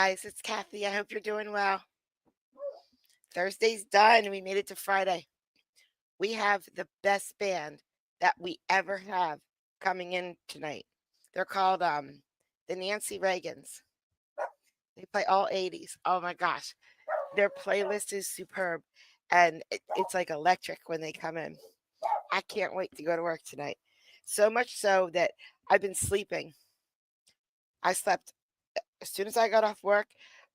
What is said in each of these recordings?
guys, it's Kathy. I hope you're doing well. Thursday's done. We made it to Friday. We have the best band that we ever have coming in tonight. They're called the Nancy Reagans. They play all 80s. Oh my gosh. Their playlist is superb, and it's like electric when they come in. I can't wait to go to work tonight. So much so that I've been sleeping. I slept as soon as I got off work.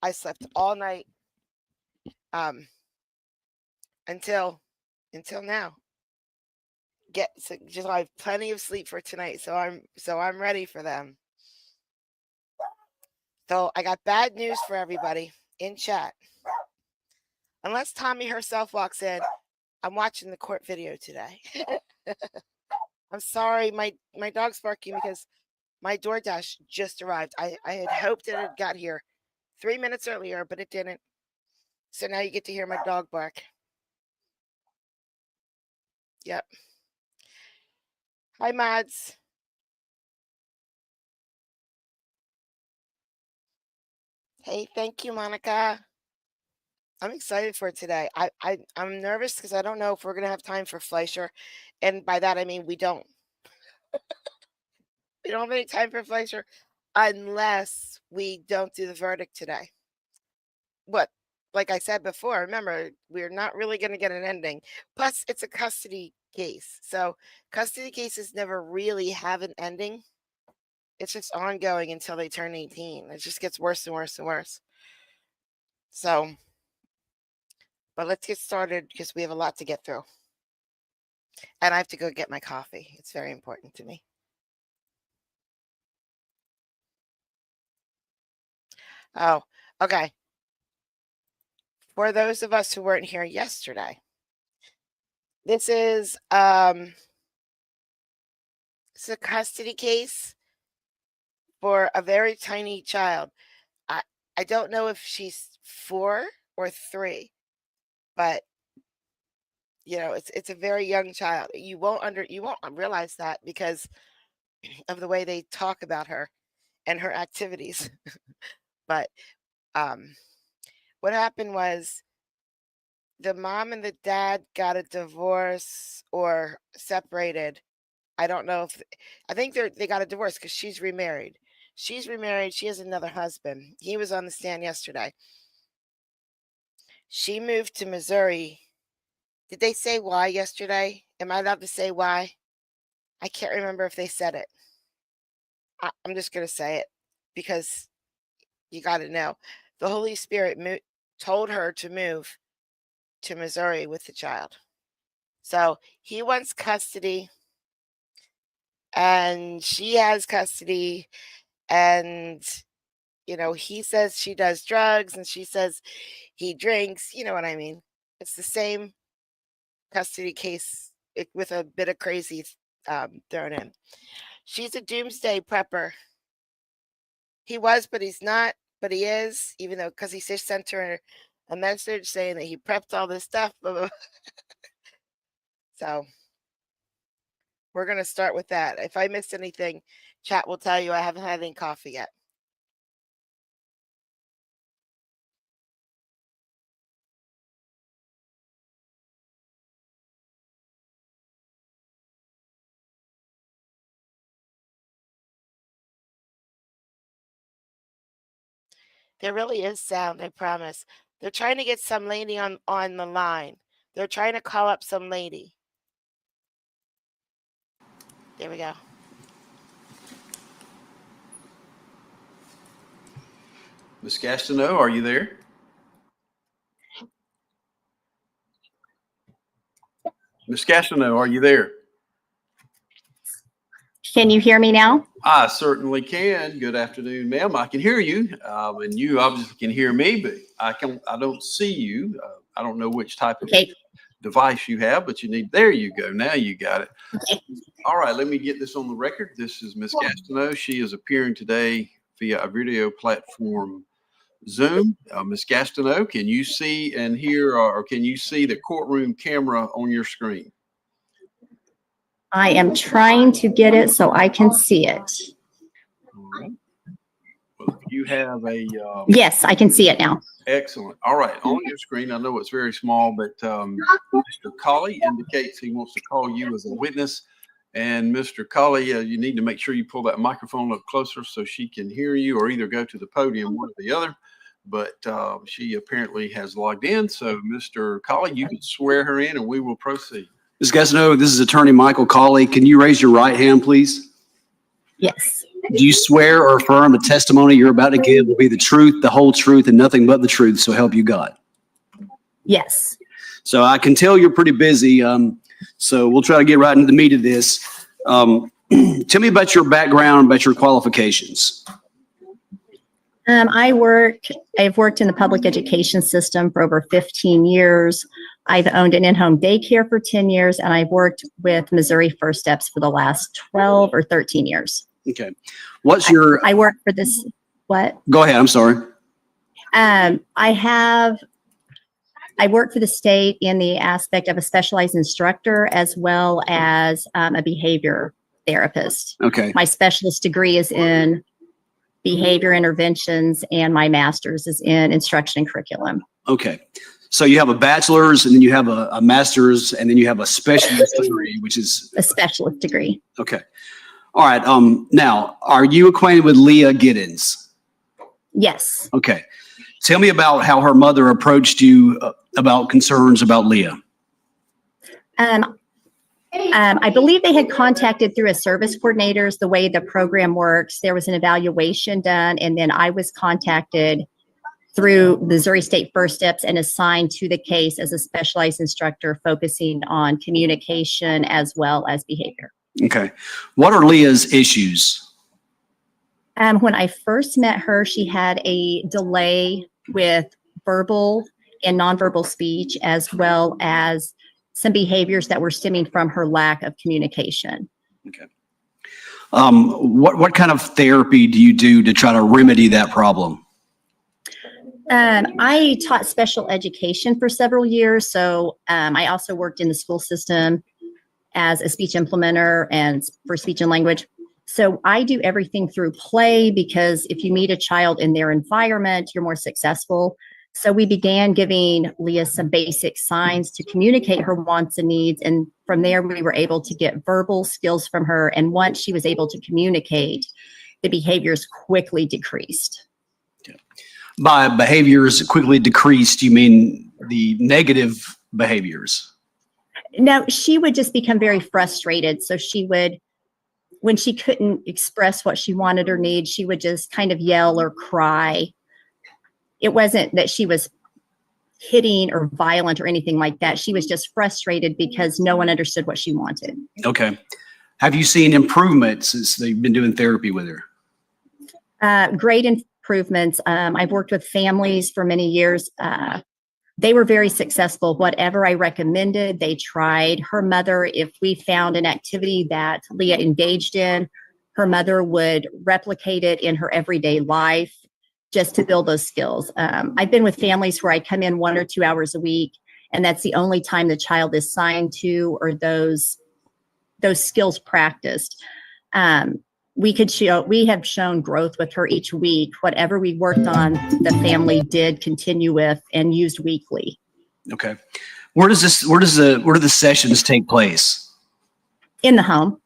I slept all night um, until now. Just I have plenty of sleep for tonight, so I'm ready for them. So I got bad news for everybody in chat. Unless Tommy herself walks in, I'm watching the court video today. I'm sorry, my dog's barking because my DoorDash just arrived. I had hoped it had got here 3 minutes earlier, but it didn't. So now you get to hear my dog bark. Yep. Hi, Mads. Hey, thank you, Monica. I'm excited for today. I'm nervous because I don't know if we're gonna have time for Fleischer, and by that I mean we don't. We don't have any time for Fleischer unless we don't do the verdict today. But like I said before, remember, we're not really going to get an ending. Plus, it's a custody case. So custody cases never really have an ending. It's just ongoing until they turn 18. It just gets worse and worse and worse. So, but let's get started because we have a lot to get through. And I have to go get my coffee. It's very important to me. Oh, okay. For those of us who weren't here yesterday, this is it's a custody case for a very tiny child. I don't know if she's 4 or 3, but it's a very young child. You won't realize that because of the way they talk about her and her activities. But what happened was the mom and the dad got a divorce or separated. I don't know I think they got a divorce because she's remarried. She's remarried. She has another husband. He was on the stand yesterday. She moved to Missouri. Did they say why yesterday? Am I allowed to say why? I can't remember if they said it. I'm just going to say it because you got to know. The Holy Spirit told her to move to Missouri with the child. So he wants custody and she has custody, and he says she does drugs and she says he drinks. You know what I mean? It's the same custody case with a bit of crazy thrown in. She's a doomsday prepper. He was, but he's not, but he is, even though because he just sent her a message saying that he prepped all this stuff. Blah, blah. So we're going to start with that. If I missed anything, chat will tell you. I haven't had any coffee yet. There really is sound, I promise. They're trying to get some lady on the line. They're trying to call up some lady. There we go. Miss Gastineau, are you there? Miss Gastineau, are you there? Can you hear me now? I certainly can. Good afternoon, ma'am. I can hear you, and you obviously can hear me, but I don't see you. I don't know which type of device you have, but there you go. Now you got it. Okay. All right, let me get this on the record. This is Miss Gastineau. She is appearing today via a video platform, Zoom. Miss Gastineau, can you see and hear, or can you see the courtroom camera on your screen? I am trying to get it so I can see it. All right. You have a Yes, I can see it now. excellent. All right, on your screen, I know it's very small, but Mr. Colley indicates he wants to call you as a witness. And Mr. Colley, you need to make sure you pull that microphone up closer so she can hear you, or either go to the podium, one or the other. But she apparently has logged in. So, Mr. Colley, you can swear her in, and we will proceed. Ms. Gastineau, this is Attorney Michael Colley. Can you raise your right hand, please? Yes. Do you swear or affirm the testimony you're about to give will be the truth, the whole truth, and nothing but the truth, so help you God? Yes. So I can tell you're pretty busy, so we'll try to get right into the meat of this. Tell me about your background, about your qualifications. I've worked in the public education system for over 15 years. I've owned an in-home daycare for 10 years, and I've worked with Missouri First Steps for the last 12 or 13 years. Okay. What's your... I work for this, what? Go ahead, I'm sorry. I work for the state in the aspect of a specialized instructor as well as a behavior therapist. Okay. My specialist degree is in behavior interventions, and my master's is in instruction and curriculum. Okay. So you have a bachelor's, and then you have a master's, and then you have a specialist degree, which is... A specialist degree. Okay. All right. Now, are you acquainted with Leah Giddens? Yes. Okay. Tell me about how her mother approached you about concerns about Leah. I believe they had contacted through a service coordinators. The way the program works, there was an evaluation done, and then I was contacted through Missouri State First Steps and assigned to the case as a specialized instructor focusing on communication as well as behavior. Okay. What are Leah's issues? When I first met her, she had a delay with verbal and nonverbal speech, as well as some behaviors that were stemming from her lack of communication. Okay. What kind of therapy do you do to try to remedy that problem? I taught special education for several years, so I also worked in the school system as a speech implementer and for speech and language. So I do everything through play, because if you meet a child in their environment, you're more successful. So we began giving Leah some basic signs to communicate her wants and needs. And from there, we were able to get verbal skills from her. And once she was able to communicate, the behaviors quickly decreased. By behaviors quickly decreased, you mean the negative behaviors? No, she would just become very frustrated. So she would, when she couldn't express what she wanted or need, she would just kind of yell or cry. It wasn't that she was hitting or violent or anything like that. She was just frustrated because no one understood what she wanted. Okay. Have you seen improvement since they've been doing therapy with her? Great improvements. I've worked with families for many years. They were very successful. Whatever I recommended, they tried. Her mother, if we found an activity that Leah engaged in, her mother would replicate it in her everyday life just to build those skills. I've been with families where I come in 1 or 2 hours a week, and that's the only time the child is signed to or those skills practiced. We have shown growth with her each week. Whatever we worked on, the family did continue with and used weekly. Okay. Where do the sessions take place? In the home.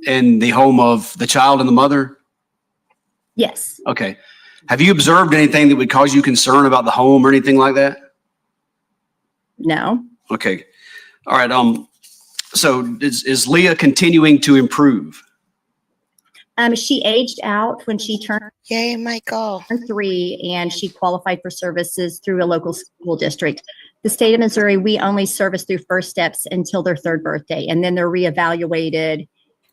In the home of the child and the mother? Yes. Okay. Have you observed anything that would cause you concern about the home or anything like that? No. Okay. All right. So is Leah continuing to improve? She aged out when she turned Yay, Michael. 3, and she qualified for services through a local school district. The state of Missouri, we only service through First Steps until their 3rd birthday, and then they're reevaluated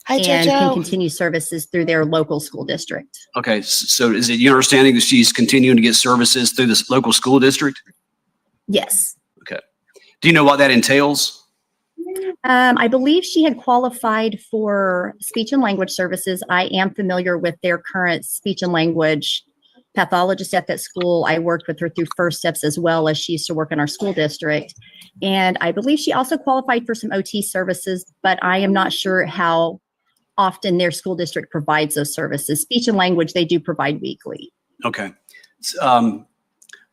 Hi, and can Jojo. continue services through their local school district. Okay. So is it your understanding that she's continuing to get services through this local school district? Yes. Okay. Do you know what that entails? I believe she had qualified for speech and language services. I am familiar with their current speech and language pathologist at that school. I worked with her through First Steps as well, as she used to work in our school district. And I believe she also qualified for some OT services, but I am not sure how often their school district provides those services. Speech and language, they do provide weekly. Okay. All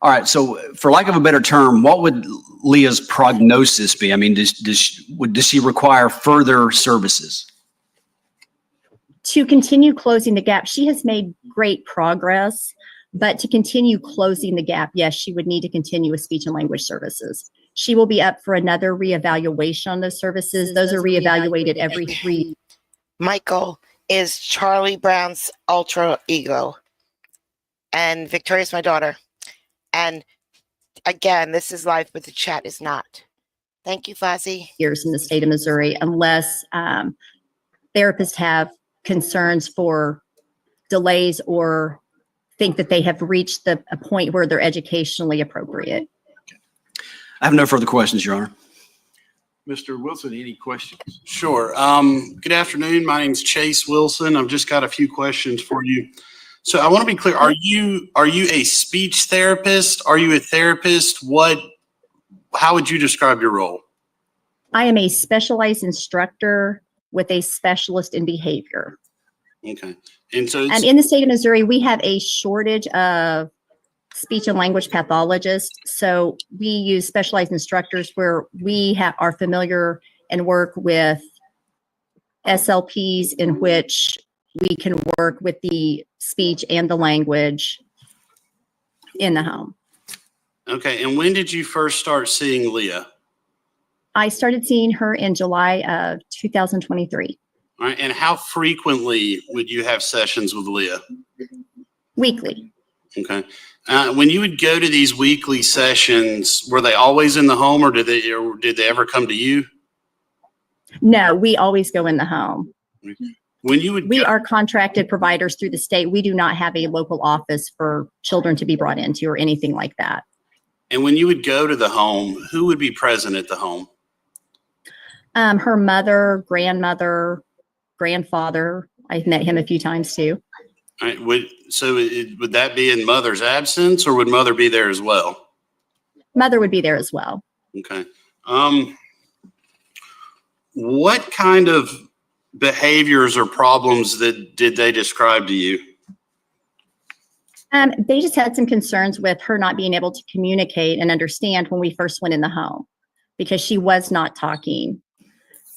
right. So, for lack of a better term, what would Leah's prognosis be? I mean, does she require further services? To continue closing the gap, she has made great progress, but to continue closing the gap, yes, she would need to continue with speech and language services. She will be up for another reevaluation on those services. Those are reevaluated every 3. Michael is Charlie Brown's alter ego, and Victoria's my daughter. And again, this is live, but the chat is not. Thank you, Fozzie. Years in the state of Missouri, unless therapists have concerns for delays or think that they have reached a point where they're educationally appropriate. I have no further questions, Your Honor. Mr. Wilson, any questions? Sure. Good afternoon. My name's Chase Wilson. I've just got a few questions for you. So I want to be clear. Are you a speech therapist? Are you a therapist? How would you describe your role? I am a specialized instructor with a specialist in behavior. Okay. And so And in the state of Missouri, we have a shortage of speech and language pathologists. So we use specialized instructors where we are familiar and work with SLPs in which we can work with the speech and the language in the home. okay. And when did you first start seeing Leah? I started seeing her in July of 2023. All right. And how frequently would you have sessions with Leah? Weekly. Okay. When you would go to these weekly sessions, were they always in the home, or did they ever come to you? No, we always go in the home. When you would We are contracted providers through the state. We do not have a local office for children to be brought into or anything like that. And when you would go to the home, who would be present at the home? Her mother, grandmother, grandfather. I've met him a few times too. All right. Would that be in mother's absence, or would mother be there as well? Mother would be there as well. Okay. What kind of behaviors or problems did they describe to you? They just had some concerns with her not being able to communicate and understand when we first went in the home because she was not talking.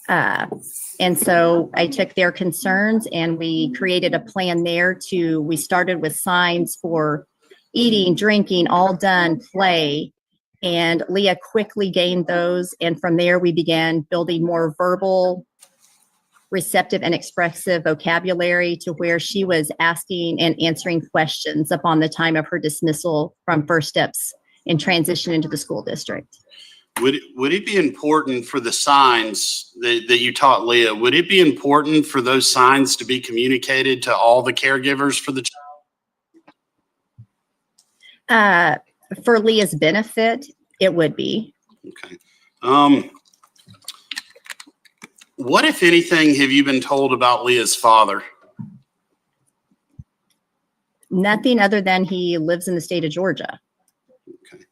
And so I took their concerns and we created a plan there we started with signs for eating, drinking, all done, play. And Leah quickly gained those. And from there, we began building more verbal, receptive, and expressive vocabulary to where she was asking and answering questions upon the time of her dismissal from First Steps and transition into the school district. Would it be important for the signs that you taught Leah? Would it be important for those signs to be communicated to all the caregivers for the child? For Leah's benefit, it would be. Okay. What, if anything, have you been told about Leah's father? Nothing other than he lives in the state of Georgia. Okay.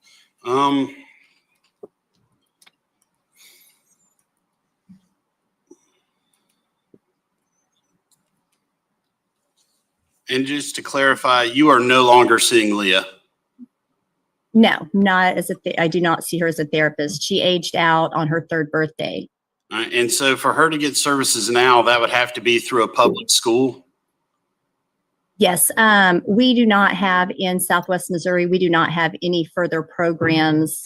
And just to clarify, you are no longer seeing Leah. No, not as I do not see her as a therapist. She aged out on her 3rd birthday. All right. And so for her to get services now, that would have to be through a public school? Yes, we do not have in Southwest Missouri, we do not have any further programs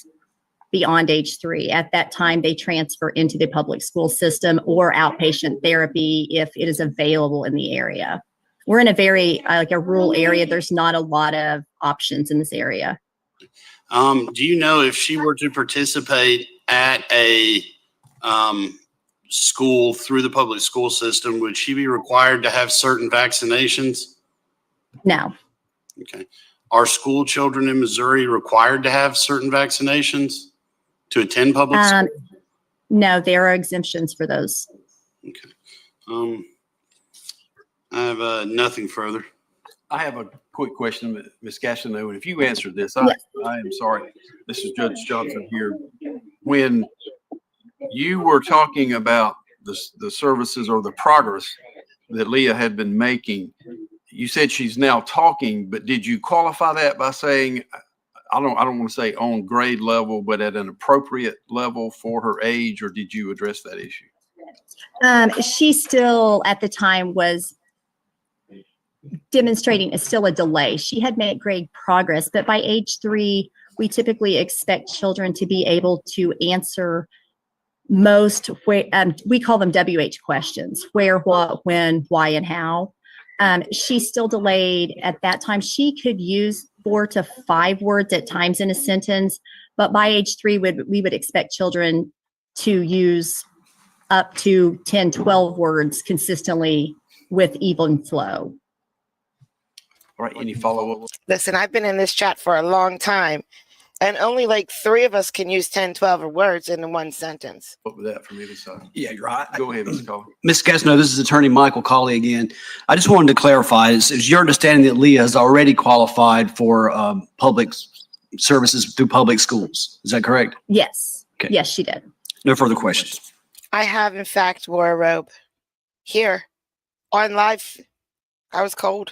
beyond age 3. At that time, they transfer into the public school system or outpatient therapy if it is available in the area. We're in a very like a rural area. There's not a lot of options in this area. Do you know if she were to participate at a school through the public school system, would she be required to have certain vaccinations? No. Okay. Are school children in Missouri required to have certain vaccinations to attend public school? No, there are exemptions for those. Okay. I have nothing further. I have a quick question, Ms. Gastineau, and if you answered this, Yes. I am sorry. This is Judge Johnson here. When you were talking about the services or the progress that Leah had been making, you said she's now talking, but did you qualify that by saying, I don't want to say on grade level, but at an appropriate level for her age, or did you address that issue? She still at the time was demonstrating still a delay. She had made great progress, but by age 3, we typically expect children to be able to answer most, we call them WH questions: where, what, when, why, and how. She's still delayed at that time. She could use 4 to 5 words at times in a sentence, but by age 3, we would expect children to use up to 10, 12 words consistently with even flow. All right, any follow-up? Listen, I've been in this chat for a long time, and only like 3 of us can use 10, 12 words in one sentence. What was that from either side? Yeah, you're right. Go ahead, Mr. Colley. Ms. Gastineau, this is Attorney Michael Colley again. I just wanted to clarify, is your understanding that Leah has already qualified for public services through public schools? Is that correct? Yes. Okay. Yes, she did. No further questions. I have, in fact, wore a robe here on live. I was cold.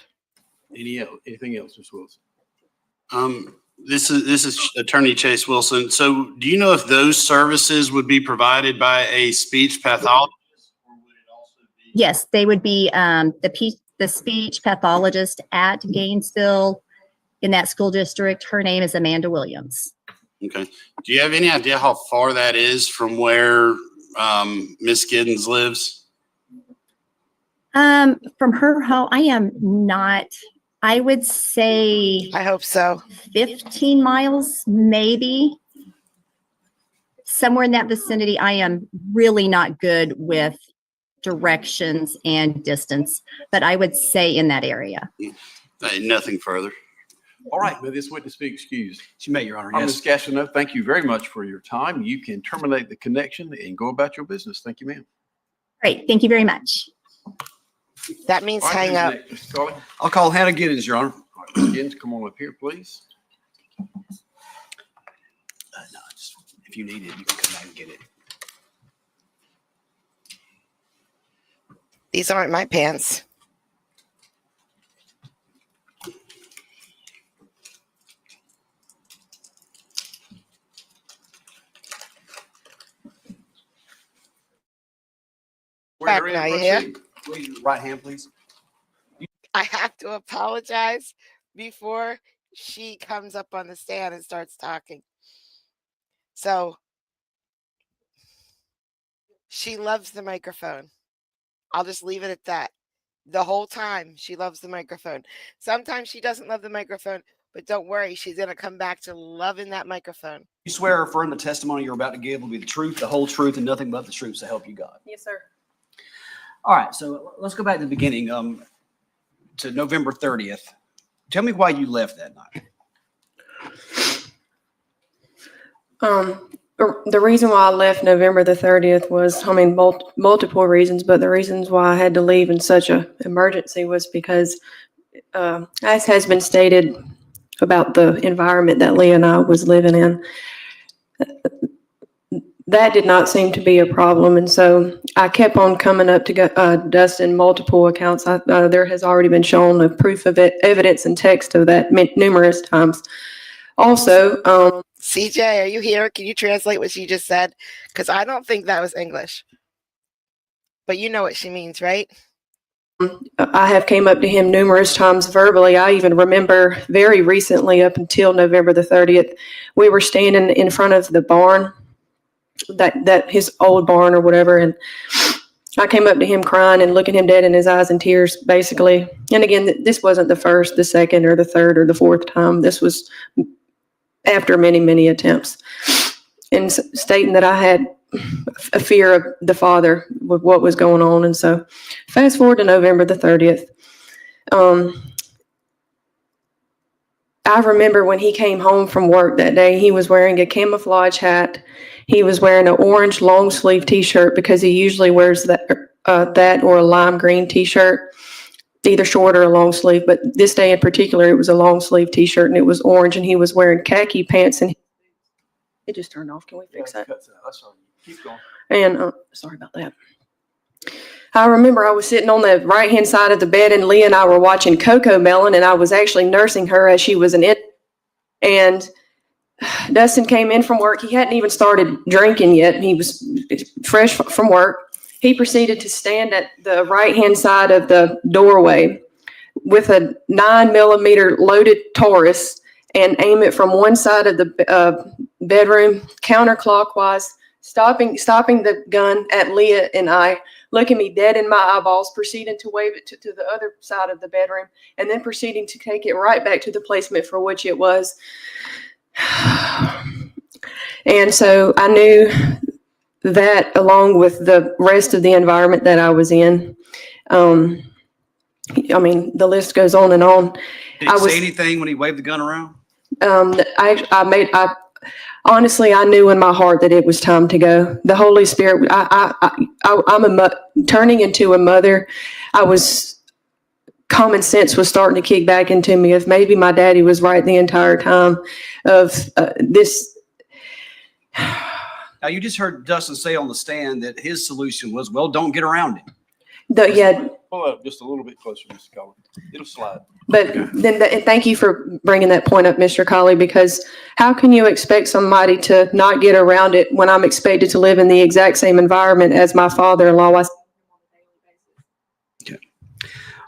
Anything else, Ms. Wilson? This is Attorney Chase Wilson. So do you know if those services would be provided by a speech pathologist? Or would it also be? Yes, they would be the speech pathologist at Gainesville in that school district. Her name is Amanda Williams. Okay. Do you have any idea how far that is from where Miss Giddens lives? From her home, I am not, I would say I hope so. 15 miles, maybe. Somewhere in that vicinity. I am really not good with directions and distance, but I would say in that area. Nothing further. All right, but this witness be excused. She may, Your Honor. Ms. Gastineau, thank you very much for your time. You can terminate the connection and go about your business. Thank you, ma'am. Great. Thank you very much. That means All right, hang who's up. next? Mr. Colley? I'll call Hannah Giddens, Your Honor. All right, Ms. Giddens, come on up here, please. No, just, if you need it, you can come back and get it. These aren't my pants. Back We're in, now, you hear? proceed. Raise your right hand, please. I have to apologize before she comes up on the stand and starts talking. So she loves the microphone. I'll just leave it at that. The whole time she loves the microphone. Sometimes she doesn't love the microphone, but don't worry, she's going to come back to loving that microphone. You swear or affirm the testimony you're about to give will be the truth, the whole truth, and nothing but the truth, so help you God. Yes, sir. All right, so let's go back to the beginning, to November 30th. Tell me why you left that night. The reason why I left November the 30th was, I mean, multiple reasons, but the reasons why I had to leave in such an emergency was because, as has been stated about the environment that Leah and I was living in, that did not seem to be a problem. And so I kept on coming up to Dustin multiple accounts. There has already been shown a proof of it, evidence and text of that numerous times. Also, CJ, are you here? Can you translate what she just said? Because I don't think that was English. But you know what she means, right? I have came up to him numerous times verbally. I even remember very recently, up until November the 30th, we were standing in front of the barn, that his old barn or whatever, and I came up to him crying and looking him dead in his eyes in tears, basically. And again, this wasn't the first, the second, or the third, or the fourth time. This was after many, many attempts, and stating that I had a fear of the father with what was going on. And so fast forward to November the 30th. I remember when he came home from work that day, he was wearing a camouflage hat. He was wearing an orange long sleeve t-shirt because he usually wears that or a lime green t-shirt, either short or a long sleeve. But this day in particular, it was a long sleeve t-shirt and it was orange, and he was wearing khaki pants. And it just turned off. Can we fix that? That's all. Keep going. And sorry about that. I remember I was sitting on the right-hand side of the bed, and Leah and I were watching Coco Melon, and I was actually nursing her as she was an infant. And Dustin came in from work. He hadn't even started drinking yet. He was fresh from work. He proceeded to stand at the right-hand side of the doorway with a 9mm loaded Taurus and aim it from one side of the bedroom counterclockwise, stopping the gun at Leah and I, looking me dead in my eyeballs, proceeding to wave it to the other side of the bedroom, and then proceeding to take it right back to the placement for which it was. And so I knew that, along with the rest of the environment that I was in, I mean, the list goes on and on. Did he say anything when he waved the gun around? Honestly, I knew in my heart that it was time to go. The Holy Spirit, I'm turning into a mother. Common sense was starting to kick back into me if maybe my daddy was right the entire time of this. Now, you just heard Dustin say on the stand that his solution was, well, don't get around him. Pull up just a little bit closer, Mr. Colley. It'll slide. But then, thank you for bringing that point up, Mr. Colley, because how can you expect somebody to not get around it when I'm expected to live in the exact same environment as my father-in-law? Okay.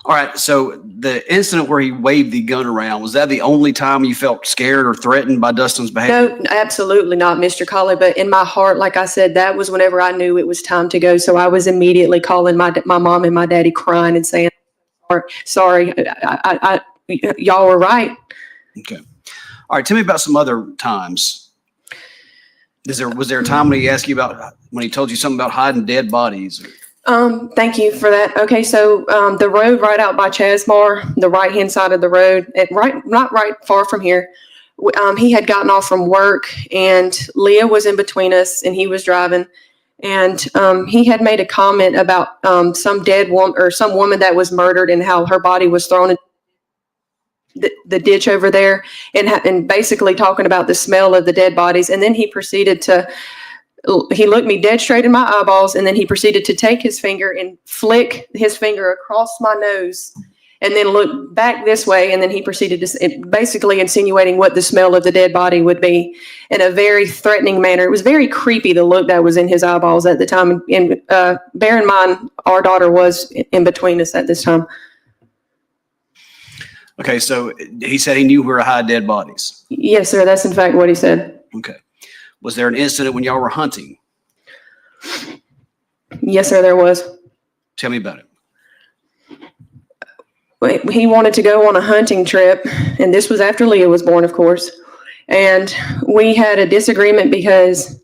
All right. So the incident where he waved the gun around, was that the only time you felt scared or threatened by Dustin's behavior? No, absolutely not, Mr. Colley. But in my heart, like I said, that was whenever I knew it was time to go. So I was immediately calling my mom and my daddy, crying and saying, sorry, y'all were right. Okay. All right. Tell me about some other times. Was there a time when he asked you when he told you something about hiding dead bodies? Thank you for that. Okay, so the road right out by Chasmar, the right-hand side of the road, not right far from here, he had gotten off from work, and Leah was in between us, and he was driving, and he had made a comment about some dead woman or some woman that was murdered and how her body was thrown in the ditch over there, and basically talking about the smell of the dead bodies. And then he looked me dead straight in my eyeballs, and then he proceeded to take his finger and flick his finger across my nose and then look back this way. And then he proceeded to basically insinuating what the smell of the dead body would be in a very threatening manner. It was very creepy, the look that was in his eyeballs at the time. And bear in mind, our daughter was in between us at this time. Okay. So he said he knew where to hide dead bodies. Yes, sir. That's in fact what he said. Okay. Was there an incident when y'all were hunting? Yes, sir, there was. Tell me about it. He wanted to go on a hunting trip, and this was after Leah was born, of course. And we had a disagreement because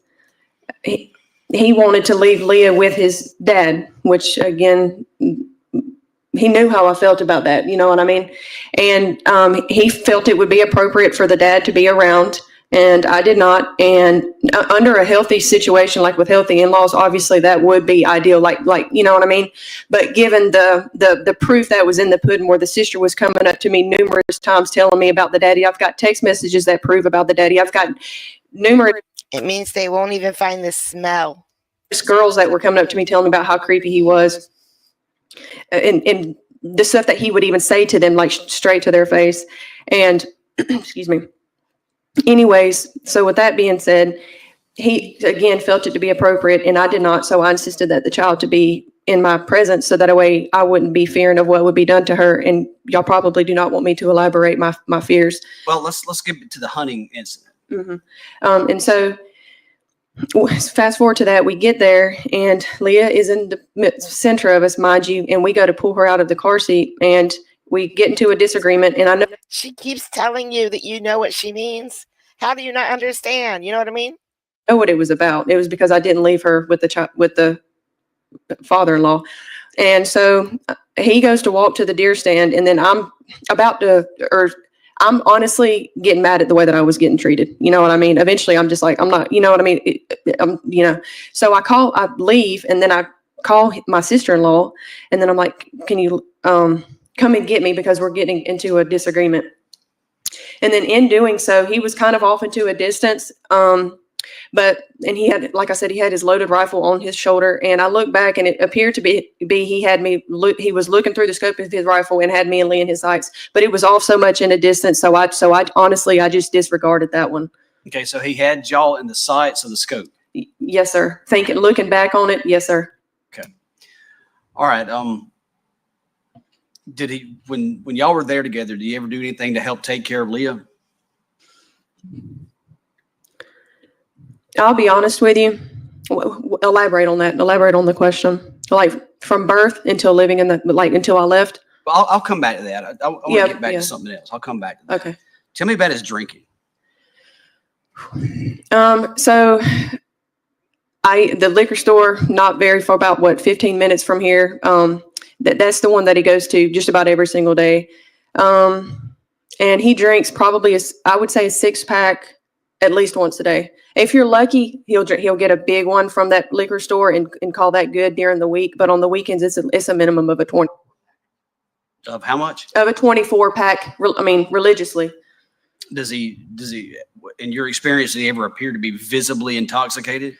he wanted to leave Leah with his dad, which, again, he knew how I felt about that. You know what I mean? And he felt it would be appropriate for the dad to be around, and I did not. And under a healthy situation, like with healthy in-laws, obviously that would be ideal, like you know what I mean? But given the proof that was in the pudding, where the sister was coming up to me numerous times telling me about the daddy, I've got text messages that prove about the daddy. I've got numerous. It means they won't even find the smell. Girls that were coming up to me telling me about how creepy he was, and the stuff that he would even say to them, like straight to their face. And excuse me. Anyways, so with that being said, he again felt it to be appropriate, and I did not. So I insisted that the child to be in my presence, so that way I wouldn't be fearing of what would be done to her. And y'all probably do not want me to elaborate my fears. Well, let's get to the hunting incident. Mm-hmm. And so fast forward to that, we get there, and Leah is in the center of us, mind you, and we go to pull her out of the car seat, and we get into a disagreement. And I know she keeps telling you that you know what she means. How do you not understand? You know what I mean? I know what it was about. It was because I didn't leave her with the father-in-law. And so he goes to walk to the deer stand, and then I'm honestly getting mad at the way that I was getting treated. You know what I mean? Eventually I'm just like, I'm not, you know what I mean? So I leave, and then I call my sister-in-law, and then I'm like, can you come and get me, because we're getting into a disagreement. And then in doing so, he was kind of off into a distance. And he had, like I said, he had his loaded rifle on his shoulder, and I looked back, and it appeared to be he was looking through the scope of his rifle and had me and Lee in his sights, but it was off so much in a distance, so I honestly I just disregarded that one. Okay, so he had y'all in the sights of the scope. Yes, sir. Looking back on it, yes, sir. Okay. All right. Did he, when y'all were there together, did he ever do anything to help take care of Leah? I'll be honest with you. Elaborate on that. Elaborate on the question. Like from birth until living in until I left. Well, I'll come back to that. I want to get back to something else. I'll come back to that. Okay. Tell me about his drinking. So the liquor store, not very far, about 15 minutes from here. That's the one that he goes to just about every single day. And he drinks probably I would say a 6-pack at least once a day. If you're lucky, he'll get a big one from that liquor store and call that good during the week. But on the weekends, it's a minimum of a 20. Of how much? Of a 24-pack. Religiously. Does he, in your experience, did he ever appear to be visibly intoxicated?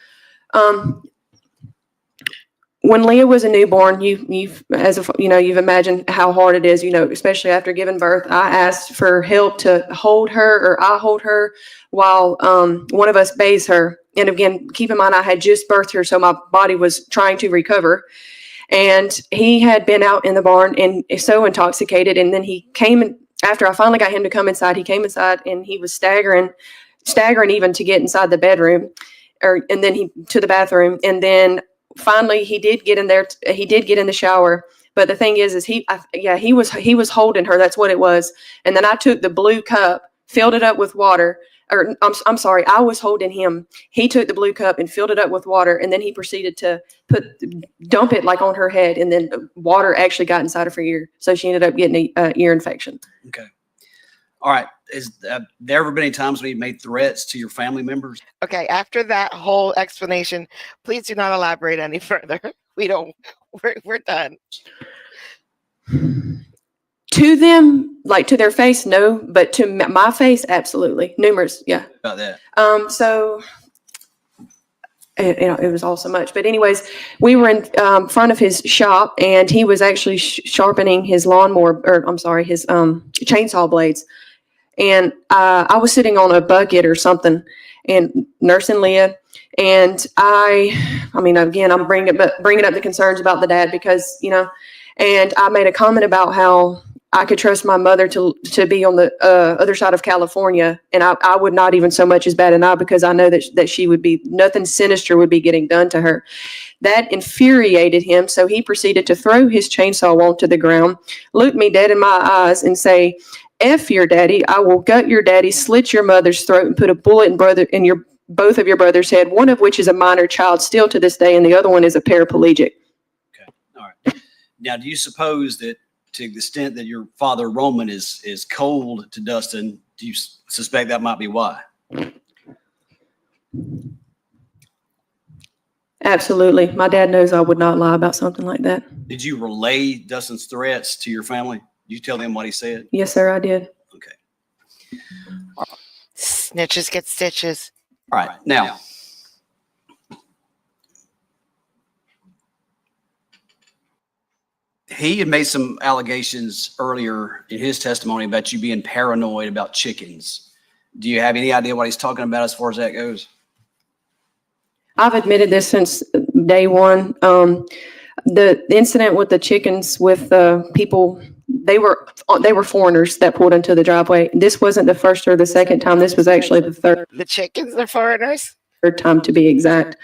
When Leah was a newborn, you've imagined how hard it is, especially after giving birth. I asked for help to hold her, or I hold her while one of us bathes her. And again, keep in mind, I had just birthed her, so my body was trying to recover. And he had been out in the barn and so intoxicated. And then he came in, after I finally got him to come inside, he came inside and he was staggering even to get inside the bedroom, and then to the bathroom. And then finally he did get in there. He did get in the shower. But the thing is he was holding her. That's what it was. And then I took the blue cup, filled it up with water. Or I'm sorry, I was holding him. He took the blue cup and filled it up with water, and then he proceeded to dump it like on her head, and then water actually got inside of her ear, so she ended up getting an ear infection. Okay. All right. There ever been any times when he made threats to your family members? Okay, after that whole explanation, please do not elaborate any further. We're done. To them, like to their face, no, but to my face, absolutely. Numerous, yeah. About that. So it was all so much. But anyways, we were in front of his shop, and he was actually sharpening his lawnmower, his chainsaw blades. And I was sitting on a bucket or something and nursing Leah. And again, I'm bringing up the concerns about the dad because, and I made a comment about how I could trust my mother to be on the other side of California, and I would not even so much as bat an eye, because I know that she would be, nothing sinister would be getting done to her. That infuriated him, so he proceeded to throw his chainsaw onto the ground, look me dead in my eyes, and say, "F your daddy! I will gut your daddy, slit your mother's throat, and put a bullet in both of your brother's head. One of which is a minor child still to this day, and the other one is a paraplegic." Okay. All right. Now, do you suppose that, to the extent that your father Roman is cold to Dustin, do you suspect that might be why? Absolutely. My dad knows I would not lie about something like that. Did you relay Dustin's threats to your family? Did you tell them what he said? Yes, sir, I did. Okay. Snitches get stitches. All right. Now, he had made some allegations earlier in his testimony about you being paranoid about chickens. Do you have any idea what he's talking about as far as that goes? I've admitted this since day one. The incident with the chickens with people, they were foreigners that pulled into the driveway. This wasn't the first or the second time. This was actually the third The chickens are foreigners? time, to be exact.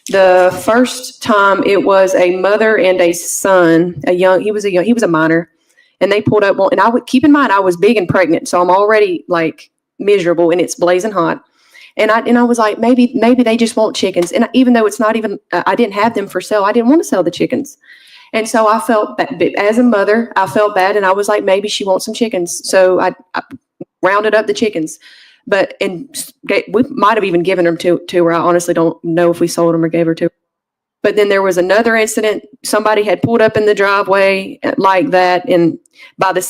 The first time it was a mother and a son, he was a minor, and they pulled up. And I would keep in mind, I was big and pregnant, so I'm already like miserable, and it's blazing hot. And I was like, maybe they just want chickens. And even though it's not even, I didn't have them for sale, I didn't want to sell the chickens. And so I felt bad. As a mother, I felt bad, and I was like, maybe she wants some chickens. So I rounded up the chickens. We might have even given them to her. I honestly don't know if we sold them or gave her to her. But then there was another incident. Somebody had pulled up in the driveway like that. And by the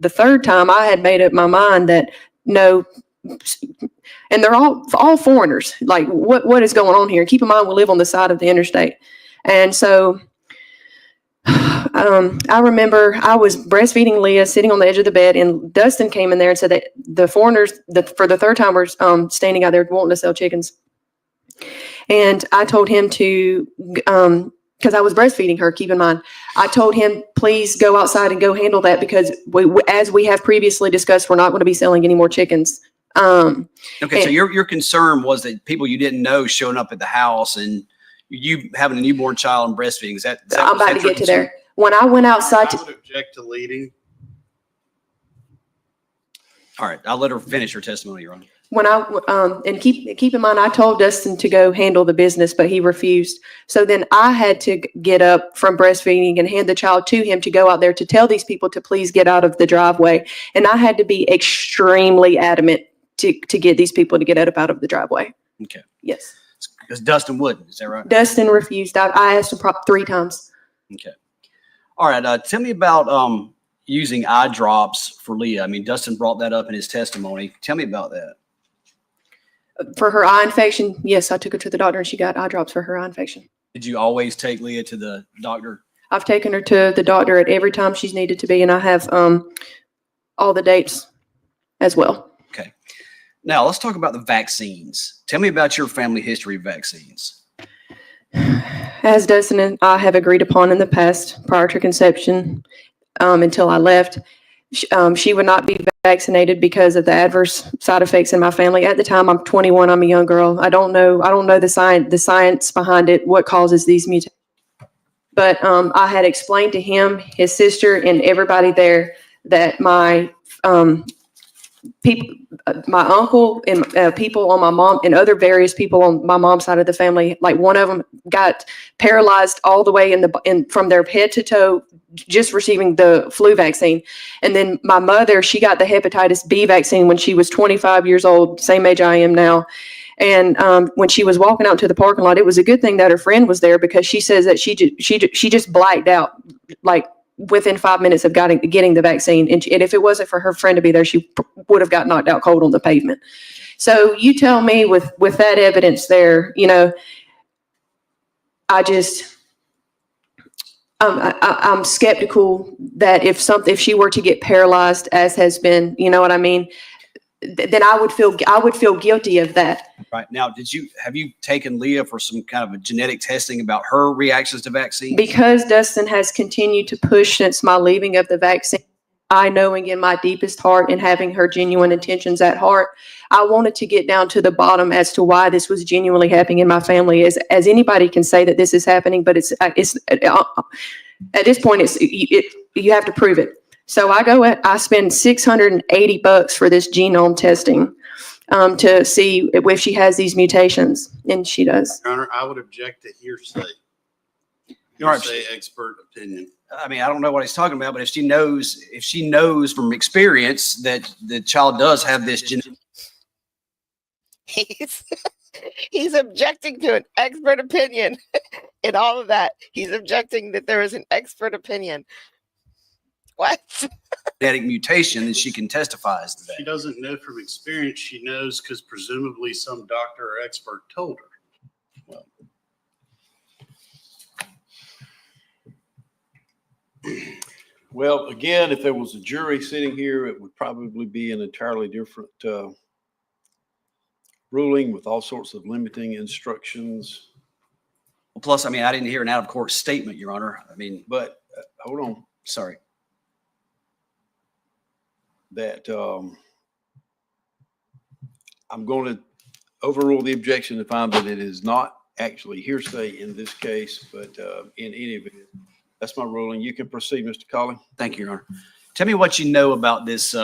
third time, I had made up my mind that no, and they're all foreigners. Like, what is going on here? Keep in mind, we live on the side of the interstate. And so I remember I was breastfeeding Leah, sitting on the edge of the bed, and Dustin came in there and said that the foreigners, for the third time, were standing out there wanting to sell chickens. And I told him to, because I was breastfeeding her, keep in mind, I told him, please go outside and go handle that, because as we have previously discussed, we're not going to be selling any more chickens. Okay, so your concern was that people you didn't know showing up at the house and you having a newborn child and breastfeeding. Is that I'm about to get to there. When I went outside, I would object to leading. All right, I'll let her finish her testimony, Your Honor. when I and keep in mind, I told Dustin to go handle the business, but he refused. So then I had to get up from breastfeeding and hand the child to him to go out there to tell these people to please get out of the driveway. And I had to be extremely adamant to get these people to get out of the driveway. Okay. Yes. Because Dustin wouldn't, is that right? Dustin refused. I asked him 3 times. Okay. All right. Tell me about using eye drops for Leah. I mean, Dustin brought that up in his testimony. Tell me about that. For her eye infection, yes, I took her to the doctor and she got eye drops for her eye infection. Did you always take Leah to the doctor? I've taken her to the doctor at every time she's needed to be, and I have all the dates as well. Okay. Now let's talk about the vaccines. Tell me about your family history of vaccines. As Dustin and I have agreed upon in the past, prior to conception, until I left, she would not be vaccinated because of the adverse side effects in my family. At the time, I'm 21. I'm a young girl. I don't know the science behind it, what causes these mutations. But I had explained to him, his sister, and everybody there that my uncle and people on my mom and other various people on my mom's side of the family, like one of them got paralyzed all the way from their head to toe, just receiving the flu vaccine. And then my mother, she got the hepatitis B vaccine when she was 25 years old, same age I am now. And when she was walking out to the parking lot, it was a good thing that her friend was there, because she says that she just blacked out like within 5 minutes of getting the vaccine. And if it wasn't for her friend to be there, she would have got knocked out cold on the pavement. So you tell me with that evidence there, I'm skeptical that if she were to get paralyzed, as has been, you know what I mean, then I would feel guilty of that. Right. Now, have you taken Leah for some kind of a genetic testing about her reactions to vaccines? Because Dustin has continued to push since my leaving of the vaccine, I knowing in my deepest heart and having her genuine intentions at heart, I wanted to get down to the bottom as to why this was genuinely happening in my family. As anybody can say that this is happening, but it's at this point, you have to prove it. So I spend $680 for this genome testing to see if she has these mutations, and she does. Your Honor, I would object to hearsay. Your Honor, Hearsay expert opinion. I mean, I don't know what he's talking about, but if she knows from experience that the child does have this genetic. He's objecting to an expert opinion in all of that. He's objecting that there is an expert opinion. What? Genetic mutation, and she can testify as to that. She doesn't know from experience. She knows because presumably some doctor or expert told her. Well, again, if there was a jury sitting here, it would probably be an entirely different ruling with all sorts of limiting instructions. Plus, I mean, I didn't hear an out-of-court statement, Your Honor. I mean, But hold on. sorry. That I'm going to overrule the objection to find that it is not actually hearsay in this case, but in any event, that's my ruling. You can proceed, Mr. Colley. Thank you, Your Honor. Tell me what you know about this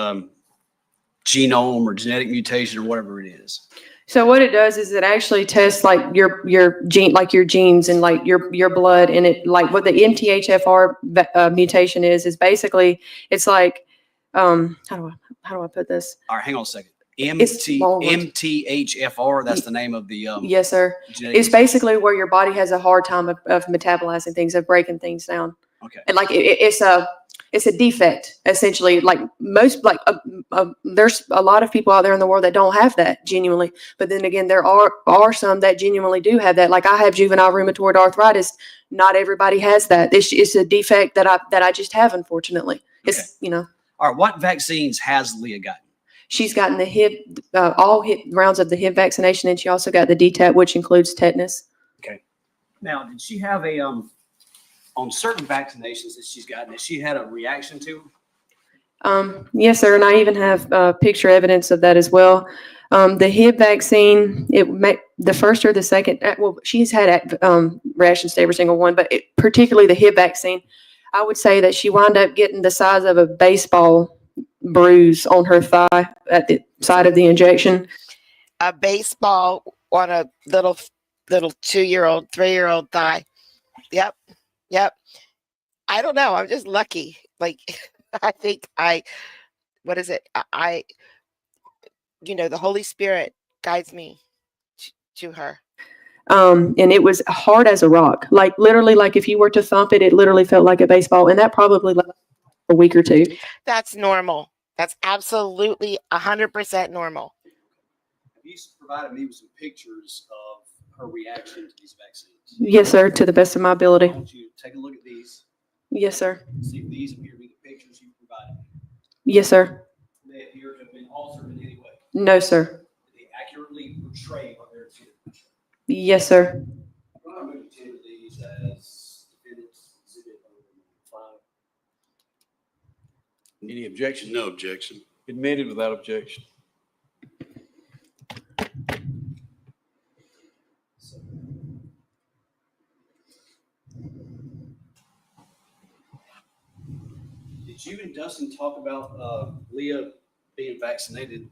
genome or genetic mutation or whatever it is. So what it does is it actually tests like your gene, like your genes and like your blood, and it like what the MTHFR mutation is basically, it's like how do I put this? All right, hang on a second. It's long words. MTHFR, that's the name of the Yes, sir. genetic. It's basically where your body has a hard time of metabolizing things, of breaking things down. Okay. And like it's a defect essentially. Like most, there's a lot of people out there in the world that don't have that genuinely. But then again, there are some that genuinely do have that. Like I have juvenile rheumatoid arthritis. Not everybody has that. It's a defect that I just have, unfortunately. It's, All right. What vaccines has Leah gotten? she's gotten the hip, all hip rounds of the hip vaccination, and she also got the DTaP, which includes tetanus. Okay. Now, did she have on certain vaccinations that she's gotten, has she had a reaction to? Yes, sir. And I even have picture evidence of that as well. The hip vaccine, the first or the second, well, she's had reactions to every single one, but particularly the hip vaccine, I would say that she wound up getting the size of a baseball bruise on her thigh at the side of the injection. A baseball on a little 2-year-old, 3-year-old thigh. Yep. I don't know. I'm just lucky. Like, I think what is it? The Holy Spirit guides me to her. And it was hard as a rock. Like literally, like if you were to thump it, it literally felt like a baseball. And that probably lasted a week or two. That's normal. That's absolutely 100% normal. Have you provided me with some pictures of her reaction to these vaccines? Yes, sir. To the best of my ability. I want you to take a look at these. Yes, sir. See if these appear to be the pictures you provided. Yes, sir. They appear to have been altered in any way. No, sir. They accurately portray what they're intended to portray. Yes, sir. I'm going to table these as defendants exhibit number 5. Any objection? No objection. Admitted without objection. Did you and Dustin talk about Leah being vaccinated?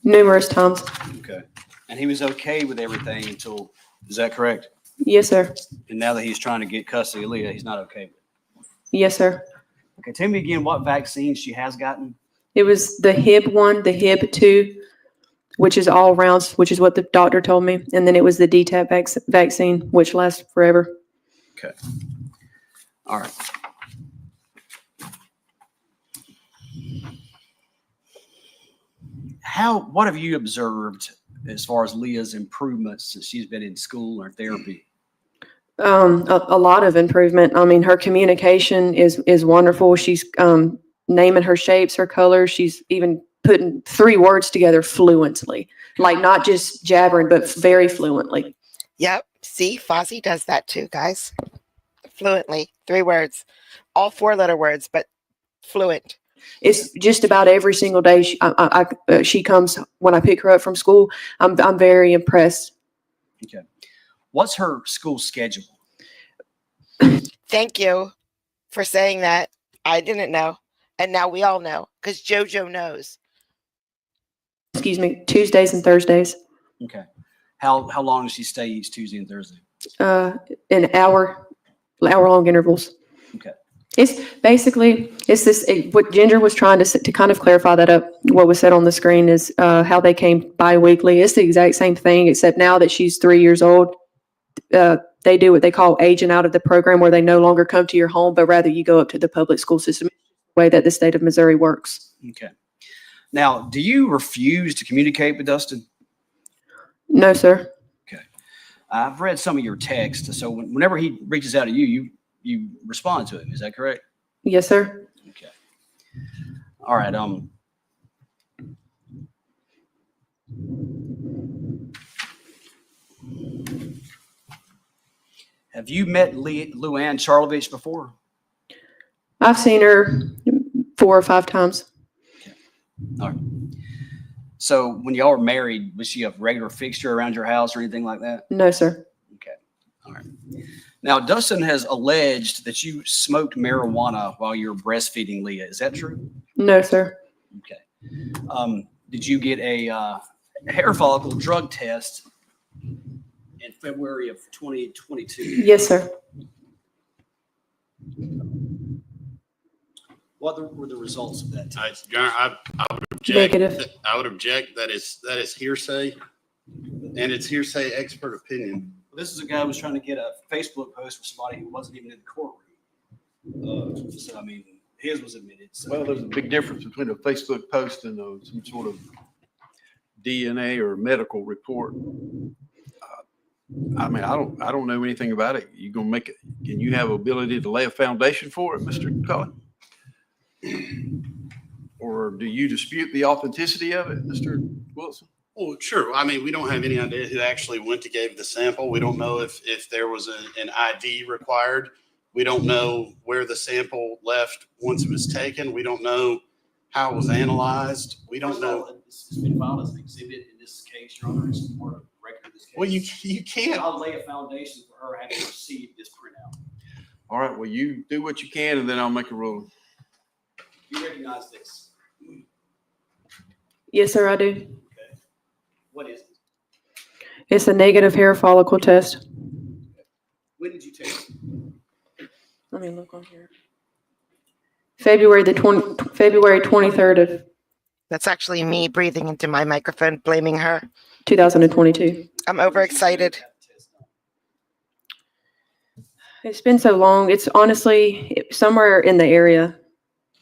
Numerous times. Okay. And he was okay with everything until, is that correct? Yes, sir. And now that he's trying to get custody of Leah, he's not okay with it. Yes, sir. Okay, tell me again what vaccines she has gotten. It was the hip 1, the hip 2, which is all rounds, which is what the doctor told me. And then it was the DTaP vaccine, which lasts forever. Okay. All right. What have you observed as far as Leah's improvements since she's been in school or therapy? A lot of improvement. I mean, her communication is wonderful. She's naming her shapes, her colors. She's even putting 3 words together fluently, like not just jabbering, but very fluently. Yep. See, Fozzie does that too, guys. Fluently. 3 words. All 4-letter words, but fluent. It's just about every single day she comes when I pick her up from school. I'm very impressed. Okay. What's her school schedule? Thank you for saying that. I didn't know. And now we all know because JoJo knows. Excuse me, Tuesdays and Thursdays. Okay. How long does she stay each Tuesday and Thursday? An hour-long intervals. Okay. It's basically, what Ginger was trying to kind of clarify that up. What was said on the screen is how they came bi-weekly. It's the exact same thing, except now that she's 3 years old, they do what they call aging out of the program, where they no longer come to your home, but rather you go up to the public school system, the way that the state of Missouri works. Okay. Now, do you refuse to communicate with Dustin? No, sir. Okay. I've read some of your texts, so whenever he reaches out to you respond to him. Is that correct? Yes, sir. Okay. All right. Have you met Luann Charlovich before? I've seen her 4 or 5 times. Okay. All right. So when y'all were married, was she a regular fixture around your house or anything like that? No, sir. Okay. All right. Now, Dustin has alleged that you smoked marijuana while you were breastfeeding Leah. Is that true? No, sir. Okay. Did you get a hair follicle drug test in February of 2022? Yes, sir. What were the results of that test? I would object. Negative. I would object. That is hearsay, and it's hearsay expert opinion. This is a guy who was trying to get a Facebook post for somebody who wasn't even in the courtroom. So, I mean, his was admitted. So. Well, there's a big difference between a Facebook post and some sort of DNA or medical report. I mean, I don't know anything about it. You gonna make it? Can you have ability to lay a foundation for it, Mr. Cullen? Or do you dispute the authenticity of it, Mr. Wilson? Well, sure. I mean, we don't have any idea who actually went to gave the sample. We don't know if there was an ID required. We don't know where the sample left once it was taken. We don't know how it was analyzed. We don't know. It's been filed as an exhibit in this case, Your Honor. It's part of the record of this case. Well, you can't. I'll lay a foundation for her having received this printout. All right. Well, you do what you can, and then I'll make a ruling. You recognize this? Yes, sir, I do. Okay. What is it? It's a negative hair follicle test. When did you take it? Let me look on here. February 23rd of That's actually me breathing into my microphone, blaming her. 2022. I'm overexcited. It's been so long. It's honestly somewhere in the area.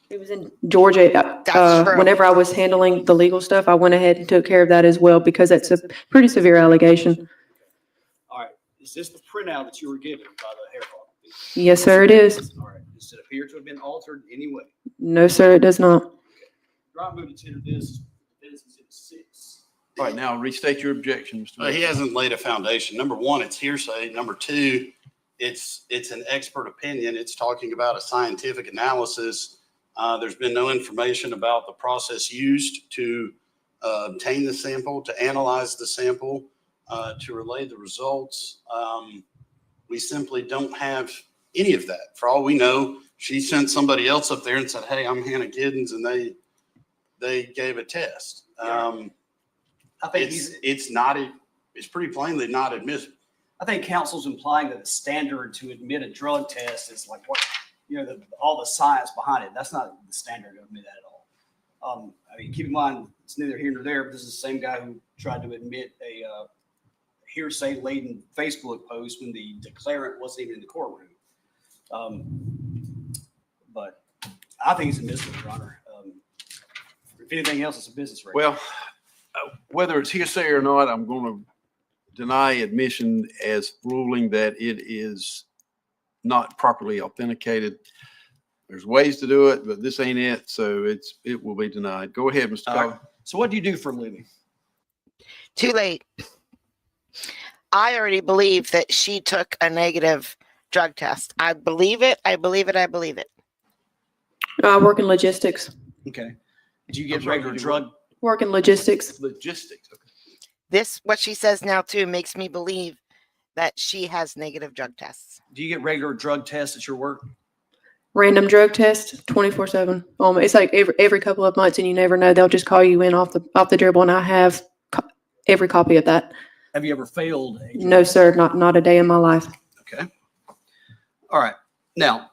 It was in Georgia. That's true. Whenever I was handling the legal stuff, I went ahead and took care of that as well because it's a pretty severe allegation. All right. Is this the printout that you were given by the hair follicle? Yes, sir, it is. All right. Does it appear to have been altered in any way? No, sir, it does not. Drive move to tender this. This is Exhibit 6. All right. Now restate your objection, Mr. Wilson. He hasn't laid a foundation. Number one, it's hearsay. Number two, it's an expert opinion. It's talking about a scientific analysis. There's been no information about the process used to obtain the sample, to analyze the sample, to relay the results. We simply don't have any of that. For all we know, she sent somebody else up there and said, "Hey, I'm Hannah Giddens," and they gave a test. I think It's pretty plainly not admissible. I think counsel's implying that the standard to admit a drug test is like what, all the science behind it. That's not the standard to admit that at all. I mean, keep in mind, it's neither here nor there, but this is the same guy who tried to admit a hearsay-laden Facebook post when the declarant wasn't even in the courtroom. But I think it's admissible, Your Honor. If anything else, it's a business record. Well, whether it's hearsay or not, I'm going to deny admission as ruling that it is not properly authenticated. There's ways to do it, but this ain't it, so it will be denied. Go ahead, Mr. Collins. So what do you do for a living? Too late. I already believe that she took a negative drug test. I believe it. I believe it. I believe it. I work in logistics. Okay. Did you get I'm sorry, regular did you drug? Work in logistics. Logistics. Okay. This, what she says now too, makes me believe that she has negative drug tests. Do you get regular drug tests at your work? Random drug test, 24/7. It's like every couple of months, and you never know. They'll just call you in off the dribble, and I have every copy of that. Have you ever failed? No, sir, not a day in my life. Okay. All right. Now,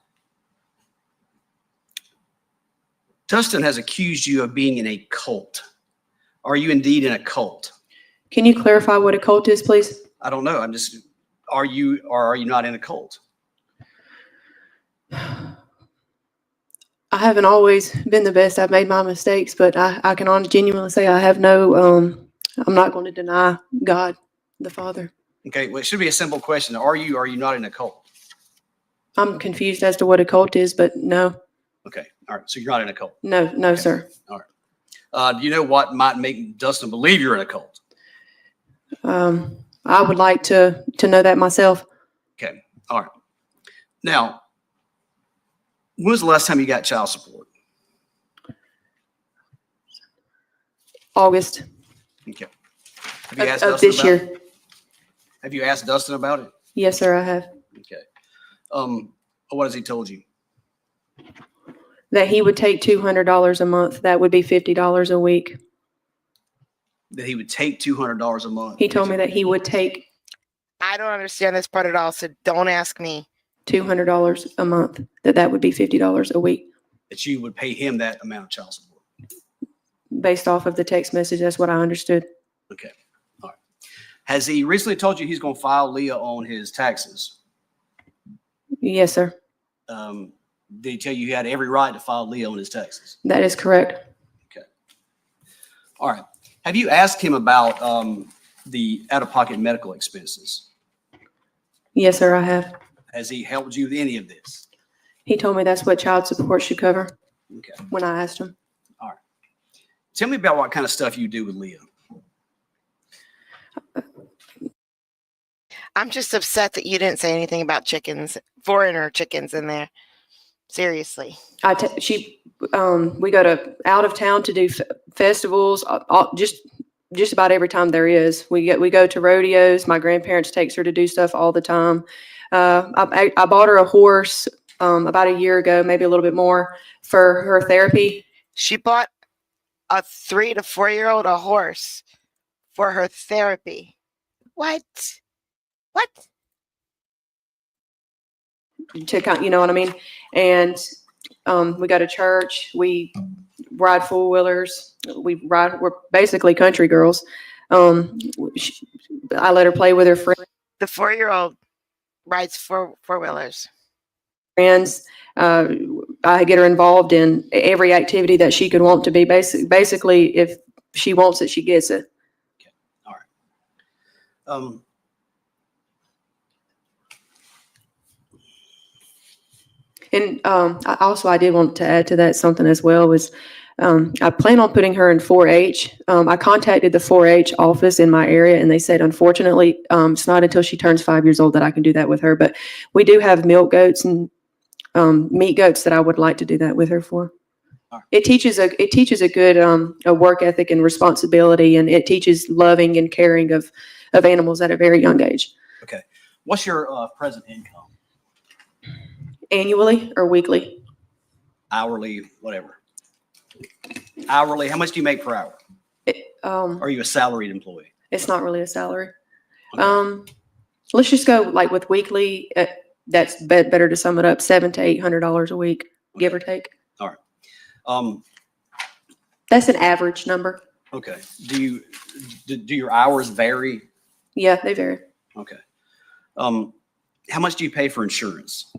Dustin has accused you of being in a cult. Are you indeed in a cult? Can you clarify what a cult is, please? I don't know. Are you or are you not in a cult? I haven't always been the best. I've made my mistakes, but I can genuinely say I have no, I'm not going to deny God, the Father. Okay. Well, it should be a simple question. Are you or are you not in a cult? I'm confused as to what a cult is, but no, Okay. All right. So you're not in a cult. no, Okay. sir. All right. Do you know what might make Dustin believe you're in a cult? I would like to know that myself. Okay. All right. Now, when was the last time you got child support? August Okay. Have you asked of Dustin this about it? year. Have you asked Dustin about it? Yes, sir, I have. Okay. What has he told you? That he would take $200 a month. That would be $50 a week. That he would take $200 a month? He told me that he would take I don't understand this part at all, so don't ask me. $200 a month. That would be $50 a week. That you would pay him that amount of child support? Based off of the text message, that's what I understood. Okay. All right. Has he recently told you he's going to file Leah on his taxes? Yes, sir. Did he tell you he had every right to file Leah on his taxes? That is correct. All right. Have you asked him about the out-of-pocket medical expenses? Yes, sir, I have. Has he helped you with any of this? He told me that's what child support should cover Okay. when I asked him. All right. Tell me about what kind of stuff you do with Leah. I'm just upset that you didn't say anything about chickens, foreigner chickens in there. Seriously. We go to out of town to do festivals, just about every time there is. We go to rodeos. My grandparents takes her to do stuff all the time. I bought her a horse about a year ago, maybe a little bit more, for her therapy. She bought a 3 to 4-year-old a horse for her therapy. What? What? To kind, you know what I mean? And we go to church. We ride four-wheelers. We're basically country girls. I let her play with her The 4-year-old rides four-wheelers. friends. I get her involved in every activity that she could want to be. Basically, if she wants it, she gets it. Okay. All right. And I did want to add to that something as well was I plan on putting her in 4-H. I contacted the 4-H office in my area, and they said, unfortunately, it's not until she turns 5 years old that I can do that with her. But we do have milk goats and meat goats that I would like to do that with her for. All right. It teaches a good a work ethic and responsibility, and it teaches loving and caring of animals at a very young age. Okay. What's your present income? Annually or weekly? Hourly, whatever. Hourly, how much do you make per hour? Are you a salaried employee? It's not really a salary. Okay. Let's just go like with weekly. That's better to sum it up: $700 to $800 a week, give or take. All right. That's an average number. Okay. Do your hours vary? Yeah, they vary. Okay. How much do you pay for insurance?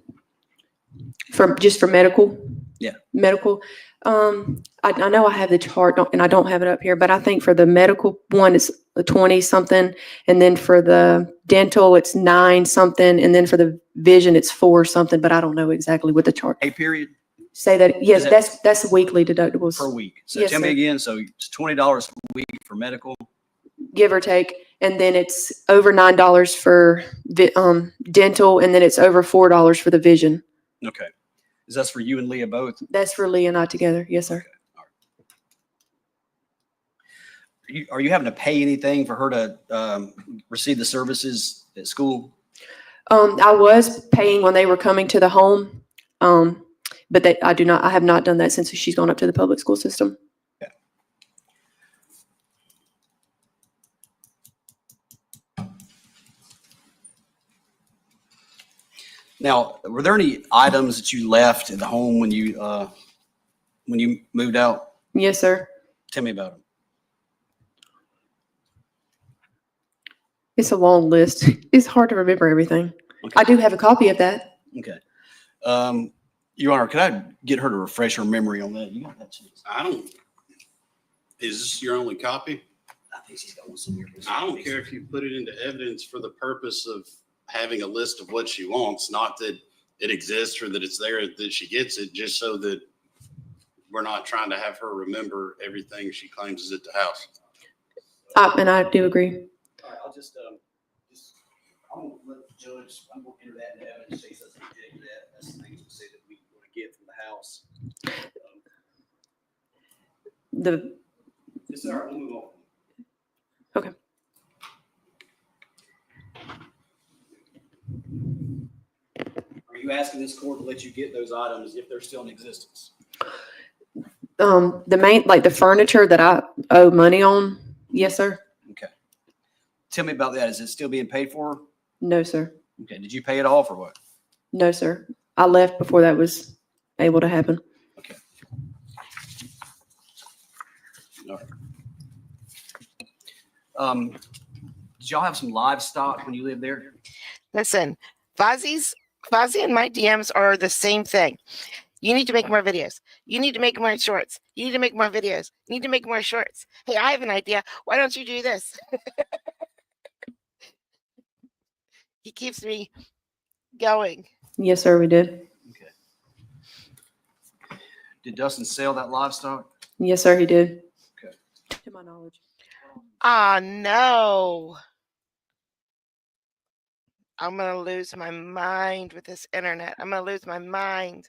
For medical. Yeah. Medical. I know I have the chart and I don't have it up here, but I think for the medical one it's 20 something, and then for the dental it's 9 something, and then for the vision it's 4 something, but I don't know exactly what the chart. Pay period Say that. Yes, Is that- that's weekly deductibles per week. So Yes, tell me sir. again. So it's $20 a week for medical. give or take, and then it's over $9 for dental, and then it's over $4 for the vision. Okay. Is that for you and Leah both? That's for Lee and I together. Yes, sir. Are you having to pay anything for her to receive the services at school? I was paying when they were coming to the home, but I have not done that since she's gone up to the public school system. Okay. Now, were there any items that you left at the home when you moved out? Yes, sir. Tell me about them. It's a long list. It's hard to remember everything. Okay. I do have a copy of that. Okay. Your Honor, could I get her to refresh her memory on that? You got that chance? Is this your only copy? I think she's got one somewhere. I don't care if you put it into evidence for the purpose of having a list of what she wants, not that it exists or that it's there, that she gets it, just so that we're not trying to have her remember everything she claims is at the house. And I do agree. All right, I'll just I'm gonna let the judge, I'm gonna enter that in evidence, she doesn't reject that. That's the things we say that we want to get from the house. It's all right, we'll move on. Okay. Are you asking this court to let you get those items if they're still in existence? The furniture that I owe money on. Yes, sir. Okay. Tell me about that. Is it still being paid for? No, sir. Okay. Did you pay it off or what? No, sir. I left before that was able to happen. Okay. All right. Did y'all have some livestock when you lived there? Listen, Fozzie's Fozzie and my DMs are the same thing. You need to make more videos. You need to make more shorts. You need to make more videos. You need to make more shorts. Hey, I have an idea. Why don't you do this? He keeps me going. Yes, sir, we did. Okay. Did Dustin sell that livestock? Yes, sir, he did. Okay. To my knowledge. Oh, no. I'm going to lose my mind with this internet. I'm going to lose my mind.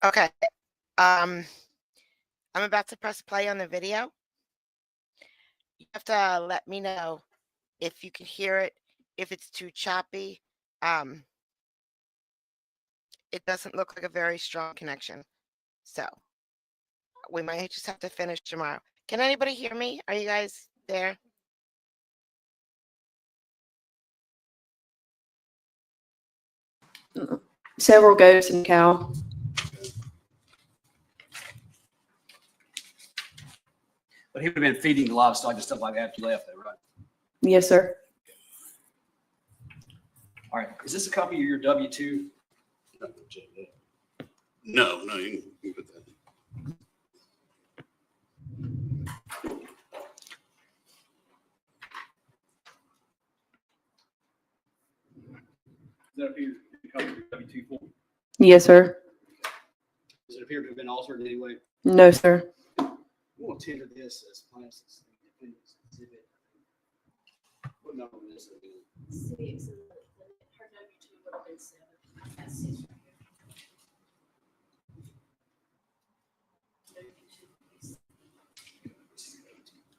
Okay. I'm about to press play on the video. You have to let me know if you can hear it, if it's too choppy. It doesn't look like a very strong connection. So we might just have to finish tomorrow. Can anybody hear me? Are you guys there? Several goats and cow. But he would have been feeding the livestock and stuff like that after you left, though, right? Yes, sir. All right. Is this a copy of your W-2? No, you can put that. Does that appear to copy of your W-2 form? Yes, sir. Does it appear to have been altered in any way? No, sir. We'll tender this as plans. Exhibit. What number is it?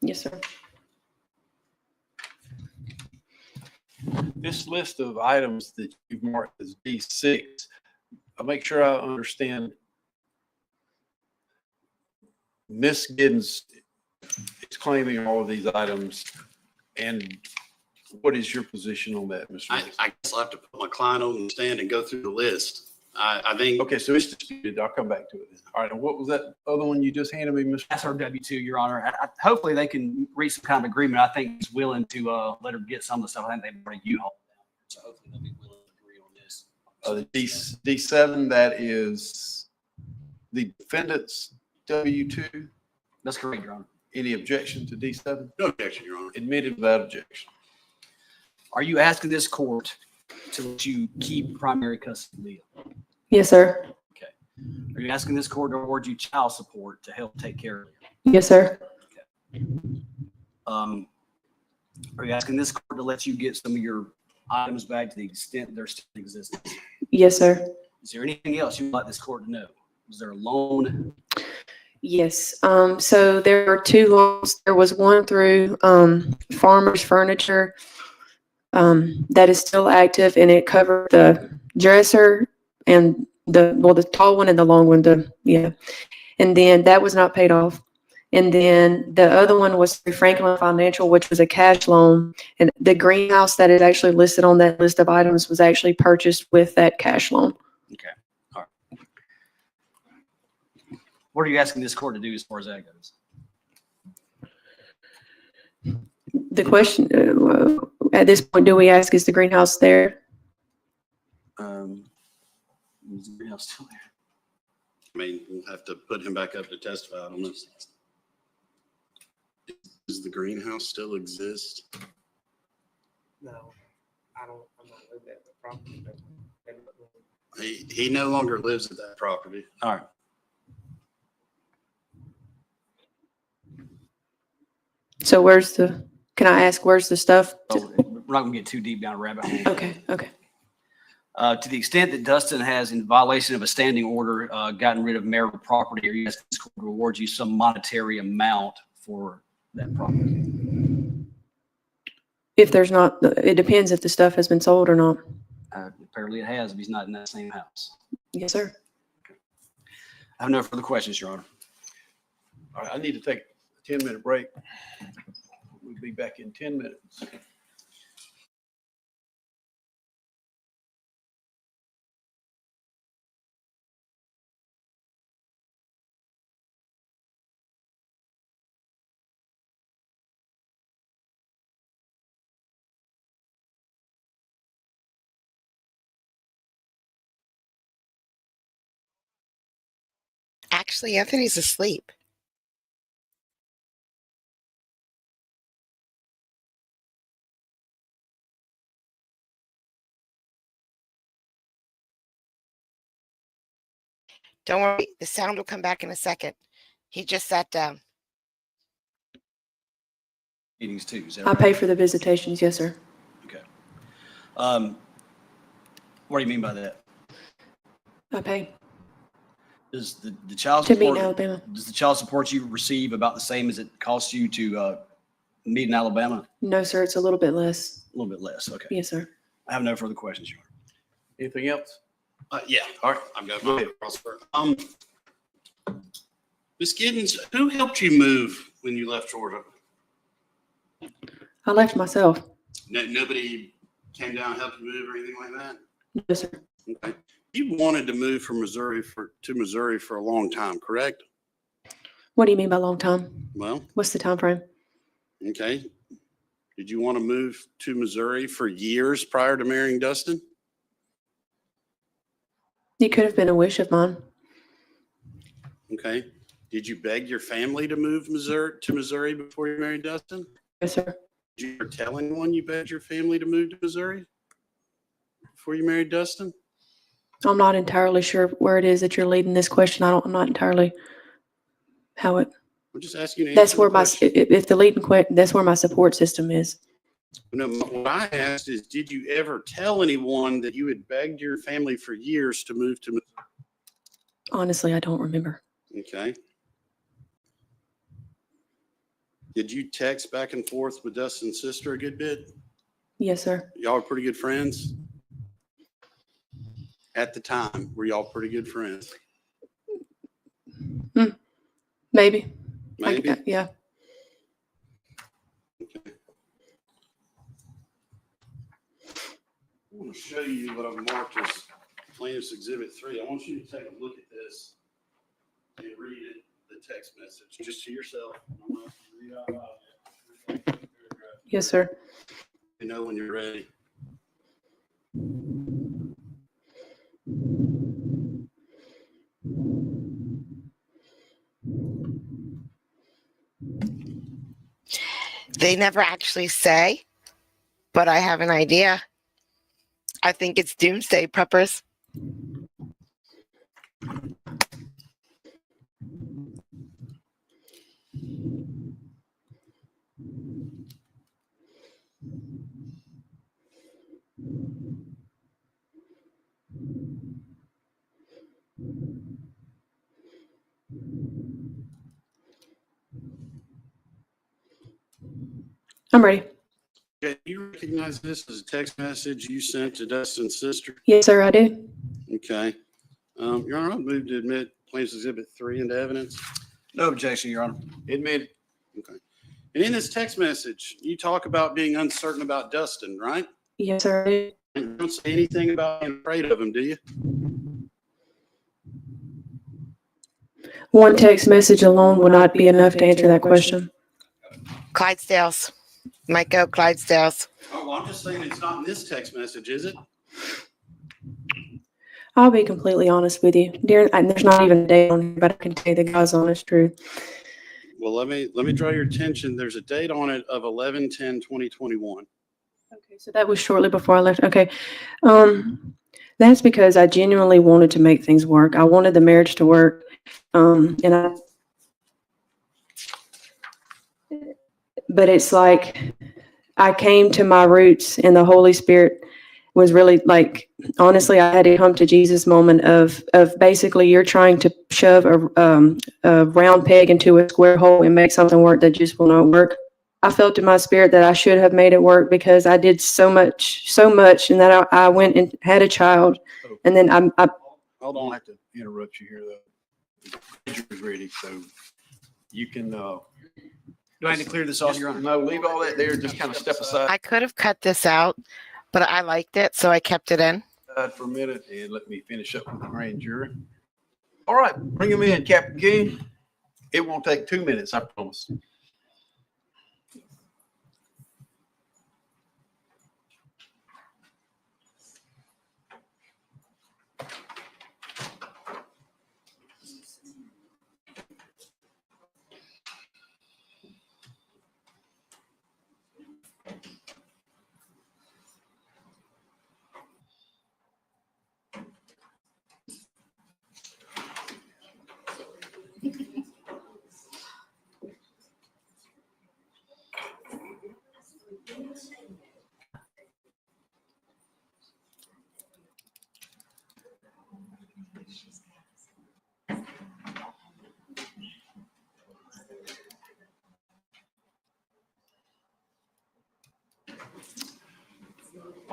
Yes, sir. This list of items that you've marked as D6, I'll make sure I understand. Miss Giddens is claiming all of these items, and what is your position on that, Mr. I guess I'll have to put my client on the stand and go through the list. I think. Okay, so it's disputed. I'll come back to it then. All right, and what was that other one you just handed me, Mr.? That's our W-2, Your Honor. Hopefully they can reach some kind of agreement. I think he's willing to let her get some of the stuff. I think they've already U-Hauled down. So hopefully they'll be willing to agree on this. The D7, that is the defendant's W-2. That's correct, Your Honor. Any objection to D7? No objection, Your Honor. Admitted without objection. Are you asking this court to let you keep primary custody of Leah? Yes, sir. Are you asking this court to award you child support to help take care of Leah? Yes, sir. Are you asking this court to let you get some of your items back to the extent they're still in existence? Yes, sir. Is there anything else you'd like this court to know? Was there a loan? Yes. So there were two loans. There was one through Farmers Furniture that is still active, and it covered the dresser and the tall one and the long one. And then that was not paid off. And then the other one was through Franklin Financial, which was a cash loan. And the greenhouse that is actually listed on that list of items was actually purchased with that cash loan. Okay. All right. What are you asking this court to do as far as that goes? The question at this point, do we ask, is the greenhouse there? Is the greenhouse still there? I mean, we'll have to put him back up to testify on this. Does the greenhouse still exist? No, I'm not living at the property. He no longer lives at that property. All right. So can I ask where's the stuff? So we're not going to get too deep down a rabbit hole. Okay. To the extent that Dustin has, in violation of a standing order, gotten rid of marital property, or you asking this court to award you some monetary amount for that property? If there's not, it depends if the stuff has been sold or not. Apparently it has, if he's not in that same house. Yes, sir. I have no further questions, Your Honor. All right, I need to take a 10-minute break. We'll be back in 10 minutes. Actually, Anthony's asleep. Don't worry, the sound will come back in a second. He just sat down. Meetings too. Is that I right? pay for the visitations. Yes, sir. Okay. What do you mean by that? I pay. Does the child To be in support, Alabama. does the child support you receive about the same as it costs you to meet in Alabama? No, sir, it's a little bit less. A little bit less. Okay. Yes, sir. I have no further questions, Your Honor. Anything else? Yeah. All right. I've got Go my ahead. transfer. Ms. Giddens, who helped you move when you left Georgia? I left myself. Nobody came down and helped you move or anything like that? No, sir. Okay. You wanted to move from Missouri to Missouri for a long time, correct? What do you mean by long time? Well, What's the time frame? okay. Did you want to move to Missouri for years prior to marrying Dustin? It could have been a wish of mine. Okay. Did you beg your family to move to Missouri before you married Dustin? Yes, sir. Did you ever tell anyone you begged your family to move to Missouri before you married Dustin? I'm not entirely sure where it is that you're leading this question. I'm not entirely how it. I'm just asking you to That's answer where the my question. if the leading question. That's where my support system is. No, what I asked is, did you ever tell anyone that you had begged your family for years to move to Missouri? Honestly, I don't remember. Okay. Did you text back and forth with Dustin's sister a good bit? Yes, sir. Y'all are pretty good friends? At the time, were y'all pretty good friends? Maybe. Maybe? Yeah. Okay. I want to show you what I've marked as Plaintiff's Exhibit 3. I want you to take a look at this and read it, the text message, just to yourself. I'm not read out loud. Yes, sir. You know when you're ready. They never actually say, but I have an idea. I think it's Doomsday Preppers. I'm ready. Okay, you recognize this as a text message you sent to Dustin's sister? Yes, sir. I do. Okay. Your Honor, I'll move to admit Plaintiff's Exhibit 3 into evidence. No objection, Your Honor. Admit. Okay. And in this text message, you talk about being uncertain about Dustin, right? Yes, sir. I do. And you don't say anything about being afraid of him, do you? One text message alone will not be enough to answer that question. Clydesdales. Might go Clydesdales. Oh, well, I'm just saying it's not in this text message, is it? I'll be completely honest with you. And there's not even a date on here, but I can tell you the God's honest truth. Well, let me draw your attention. There's a date on it of 11/10/2021. Okay, so that was shortly before I left. Okay. That's because I genuinely wanted to make things work. I wanted the marriage to work. But it's like I came to my roots and the Holy Spirit was really like, honestly, I had to come to Jesus moment of basically you're trying to shove a round peg into a square hole and make something work that just will not work. I felt in my spirit that I should have made it work because I did so much, and that I went and had a child. And then I Hold on, I have to interrupt you here though. The is ready, so you can. Do I need to clear this off, Your Honor? No, leave all that there. Just kind of step aside I could have cut this out, but I liked it, so I kept it in. for a minute and let me finish up with the grand jury. All right, bring him in, Captain King. It won't take 2 minutes, I promise.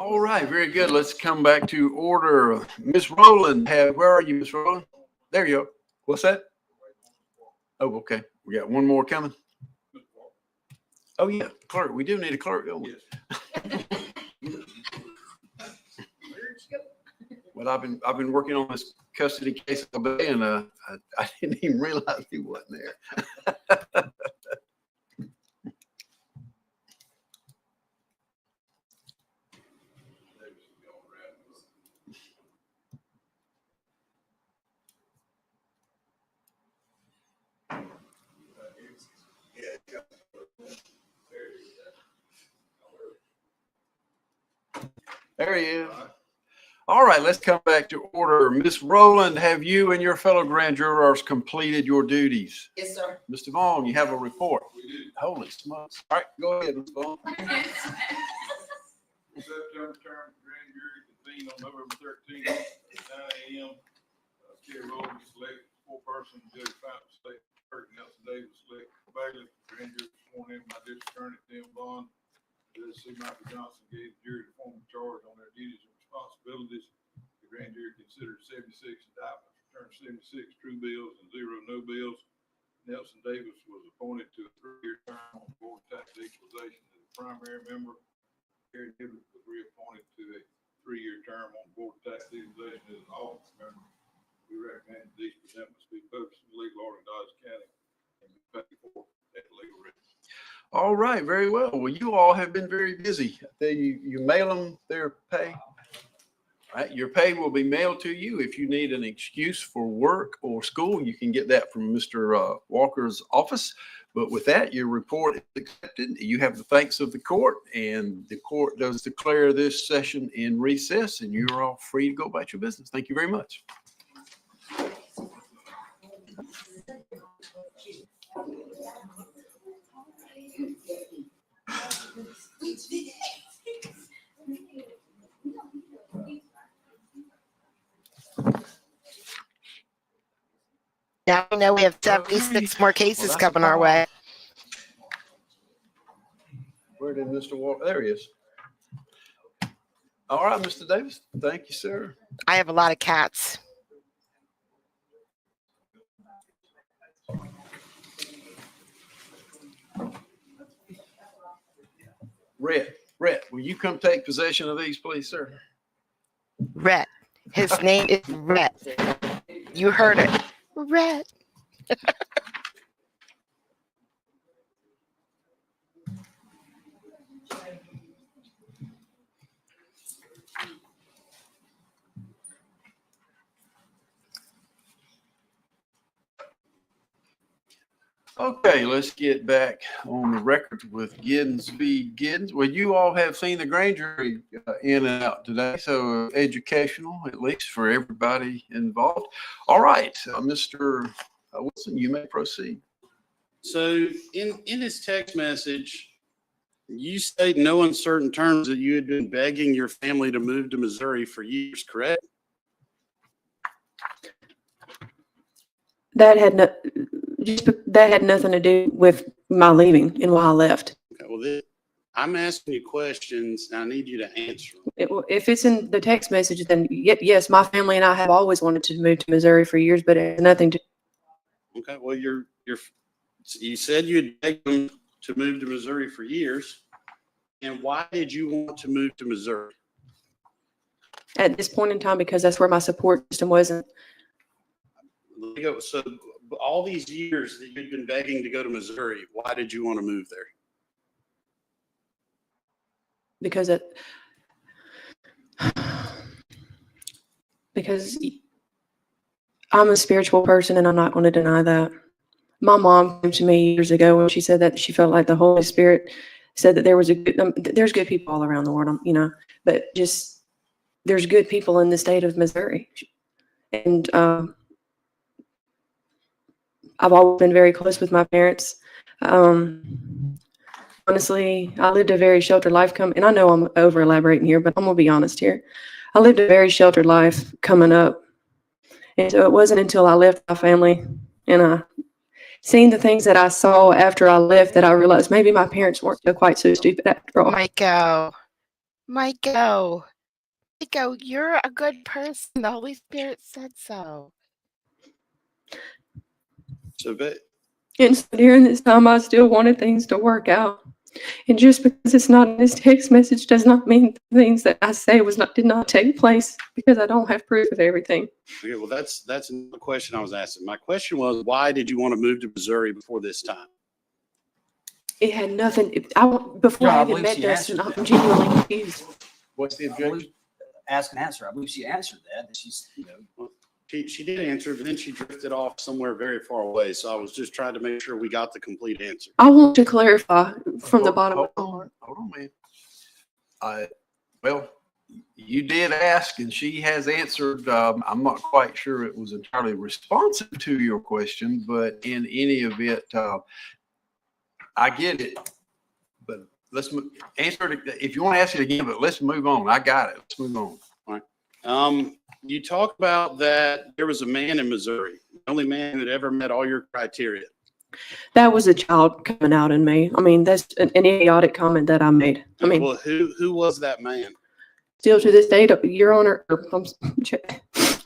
All right, very good. Let's come back to order. Miss Rowland, where are you, Miss Rowland? There you go. What's that? Oh, okay. We got one more coming. Oh yeah, clerk. We do need a clerk, don't we? Well, I've been working on this custody case all day, and I didn't even realize he wasn't there. There he is. All right, let's come back to order. Miss Rowland, have you and your fellow grand jurors completed your duties? Yes, sir. Mr. Vaughn, you have a report. Holy smokes. All right, go ahead, Mr. Vaughn. September term grand jury convened on November 13th at 9 a.m. Chair Rowland selected four-person judge final state clerk Nelson Davis selected Bailey. Grand jury was sworn in by district attorney Tim Bond. Judge C. Michael Johnson gave the jury the formal charge on their duties and responsibilities. The grand jury considered 76 indictments, returned 76 true bills and 0 no bills. Nelson Davis was appointed to a 3-year term on the Board of Tax Equalization as a primary member. Gary Davis was reappointed to a 3-year term on the Board of Tax Equalization as an alternate member. We recommend these presentments be posted in the legal order in Dodge County and be paid for at the legal rate. All right, very well. Well, you all have been very busy. You mail them their pay. All right, your pay will be mailed to you. If you need an excuse for work or school, you can get that from Mr. Walker's office. But with that, your report is accepted. You have the thanks of the court, and the court does declare this session in recess, and you're all free to go about your business. Thank you very much. Now we know we have 76 more cases Well, coming our way. Where did Mr. Walker? There he is. All right, Mr. Davis. Thank you, sir. I have a lot of cats. Rhett, will you come take possession of these, please, sir? Rhett. His name is Rhett. You heard it. Rhett. Okay, let's get back on the record with Giddens v. Giddens. Well, you all have seen the grand jury in and out today, so educational, at least for everybody involved. All right, Mr. Wilson, you may proceed. So in his text message, you state in no uncertain terms that you had been begging your family to move to Missouri for years, correct? That had nothing to do with my leaving and why I left. Okay, well, I'm asking you questions, and I need you to answer them. If it's in the text message, then yes, my family and I have always wanted to move to Missouri for years, but it has nothing to. Okay, well, you said you had begged them to move to Missouri for years, and why did you want to move to Missouri? At this point in time, because that's where my support system wasn't. So all these years that you'd been begging to go to Missouri, why did you want to move there? Because I'm a spiritual person, and I'm not going to deny that. My mom came to me years ago when she said that she felt like the Holy Spirit said that there's good people all around the world, but just there's good people in the state of Missouri. And I've always been very close with my parents. Honestly, I lived a very sheltered life and I know I'm over elaborating here, but I'm gonna be honest here. I lived a very sheltered life coming up. And so it wasn't until I left my family and I seen the things that I saw after I left that I realized maybe my parents weren't quite so stupid after all. Michael. Michael, Michael, you're a good person. The Holy Spirit said so. So, but And so during this time, I still wanted things to work out. And just because it's not in this text message does not mean the things that I say did not take place, because I don't have proof of everything. okay, well, that's the question I was asking. My question was, why did you want to move to Missouri before this time? It had nothing. Before Yeah, I I even believe met she Dustin, answered I'm that. genuinely confused. What's the I believe- objection? Ask and answer. I believe she answered that she's, She did answer, but then she drifted off somewhere very far away. So I was just trying to make sure we got the complete answer. I want to clarify from the bottom of my Hold heart. on, man. Well, you did ask, and she has answered. I'm not quite sure it was entirely responsive to your question, but in any event, I get it. But let's answer it if you want to ask it again. But let's move on. I got it. Let's move on. You talk about that there was a man in Missouri, the only man who'd ever met all your criteria. That was a child coming out in me. I mean, that's an idiotic comment that I made. I mean, Well, who was that man? still to this day, Your Honor,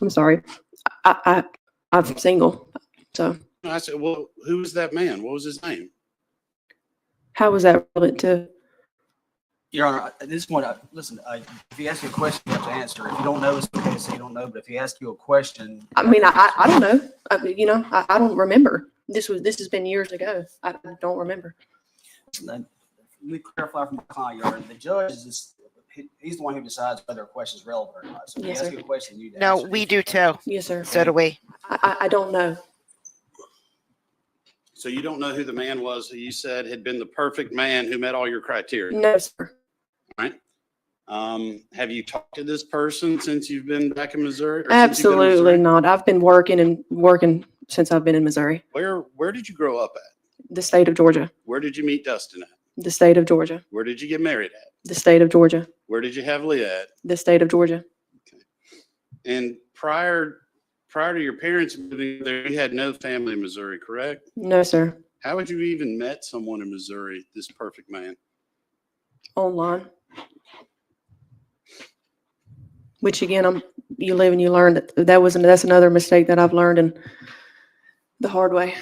I'm sorry, I'm single. So I said, well, who was that man? What was his name? how was that relevant to? Your Honor, at this point, listen, if he asks you a question, you have to answer. If you don't know, it's okay to say you don't know. But if he asks you a question, I mean, I don't know. I don't remember. This has been years ago. I don't remember. let me clarify from my client, Your Honor. The judge is just, he's the one who decides whether a question is relevant or not. So if he Yes, asks sir. you a question, you No, answer. we do too. Yes, sir. So do we. I don't know. So you don't know who the man was who you said had been the perfect man who met all your criteria, No, sir. right? Have you talked to this person since you've been back in Missouri? Or since you've been in Absolutely Missouri? not. I've been working since I've been in Missouri, Where did you grow up at? the state of Georgia, Where did you meet Dustin at? the state of Georgia, Where did you get married at? the state of Georgia, Where did you have Leah at? the state of Georgia. And prior to your parents moving there, you had no family in Missouri, correct? No, sir. How would you even met someone in Missouri, this perfect man? Online. Which again, you live and you learn. That's another mistake that I've learned in the hard way.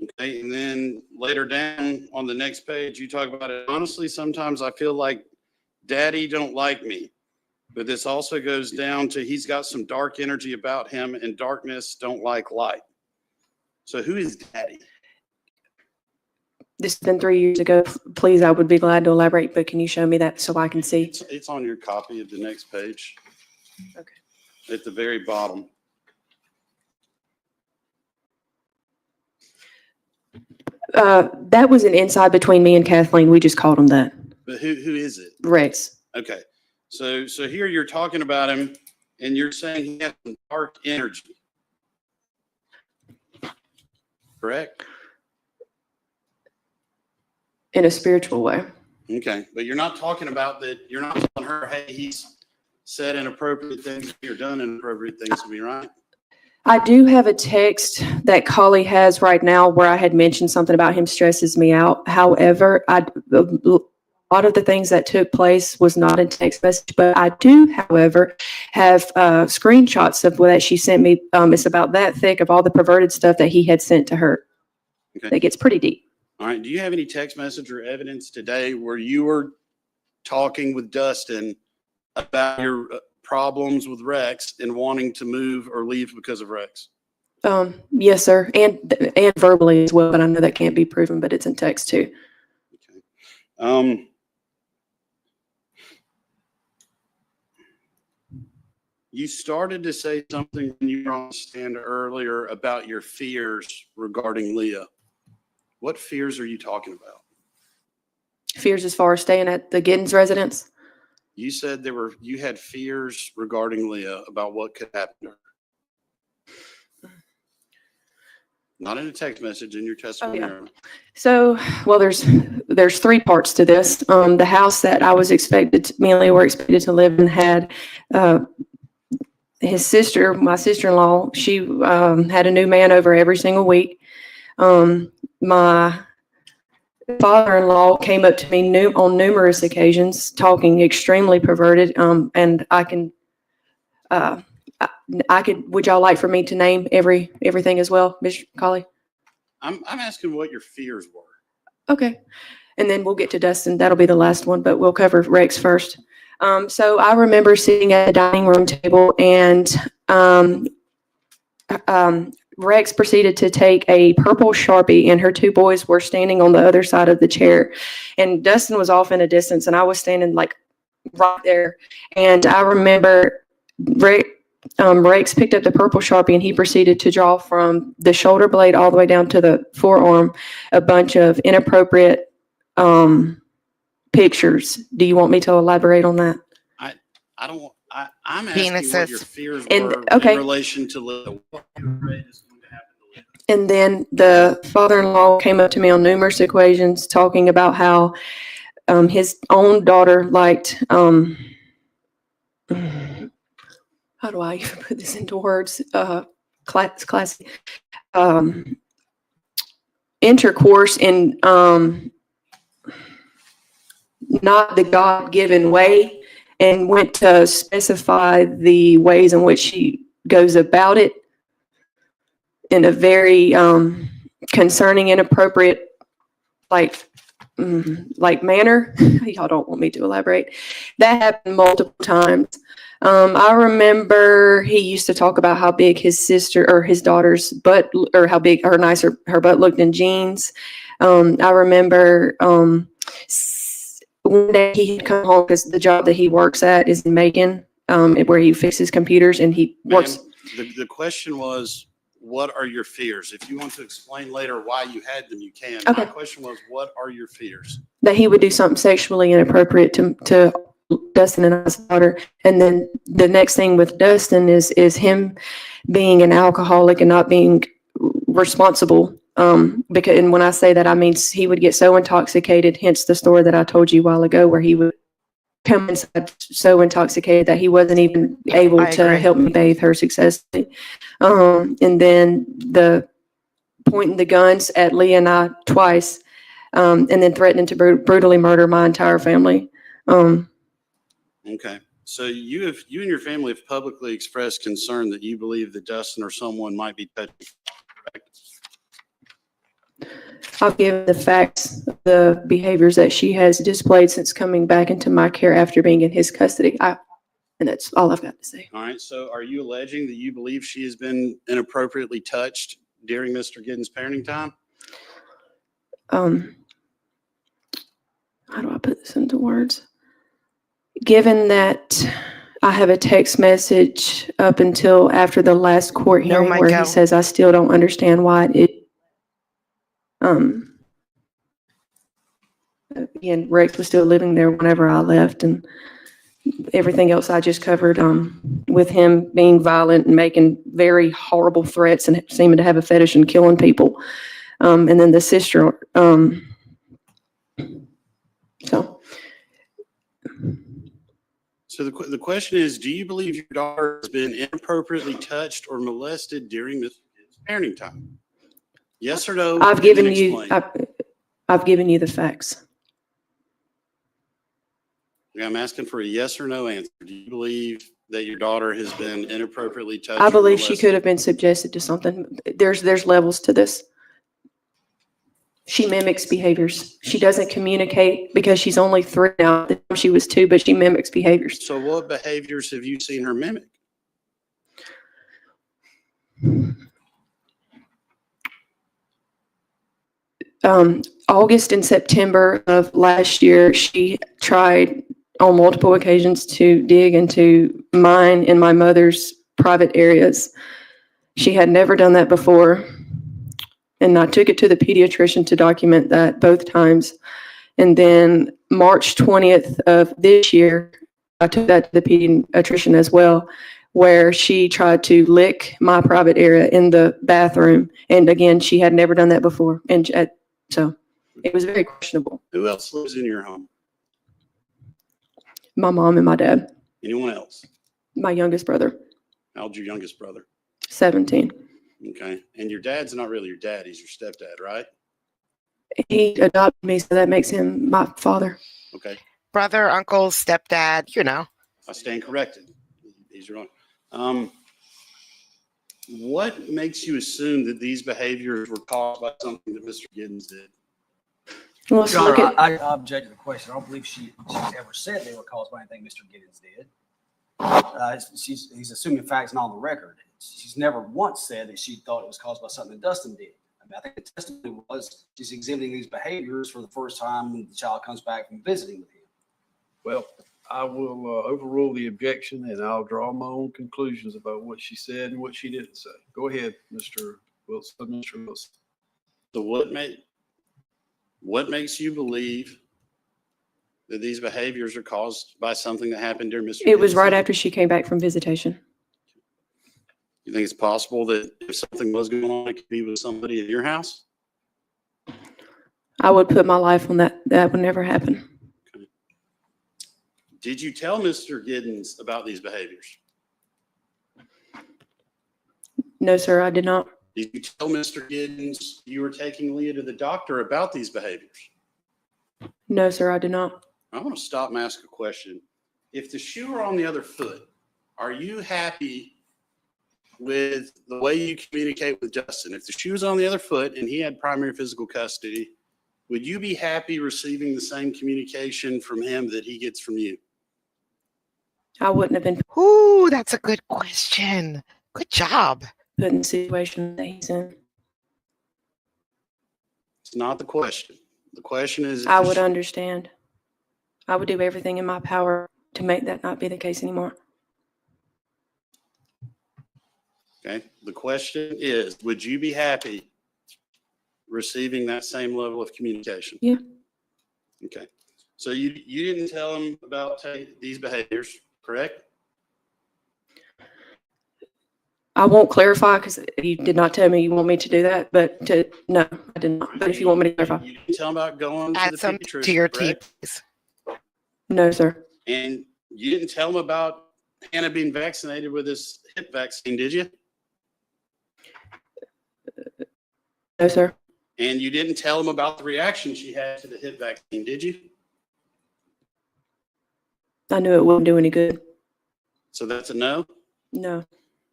Okay, and then later down on the next page, you talk about it. Honestly, sometimes I feel like Daddy don't like me, but this also goes down to he's got some dark energy about him, and darkness don't like light. So who is Daddy? This has been 3 years ago. Please, I would be glad to elaborate, but can you show me that so I can see? It's on your copy of the next page. Okay. At the very bottom. That was an inside between me and Kathleen. We just called him that. But who is it? Rex. Okay. So here you're talking about him and you're saying he has some dark energy. Correct? In a spiritual way. Okay. But you're not talking about that. You're not telling her, hey, he's said inappropriate things or done inappropriate things to me, right? I do have a text that Collie has right now where I had mentioned something about him stresses me out. However, a lot of the things that took place was not in text message, but I do, however, have screenshots of that she sent me. It's about that thick of all the perverted stuff that he had sent to her. Okay. That gets pretty deep. All right. Do you have any text message or evidence today where you were talking with Dustin about your problems with Rex and wanting to move or leave because of Rex? Yes, sir. And verbally as well, but I know that can't be proven, but it's in text too. Okay. You started to say something when you were on the stand earlier about your fears regarding Leah. What fears are you talking about? Fears as far as staying at the Giddens residence. You said you had fears regarding Leah about what could happen to her. Not in a text message, in your testimony. Oh, yeah. So, well, there's three parts to this. The house that I was me and Leah were expected to live in had his sister, my sister-in-law. She had a new man over every single week. My father-in-law came up to me on numerous occasions, talking extremely perverted. And I can, I could. Would y'all like for me to name everything as well, Ms. Colley? I'm asking what your fears were. Okay, and then we'll get to Dustin. That'll be the last one, but we'll cover Rex first. So I remember sitting at the dining room table, and Rex proceeded to take a purple Sharpie, and her two boys were standing on the other side of the chair. And Dustin was off in a distance, and I was standing like right there. And I remember Rex picked up the purple Sharpie, and he proceeded to draw from the shoulder blade all the way down to the forearm a bunch of inappropriate pictures. Do you want me to elaborate on that? I don't want. I'm asking what your Penises. fears And- were okay. in relation to what you're afraid is going to happen to Liz. And then the father-in-law came up to me on numerous occasions talking about how his own daughter liked, how do I even put this into words? Classy. Intercourse in not the God-given way, and went to specify the ways in which she goes about it in a very concerning, inappropriate, like manner. Y'all don't want me to elaborate. That happened multiple times. I remember he used to talk about how big his sister or his daughter's butt, or how big or nice her butt looked in jeans. I remember one day he had come home because the job that he works at is in Macon, where he fixes computers, and he works. Ma'am, the question was, what are your fears? If you want to explain later why you had them, you can. Okay. My question was, what are your fears? That he would do something sexually inappropriate to Dustin and I's daughter. And then the next thing with Dustin is him being an alcoholic and not being responsible. Because, and when I say that, I mean he would get so intoxicated, hence the story that I told you a while ago, where he would come inside so intoxicated that he wasn't even able I to agree. help me bathe her successfully. And then the pointing the guns at Leah and I twice, and then threatening to brutally murder my entire family. Okay. So you and your family have publicly expressed concern that you believe that Dustin or someone might be touching. Correct? I've given the facts, the behaviors that she has displayed since coming back into my care after being in his custody. And that's all I've got to say. All right. So are you alleging that you believe she has been inappropriately touched during Mr. Giddens' parenting time? How do I put this into words? Given that I have a text message up until after the last court No, hearing where Michael. he says, I still don't understand why again, Rex was still living there whenever I left, and everything else I just covered, with him being violent and making very horrible threats and seeming to have a fetish in killing people. And then the sister, So the question is, do you believe your daughter has been inappropriately touched or molested during Mr. Giddens' parenting time? Yes or no? I've and given then you, explain. I've given you the facts. Okay, I'm asking for a yes or no answer. Do you believe that your daughter has been inappropriately touched? I or believe she molested? could have been subjected to something. There's levels to this. She mimics behaviors. She doesn't communicate because she's only 3 now. At the time she was 2, but she mimics behaviors. So what behaviors have you seen her mimic? August and September of last year, she tried on multiple occasions to dig into mine and my mother's private areas. She had never done that before. And I took it to the pediatrician to document that both times. And then March 20th of this year, I took that to the pediatrician as well, where she tried to lick my private area in the bathroom. And again, she had never done that before. And so it was very questionable. Who else lives in your home? My mom and my dad, Anyone else? my youngest brother, How old's your youngest brother? 17. Okay. And your dad's not really your dad. He's your stepdad, right? He adopted me, so that makes him my father. Okay, Brother, uncle, stepdad, you know. I stand corrected. He's wrong. What makes you assume that these behaviors were caused by something that Mr. Giddens did? Well, let's Your look Honor, at, I object to the question. I don't believe she's ever said they were caused by anything Mr. Giddens did. He's assuming facts not on the record. She's never once said that she thought it was caused by something that Dustin did. I mean, I think the testimony was she's exhibiting these behaviors for the first time when the child comes back from visiting with him. Well, I will overrule the objection and I'll draw my own conclusions about what she said and what she didn't say. Go ahead, Mr. Wilson. Mr. Wilson. So what makes you believe that these behaviors are caused by something that happened during Mr. it was Giddens' right visit? after she came back from visitation. You think it's possible that if something was going on, it could be with somebody at your house? I would put my life on that. That would never happen. Did you tell Mr. Giddens about these behaviors? No, sir, I did not. Did you tell Mr. Giddens you were taking Leah to the doctor about these behaviors? No, sir, I did not. I want to stop and ask a question. If the shoe were on the other foot, are you happy with the way you communicate with Justin? If the shoe was on the other foot and he had primary physical custody, would you be happy receiving the same communication from him that he gets from you? I wouldn't have been Ooh, that's a good question. Good job. put in the situation that he's in. It's not the question. The question is, if I the would shoe- understand. I would do everything in my power to make that not be the case anymore. Okay. The question is, would you be happy receiving that same level of communication? Yeah. Okay. So you didn't tell him about these behaviors, correct? I won't clarify because you did not tell me you want me to do that, but no, I did not. But if you want me to clarify, You didn't tell him about going to Add the some pediatrician, to your tea, correct? please. no, sir. And you didn't tell him about Hannah being vaccinated with this hip vaccine, did you? No, sir. And you didn't tell him about the reaction she had to the hip vaccine, did you? I knew it wouldn't do any good. So that's a no? No,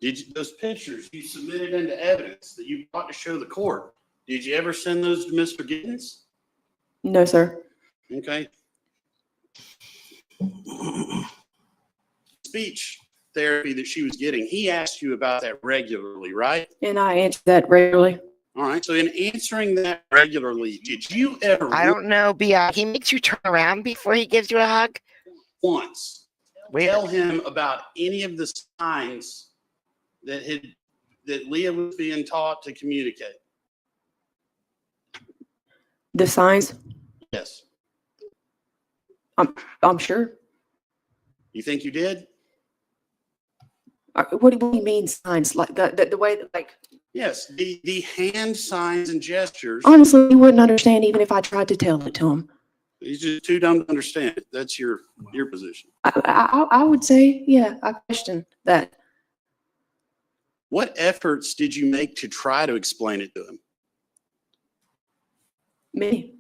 Those pictures you submitted into evidence that you brought to show the court, did you ever send those to Mr. Giddens? no, sir. Okay. Speech therapy that she was getting, he asked you about that regularly, right? And I answer that regularly. All right. So in answering that regularly, did you ever I don't know, Bia. He makes you turn around before he gives you a hug. once Weird. tell him about any of the signs that Leah was being taught to communicate? The signs, Yes. I'm sure. You think you did? What do you mean signs? Like the way that, like, Yes. The hand signs and gestures. honestly, you wouldn't understand even if I tried to tell it to him. He's just too dumb to understand it. That's your position. I would say, yeah, I question that. What efforts did you make to try to explain it to him? Many.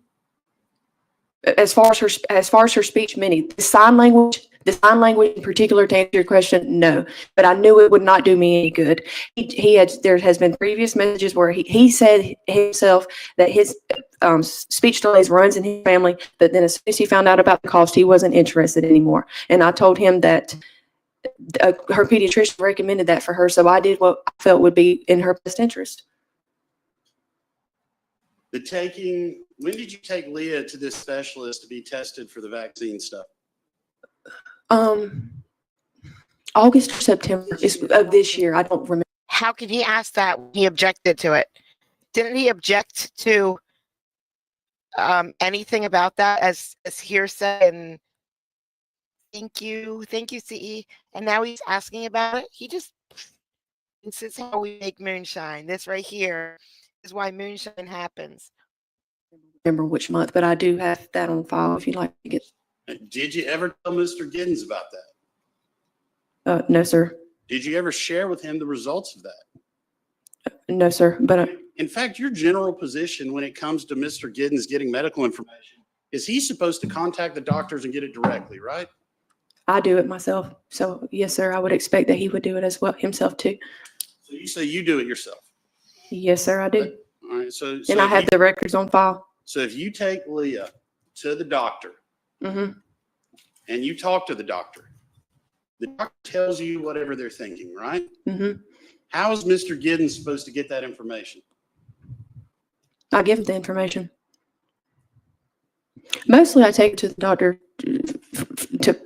As far as her speech, many. The sign language in particular, to answer your question, no. But I knew it would not do me any good. There has been previous messages where he said himself that his speech delays runs in his family, but then as soon as he found out about the cost, he wasn't interested anymore. And I told him that her pediatrician recommended that for her, so I did what I felt would be in her best interest. When did you take Leah to this specialist to be tested for the vaccine stuff? August or September of this year. I don't remember. How can he ask that when he objected to it? Didn't he object to anything about that as hearsay? And thank you, CE. And now he's asking about it. This is how we make moonshine. This right here is why moonshine happens. Remember which month, but I do have that on file if you'd like to get. Did you ever tell Mr. Giddens about that? No, sir. Did you ever share with him the results of that? No, sir. But In fact, your general position when it comes to Mr. Giddens getting medical information is he's supposed to contact the doctors and get it directly, right? I do it myself. So yes, sir, I would expect that he would do it as well himself too. So you say you do it yourself. Yes, sir, I do. All right. So And I if have you- the records on file. so if you take Leah to the doctor Hmm. and you talk to the doctor tells you whatever they're thinking, right? Hmm. How is Mr. Giddens supposed to get that information? I give the information. Mostly I take it to the doctor to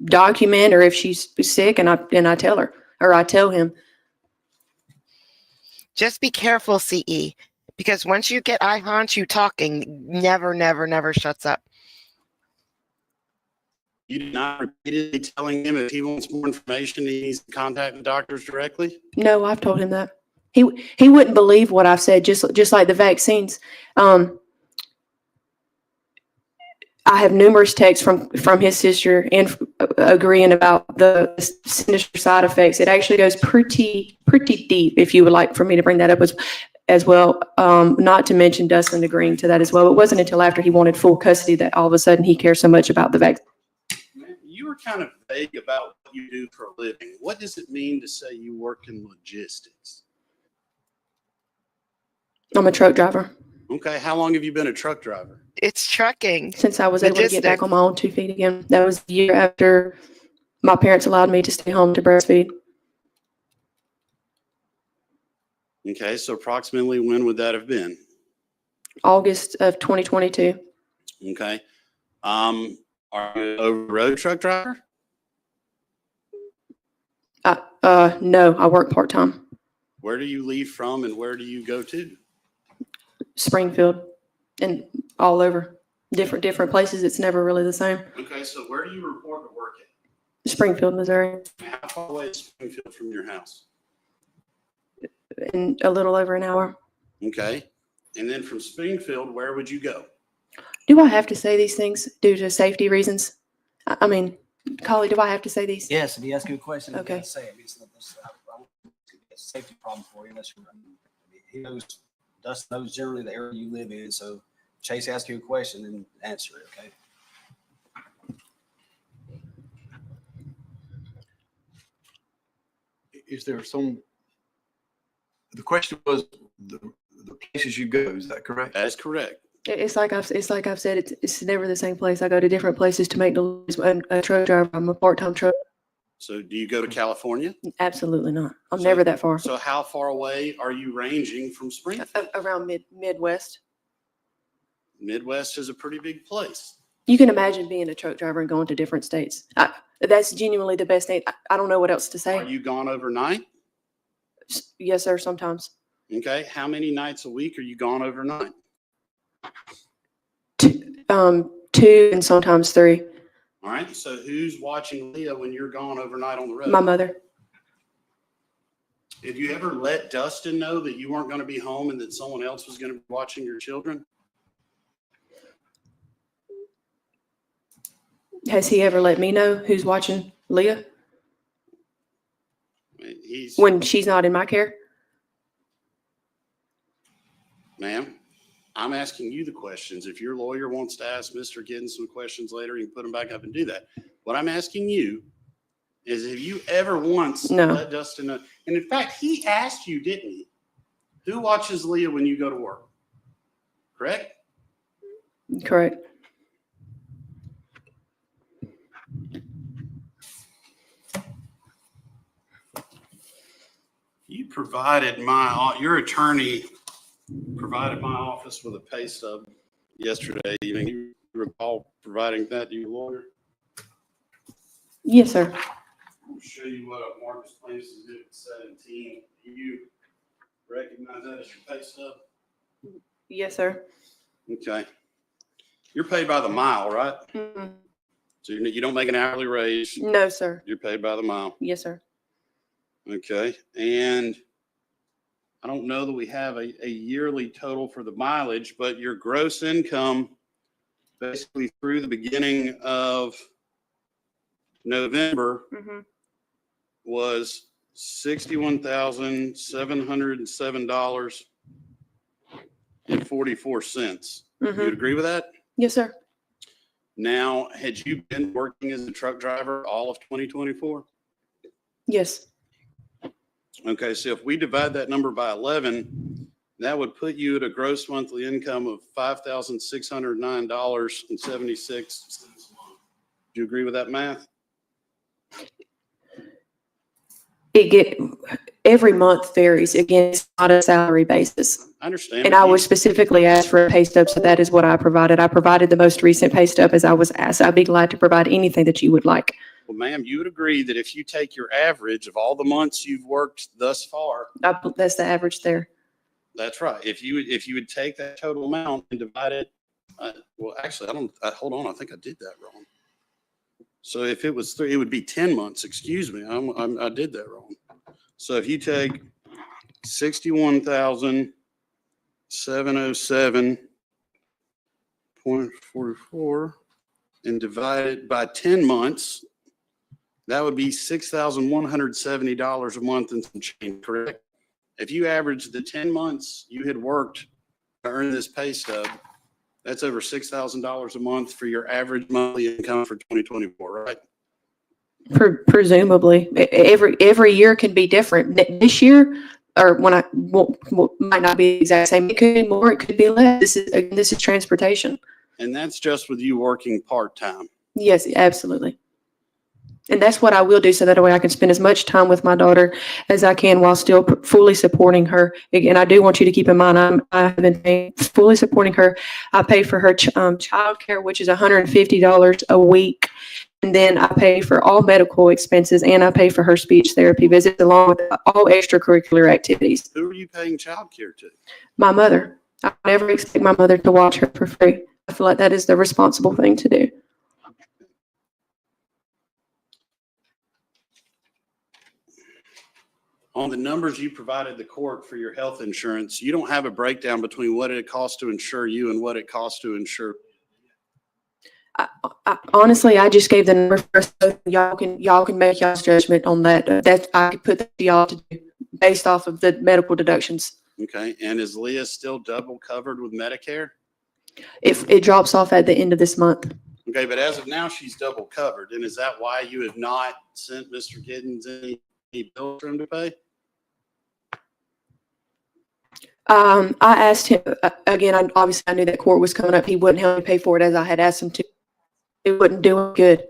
document, or if she's sick, and I tell her, or I tell him. Just be careful, CE, because once you get I haunt you talking, never shuts up. You did not repeatedly telling him if he wants more information, he needs to contact the doctors directly? No, I've told him that. He wouldn't believe what I've said, just like the vaccines. I have numerous texts from his sister and agreeing about the sinister side effects. It actually goes pretty deep. If you would like for me to bring that up as well, not to mention Dustin agreeing to that as well. It wasn't until after he wanted full custody that all of a sudden he cares so much about the vaccine. You were kind of vague about what you do for a living. What does it mean to say you work in logistics? I'm a truck driver. Okay, how long have you been a truck driver? It's trucking. Since I was able to get back Logistics. on my own 2 feet again. That was the year after my parents allowed me to stay home to breastfeed. Okay, so approximately when would that have been? August of 2022. Okay. Are you an over-the-road truck driver? No, I work part-time. Where do you leave from and where do you go to? Springfield and all over different places. It's never really the same. Okay, so where do you report to work at? Springfield, Missouri, How far away is Springfield from your house? in a little over an hour. Okay. And then from Springfield, where would you go? Do I have to say these things due to safety reasons? I mean, Collie, do I have to say these? Yes, if he asks you a question, you Okay. gotta say it. It's a safety problem for you unless you're, he knows, Dustin knows generally the area you live in, so Chase asks you a question and answer it, okay? Is there the question was the places you go, is that correct? That is correct. It's like I've said, it's never the same place. I go to different places to make deliveries. I'm a truck driver. I'm a part-time truck. So do you go to California? Absolutely not. I'm So- never that far. So how far away are you ranging from Springfield? Around Midwest. Midwest is a pretty big place. You can imagine being a truck driver and going to different states. That's genuinely the best thing. I don't know what else to Are say. you gone overnight? Yes, sir. Sometimes. Okay. How many nights a week are you gone overnight? 2 and sometimes 3. All right. So who's watching Leah when you're gone overnight on the road? My mother. Did you ever let Dustin know that you weren't going to be home and that someone else was going to be watching your children? Has he ever let me know who's watching Leah I mean, he's, when she's not in my care? ma'am, I'm asking you the questions. If your lawyer wants to ask Mr. Giddens some questions later, you can put them back up and do that. What I'm asking you is, have you ever once No. let Dustin know? And in fact, he asked you, didn't he? Who watches Leah when you go to work? Correct? Correct. You provided your attorney provided my office with a pay stub yesterday. You recall providing that to your lawyer? Yes, sir. I'll show you what a Marcus Plains Exhibit 17. Do you recognize that as your pay stub? Yes, sir. Okay. You're paid by the mile, right? Mm-mm. So you don't make an hourly raise. No, sir. You're paid by the mile. Yes, sir. Okay. And I don't know that we have a yearly total for the mileage, but your gross income basically through the beginning of November Mm-hmm. was $61,707 and 44 cents. Mhm. You'd agree with that? Yes, sir. Now, had you been working as a truck driver all of 2024? Yes. Okay, so if we divide that number by 11, that would put you at a gross monthly income of $5,609.76. Do you agree with that math? Every month varies. Again, it's not a salary basis. I understand. And but I you- was specifically asked for a pay stub, so that is what I provided. I provided the most recent pay stub as I was asked. I'd be glad to provide anything that you would like. Well, ma'am, you would agree that if you take your average of all the months you've worked thus far, That's the average there. that's right. If you would take that total amount and divide it, well, actually, hold on. I think I did that wrong. So if it was 3, it would be 10 months. Excuse me. I did that wrong. So if you take 61,707.44 and divide it by 10 months, that would be $6,170 a month and some change, correct? If you average the 10 months you had worked to earn this pay stub, that's over $6,000 a month for your average monthly income for 2024, right? Presumably, every year can be different. This year, or might not be the exact same. It could be more. It could be less. This is transportation. And that's just with you working part-time. Yes, absolutely. And that's what I will do, so that way I can spend as much time with my daughter as I can while still fully supporting her. Again, I do want you to keep in mind, I have been fully supporting her. I pay for her child care, which is $150 a week. And then I pay for all medical expenses, and I pay for her speech therapy visits along with all extracurricular activities. Who are you paying child care to? My mother. I never expect my mother to watch her for free. I feel like that is the responsible thing to do. On the numbers you provided the court for your health insurance, you don't have a breakdown between what it costs to insure you and what it costs to insure. Honestly, I just gave the number first. So y'all can make y'all's judgment on that. That I could put that to y'all to do based off of the medical deductions. Okay, and is Leah still double covered with Medicare? If it drops off at the end of this month. Okay, but as of now, she's double covered. And is that why you have not sent Mr. Giddens any bills for him to pay? I asked him again. Obviously, I knew that court was coming up. He wouldn't help me pay for it as I had asked him to. It wouldn't do him good.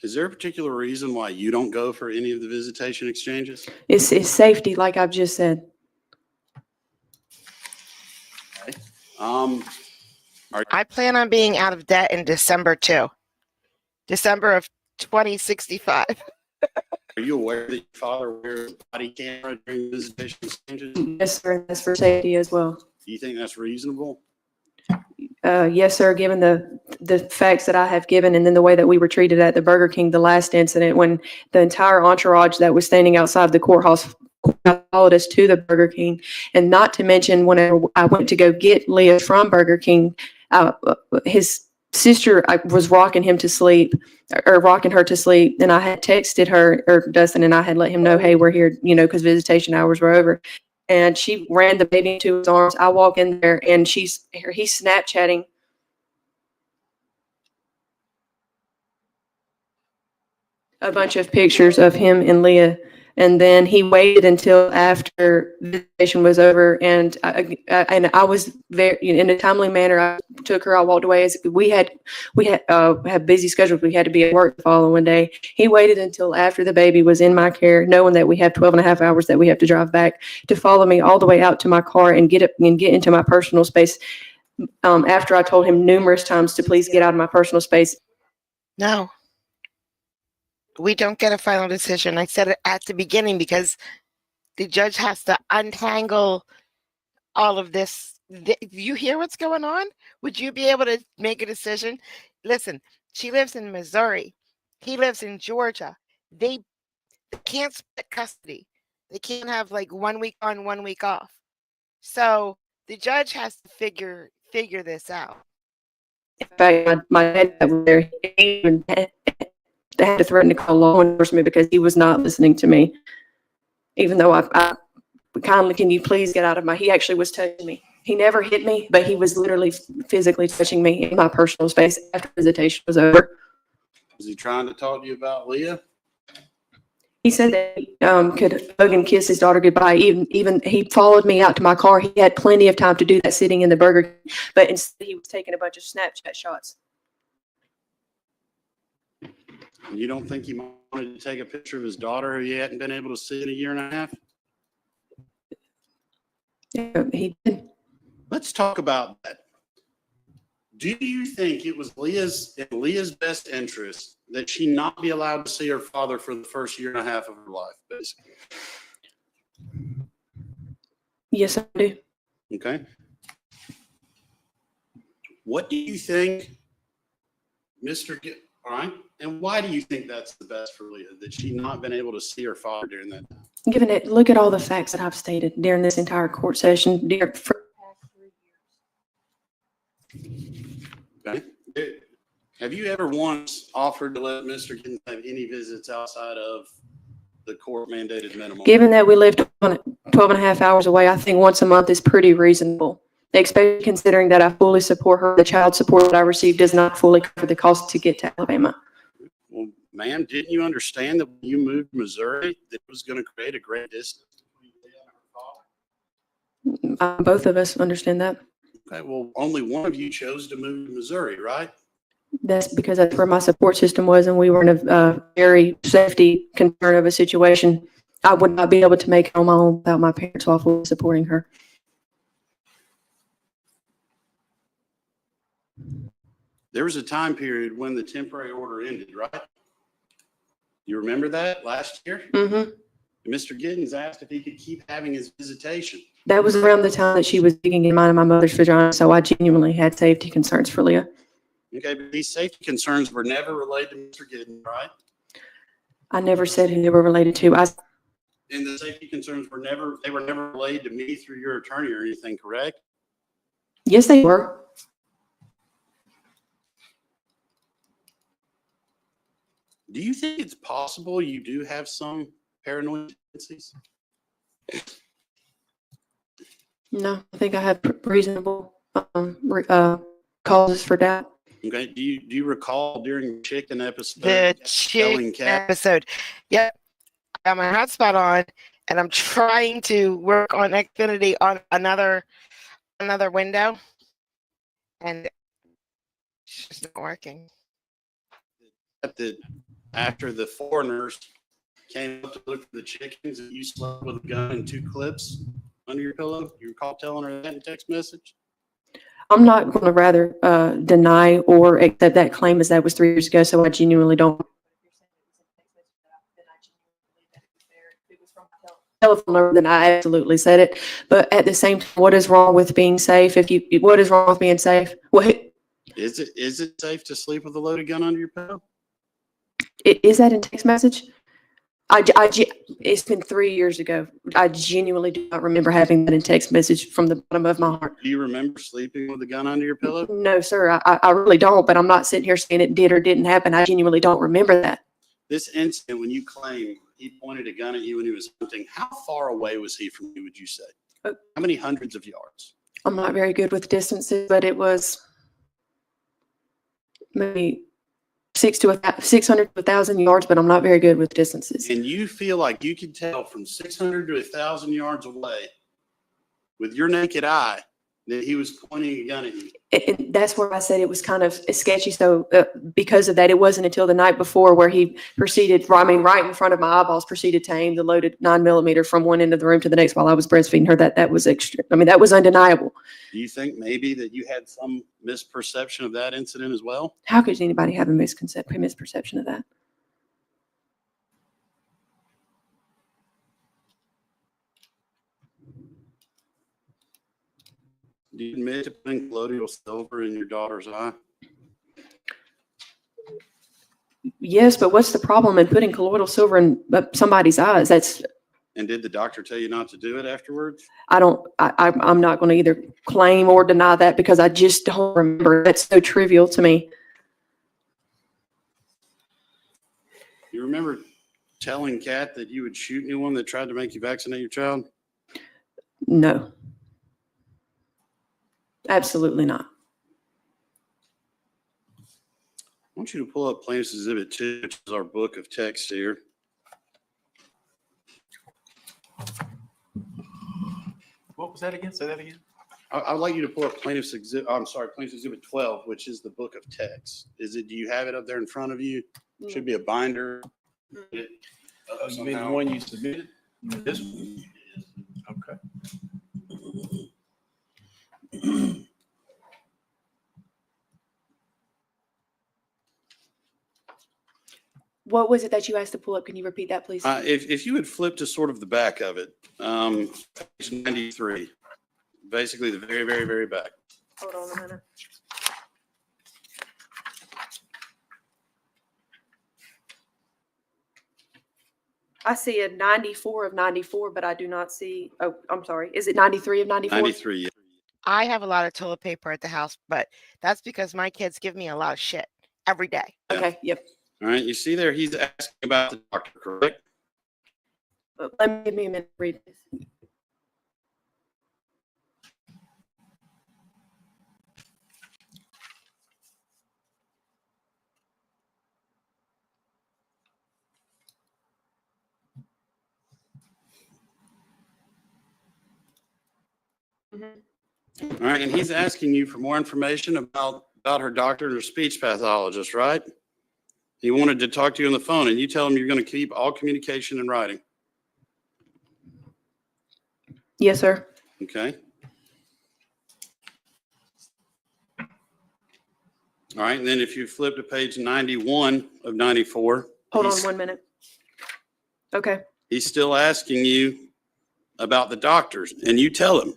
Is there a particular reason why you don't go for any of the visitation exchanges? It's safety, like I've just said. Okay. I plan on being out of debt in December too. December of 2065. Are you aware that your father wears a body camera during visitation exchanges? Yes, sir. And that's for safety as well. Do you think that's reasonable? Yes, sir. Given the facts that I have given, and then the way that we were treated at the Burger King, the last incident, when the entire entourage that was standing outside the courthouse followed us to the Burger King, and not to mention whenever I went to go get Leah from Burger King, his sister was rocking him to sleep, or rocking her to sleep, and I had texted her, or Dustin and I had let him know, hey, we're here, because visitation hours were over. And she ran the baby into his arms. I walk in there, and he's Snapchatting a bunch of pictures of him and Leah. And then he waited until after visitation was over, and I was very, in a timely manner. I took her. I walked away. As we had busy schedules. We had to be at work the following day. He waited until after the baby was in my care, knowing that we have 12 and a half hours that we have to drive back, to follow me all the way out to my car and get into my personal space. After I told him numerous times to please get out of my personal space. No. We don't get a final decision. I said it at the beginning because the judge has to untangle all of this. You hear what's going on? Would you be able to make a decision? Listen, she lives in Missouri. He lives in Georgia. They can't split custody. They can't have like 1 week on, 1 week off. So the judge has to figure this out. In fact, my dad was there. They had to threaten to call law enforcement because he was not listening to me, even though I kindly, can you please get out of my, he actually was touching me. He never hit me, but he was literally physically touching me in my personal space after visitation was over. Was he trying to talk to you about Leah? He said that he could hug and kiss his daughter goodbye. Even he followed me out to my car. He had plenty of time to do that sitting in the Burger King, but instead he was taking a bunch of Snapchat shots. You don't think he wanted to take a picture of his daughter who he hadn't been able to see in a year and a half? Yeah, he did. Let's talk about that. Do you think it was in Leah's best interest that she not be allowed to see her father for the first year and a half of her life, basically? Yes, I do. Okay. What do you think, all right, and why do you think that's the best for Leah, that she not been able to see her father during that time? Given it, look at all the facts that I've stated during this entire court session. Okay. Have you ever once offered to let Mr. Giddens have any visits outside of the court mandated minimum? Given that we lived 12 and a half hours away, I think once a month is pretty reasonable. Especially considering that I fully support her. The child support that I receive does not fully cover the cost to get to Alabama. Well, ma'am, didn't you understand that when you moved to Missouri, that it was going to create a great distance between Leah and her father? Both of us understand that. Okay, well, only one of you chose to move to Missouri, right? That's because that's where my support system was, and we were in a very safety concern of a situation. I would not be able to make it on my own without my parents while fully supporting her. There was a time period when the temporary order ended, right? You remember that last year? Mm-hmm. Mr. Giddens asked if he could keep having his visitation. That was around the time that she was digging in mine and my mother's vagina, so I genuinely had safety concerns for Leah. Okay, but these safety concerns were never related to Mr. Giddens, right? I never said who they were related to. And the safety concerns were never relayed to me through your attorney or anything, correct? Yes, they were. Do you think it's possible you do have some paranoid tendencies? No, I think I have reasonable causes for doubt. Okay. Do you recall during the chicken episode? The telling chicken Kat? episode. Yep. I got my hotspot on and I'm trying to work on Xfinity on another window. And it's just not working. That after the foreigners came up to look for the chickens, that you slept with a gun and 2 clips under your pillow? You recall telling her that in text message? I'm not going to rather deny or accept that claim as that was 3 years ago, so I genuinely don't. Telephone number, then I absolutely said it. But at the same time, what is wrong with being safe? What is wrong with being safe? Is it safe to sleep with a loaded gun under your pillow? Is that in text message? It's been 3 years ago. I genuinely do not remember having that in text message from the bottom of my heart. Do you remember sleeping with a gun under your pillow? No, sir, I really don't, but I'm not sitting here saying it did or didn't happen. I genuinely don't remember that. This incident, when you claim he pointed a gun at you when he was hunting, how far away was he from you, would you say? How many hundreds of yards? I'm not very good with distances, but it was maybe 600 to 1,000 yards, but I'm not very good with distances. And you feel like you can tell from 600 to 1,000 yards away with your naked eye that he was pointing a gun at you. And that's where I said it was kind of sketchy. So because of that, it wasn't until the night before where he proceeded, right in front of my eyeballs, proceeded to aim the loaded 9mm from one end of the room to the next while I was breastfeeding her. That was extra. I mean, that was undeniable. Do you think maybe that you had some misperception of that incident as well? How could anybody have a misperception of that? Do you admit to putting colloidal silver in your daughter's eye? Yes, but what's the problem in putting colloidal silver in somebody's eyes? And did the doctor tell you not to do it afterwards? I'm not going to either claim or deny that because I just don't remember. That's so trivial to me. You remember telling Kat that you would shoot anyone that tried to make you vaccinate your child? No. Absolutely not. I want you to pull up Plaintiff's Exhibit 2, which is our book of text here. What was that again? Say that again. I'd like you to pull up Plaintiff's Exhibit 12, which is the book of text. Do you have it up there in front of you? Should be a binder. Oh, you mean the one you submitted? This one? Okay. What was it that you asked to pull up? Can you repeat that, please? If you would flip to sort of the back of it, page 93, basically the very, very, very back. Hold on a minute. I see a 94 of 94, but I do not see, oh, I'm sorry. Is it 93 of 94? 93, yeah. I have a lot of toilet paper at the house, but that's because my kids give me a lot of shit every day. Okay, yep. All right, you see there, he's asking about the doctor, correct? Give me a minute to read this. All right, and he's asking you for more information about her doctor and her speech pathologist, right? He wanted to talk to you on the phone, and you tell him you're going to keep all communication in writing. Yes, sir. Okay. All right, and then if you flip to page 91 of 94. Hold on 1 minute. Okay. He's still asking you about the doctors, and you tell him,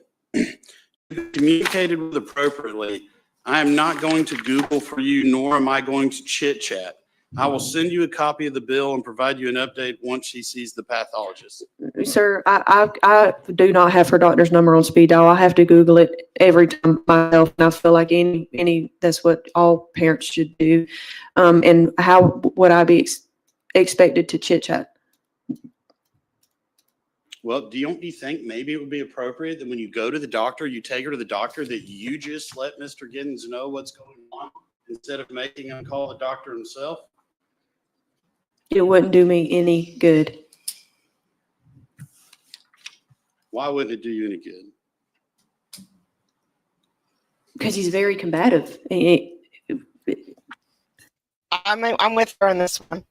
communicated with appropriately. I am not going to Google for you, nor am I going to chit chat. I will send you a copy of the bill and provide you an update once she sees the pathologist. Sir, I do not have her doctor's number on speed dial. I have to Google it every time myself, and I feel like that's what all parents should do. And how would I be expected to chit chat? Well, don't you think maybe it would be appropriate that when you go to the doctor, you take her to the doctor, that you just let Mr. Giddens know what's going on instead of making him call the doctor himself? It wouldn't do me any good. Why wouldn't it do you any good? Because he's very combative. I'm with her on this one.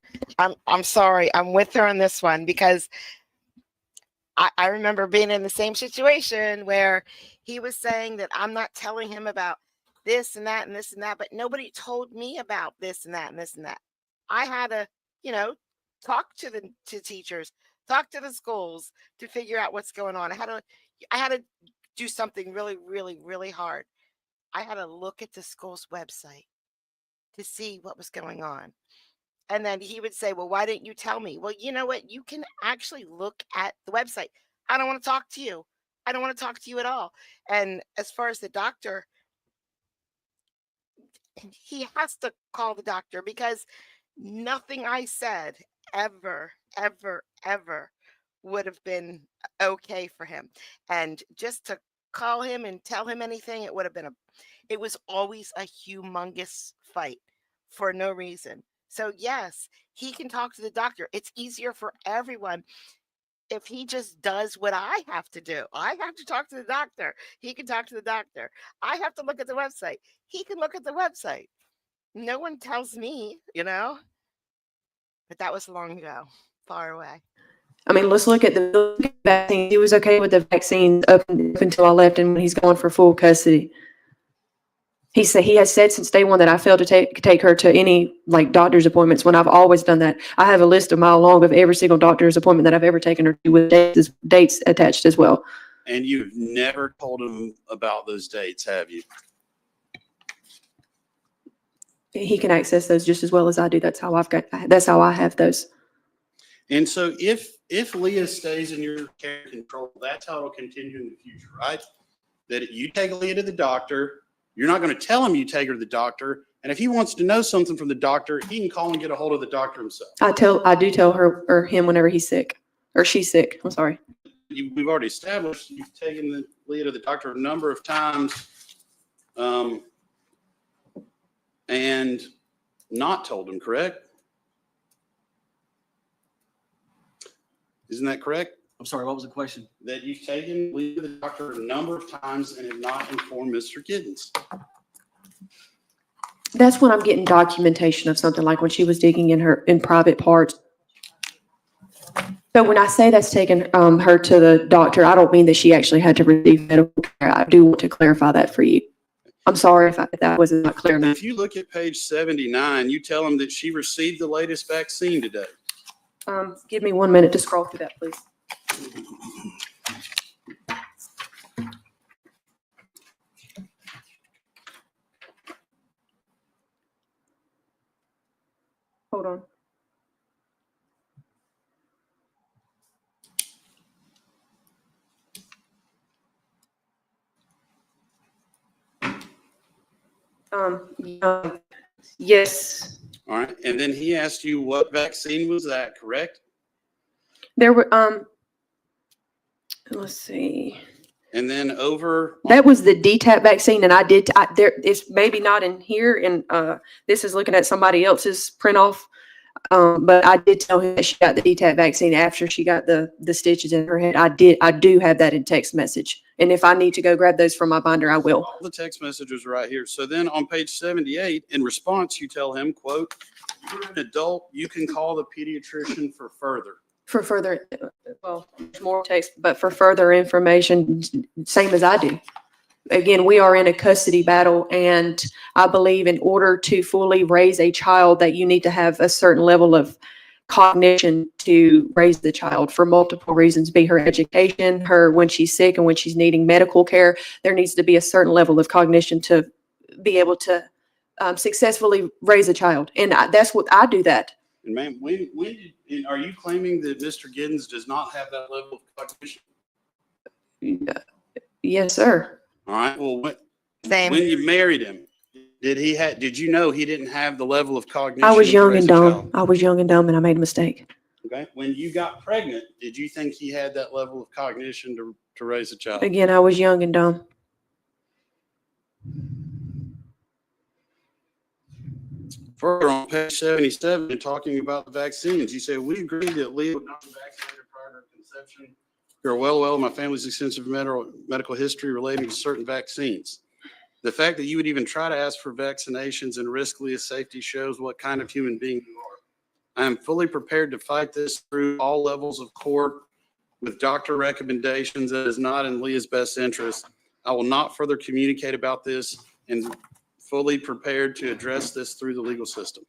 I'm sorry. I'm with her on this one because I remember being in the same situation where he was saying that I'm not telling him about this and that and this and that, but nobody told me about this and that and this and that. I had to, talk to the teachers, talk to the schools to figure out what's going on. I had to do something really, really, really hard. I had to look at the school's website to see what was going on. And then he would say, well, why didn't you tell me? Well, you know what? You can actually look at the website. I don't want to talk to you. I don't want to talk to you at all. And as far as the doctor, he has to call the doctor because nothing I said ever would have been okay for him. And just to call him and tell him anything, it was always a humongous fight for no reason. So yes, he can talk to the doctor. It's easier for everyone if he just does what I have to do. I have to talk to the doctor. He can talk to the doctor. I have to look at the website. He can look at the website. No one tells me, But that was long ago, far away. I mean, let's look at the vaccine. He was okay with the vaccine up until I left, and when he's going for full custody. He has said since day one that I failed to take her to any doctor's appointments when I've always done that. I have a list a mile long of every single doctor's appointment that I've ever taken her to with dates attached as well. And you've never told him about those dates, have you? He can access those just as well as I do. That's how I have those. And so if Leah stays in your care and control, that's how it'll continue in the future, right? That you take Leah to the doctor. You're not going to tell him you take her to the doctor. And if he wants to know something from the doctor, he can call and get a hold of the doctor himself. I do tell her or him whenever he's sick or she's sick. I'm sorry. we've already established you've taken Leah to the doctor a number of times, and not told him, correct? Isn't that correct? I'm sorry, what was the question? That you've taken Leah to the doctor a number of times and have not informed Mr. Giddens. That's when I'm getting documentation of something, like when she was digging in private parts. So when I say that's taken her to the doctor, I don't mean that she actually had to receive medical care. I do want to clarify that for you. I'm sorry if that was not clear enough. If you look at page 79, you tell him that she received the latest vaccine today. Give me 1 minute to scroll through that, please. Hold on. Yes, All right. And then he asked you what vaccine was that, correct? there were, let's see. And then over. That was the DTaP vaccine, and there, it's maybe not in here, and this is looking at somebody else's print off. But I did tell him that she got the DTaP vaccine after she got the stitches in her head. I do have that in text message. And if I need to go grab those from my binder, I will. All the text messages are right here. So then on page 78, in response, you tell him, quote, "You're an adult, you can call the pediatrician for further." For further, well, there's more text, but for further information, same as I do. Again, we are in a custody battle, and I believe in order to fully raise a child that you need to have a certain level of cognition to raise the child for multiple reasons, be her education, her when she's sick and when she's needing medical care. There needs to be a certain level of cognition to be able to successfully raise a child. And that's what I do that. And ma'am, are you claiming that Mr. Giddens does not have that level of cognition? Yes, sir. All right. Well, Same. when you married him, did you know he didn't have the level of cognition? I was to young raise and a dumb. child? I was young and dumb, and I made a mistake. Okay. When you got pregnant, did you think he had that level of cognition to raise a child? Again, I was young and dumb. Further on page 77, you're talking about the vaccines. You say, "We agree that Leah would not be vaccinated prior to her conception. You're well aware of my family's extensive medical history relating to certain vaccines. The fact that you would even try to ask for vaccinations and risk Leah's safety shows what kind of human being you are. I am fully prepared to fight this through all levels of court with doctor recommendations that is not in Leah's best interest. I will not further communicate about this and fully prepared to address this through the legal system."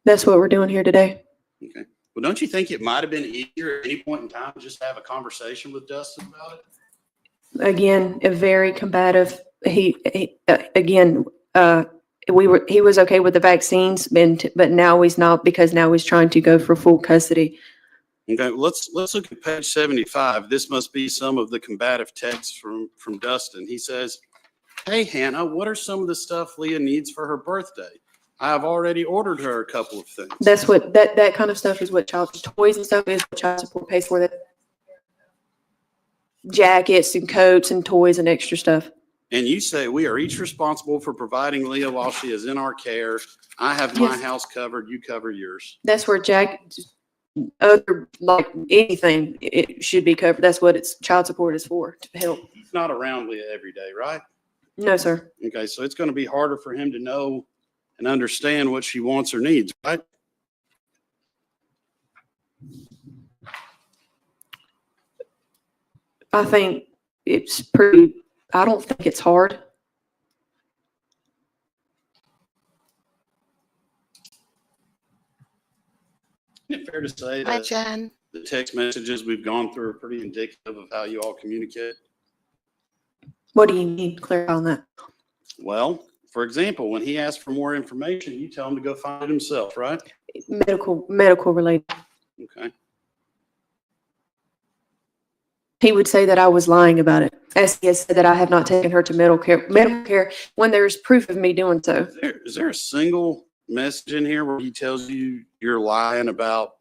That's what we're doing here today. Okay. Well, don't you think it might have been easier at any point in time just to have a conversation with Dustin about it? Again, a very combative. He was okay with the vaccines, but now he's not, because now he's trying to go for full custody. Okay, let's look at page 75. This must be some of the combative text from Dustin. He says, "Hey, Hannah, what are some of the stuff Leah needs for her birthday? I have already ordered her a couple of things." That's what that kind of stuff is what toys and stuff is what child support pays for. That jackets and coats and toys and extra stuff. And you say, "We are each responsible for providing Leah while she is in our care. I have my Yes. house covered, you cover yours." That's where other, like anything, it should be covered. That's what child support is for, to help. He's not around Leah every day, right? No, sir. Okay, so it's going to be harder for him to know and understand what she wants or needs, right? I think I don't think it's hard. Isn't it fair to say Hi, that Jen. the text messages we've gone through are pretty indicative of how you all communicate? What do you mean? Clarify on that. Well, for example, when he asks for more information, you tell him to go find it himself, right? Medical related. Okay. He would say that I was lying about it, as he has said that I have not taken her to medical care when there's proof of me doing so. Is there a single message in here where he tells you you're lying about